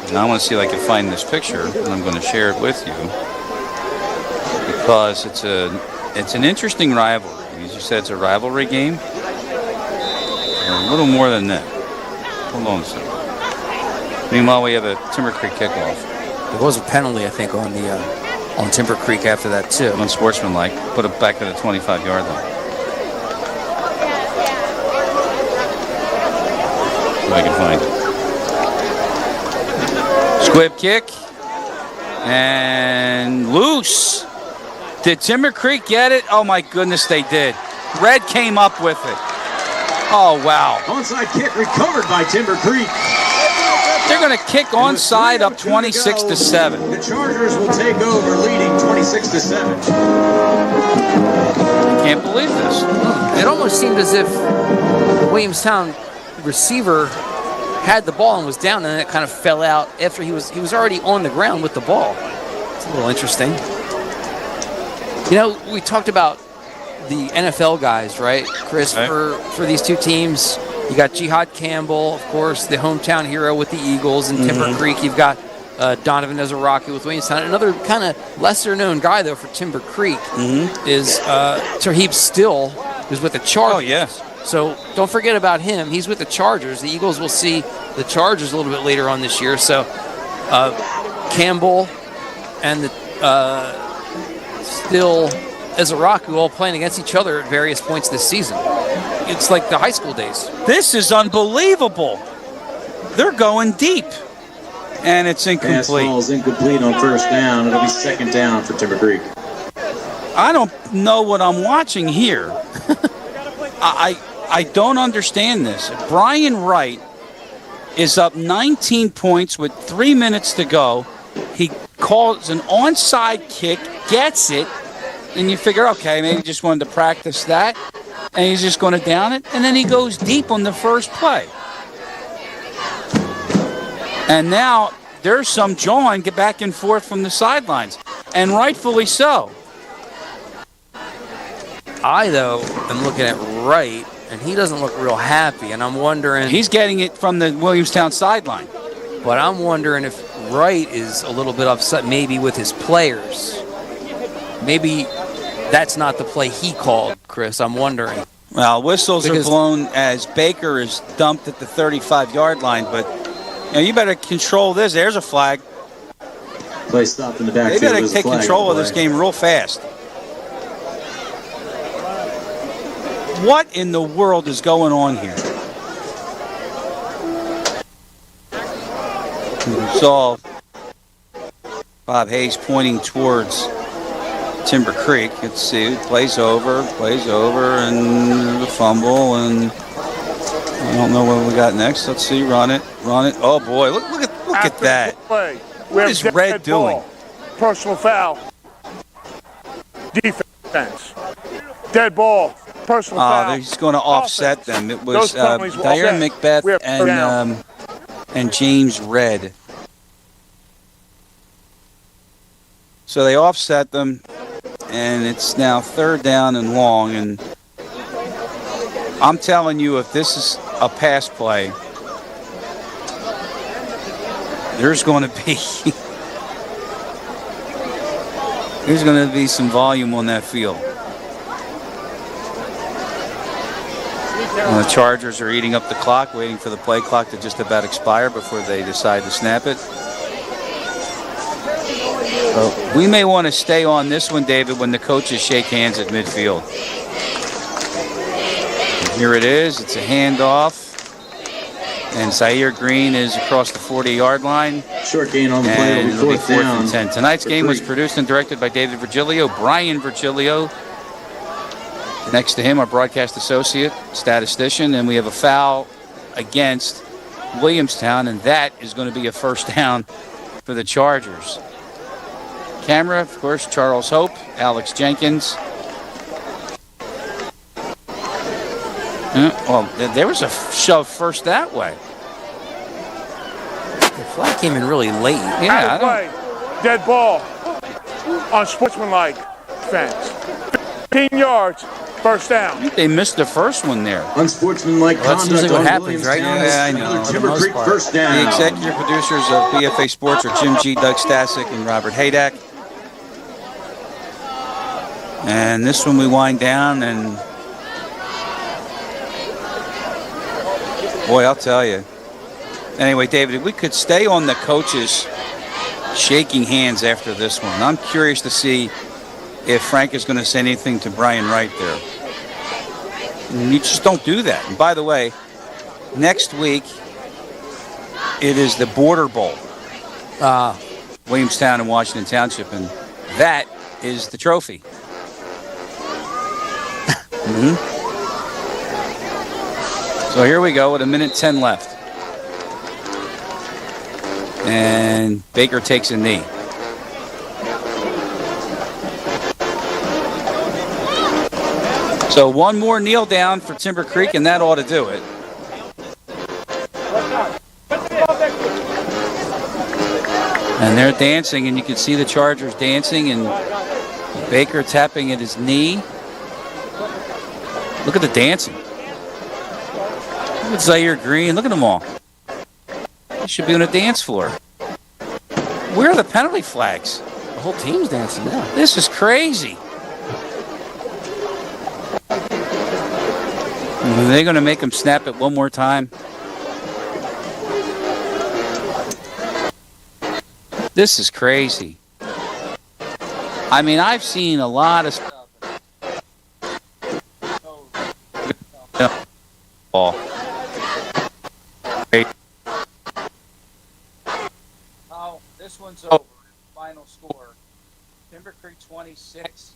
And I want to see if I can find this picture, and I'm going to share it with you because it's an interesting rivalry. As you said, it's a rivalry game. A little more than that. Hold on a second. Meanwhile, we have a Timber Creek kickoff. There was a penalty, I think, on Timber Creek after that too. Unsportsmanlike. Put it back at the 25-yard line. If I can find it. Squib kick. And loose. Did Timber Creek get it? Oh, my goodness, they did. Red came up with it. Oh, wow. Onside kick recovered by Timber Creek. They're going to kick onside up 26-7. The Chargers will take over, leading 26-7. Can't believe this. It almost seemed as if the Williamstown receiver had the ball and was down, and then it kind of fell out after he was already on the ground with the ball. It's a little interesting. You know, we talked about the NFL guys, right, Chris, for these two teams. You got Jihad Campbell, of course, the hometown hero with the Eagles in Timber Creek. You've got Donovan Ezeraki with Williamstown. Another kind of lesser-known guy, though, for Timber Creek is Terheeb Still, who's with the Chargers. Oh, yes. So don't forget about him. He's with the Chargers. The Eagles will see the Chargers a little bit later on this year. So Campbell and the Still Ezeraku all playing against each other at various points this season. It's like the high school days. This is unbelievable. They're going deep. And it's incomplete. Pass ball is incomplete on first down. It'll be second down for Timber Creek. I don't know what I'm watching here. I don't understand this. Brian Wright is up 19 points with 3 minutes to go. He calls an onside kick, gets it, and you figure, okay, maybe he just wanted to practice that, and he's just going to down it, and then he goes deep on the first play. And now there's some jawing, get back and forth from the sidelines, and rightfully so. I, though, am looking at Wright, and he doesn't look real happy, and I'm wondering... He's getting it from the Williamstown sideline. But I'm wondering if Wright is a little bit upset maybe with his players. Maybe that's not the play he called, Chris. I'm wondering. Well, whistles are blown as Baker is dumped at the 35-yard line, but you better control this. There's a flag. Play stopped in the backfield. They better take control of this game real fast. What in the world is going on here? We saw Bob Hayes pointing towards Timber Creek. Let's see, plays over, and the fumble, and I don't know what we got next. Let's see. Run it. Oh boy, look at that. Play. What is Red doing? Ball. Personal foul. Defense. Dead ball. Personal foul. He's going to offset them. It was Diane Macbeth and James Red. So they offset them, and it's now 3rd down and long. And I'm telling you, if this is a pass play, there's going to be some volume on that field. And the Chargers are eating up the clock, waiting for the play clock to just about expire before they decide to snap it. So we may want to stay on this one, David, when the coaches shake hands at midfield. And here it is. It's a handoff. And Zaire Green is across the 40-yard line. Short gain on the play. It'll be 4th and 10. Tonight's game was produced and directed by David Virgilio, Brian Virgilio. Next to him, our broadcast associate, statistician, and we have a foul against Williamstown, and that is going to be a 1st down for the Chargers. Camera, of course, Charles Hope, Alex Jenkins. Well, there was a shove first that way. The flag came in really late. Yeah, play. Dead ball on sportsmanlike fence. 15 yards. 1st down. I think they missed the first one there. Unsportsmanlike Well, that's conduct usually what on happens, right? Williamstown. Yeah, I know. Timber Creek 1st down. The executive producers of BFA Sports are Jim G, Doug Stasic, and Robert Haydak. And this one we wind down, and boy, I'll tell you. Anyway, David, if we could stay on the coaches shaking hands after this one. I'm curious to see if Frank is going to say anything to Brian Wright there. And you just don't do that. And by the way, next week, it is the Border Bowl. Williamstown and Washington Township, and that is the trophy. So here we go with 1:10 left. And Baker takes a knee. So one more kneel down for Timber Creek, and that ought to do it. And they're dancing, and you can see the Chargers dancing, and Baker tapping at his knee. Look at the dancing. Look at Zaire Green. Look at them all. They should be on a dance floor. Where are the penalty flags? The whole team's dancing now. This is crazy. Are they going to make him snap it one more time? This is crazy. I mean, I've seen a lot of stuff. Oh, this one's over. Final score. Timber Creek 26.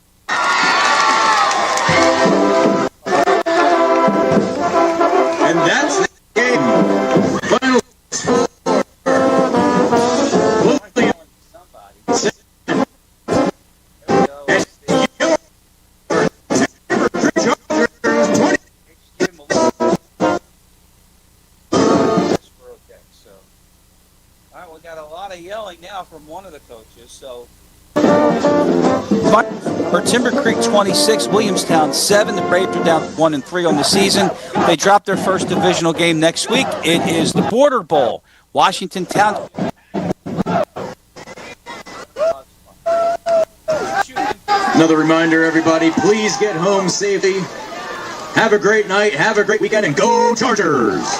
And that's the game. Final score. We got a lot of yelling now from one of the coaches. So for Timber Creek 26, Williamstown 7. The Braves are down 1-3 on the season. They drop their first divisional game next week. It is the Border Bowl. Washington Town. Another reminder, everybody, please get home safely. Have a great night, have a great weekend, and go Chargers!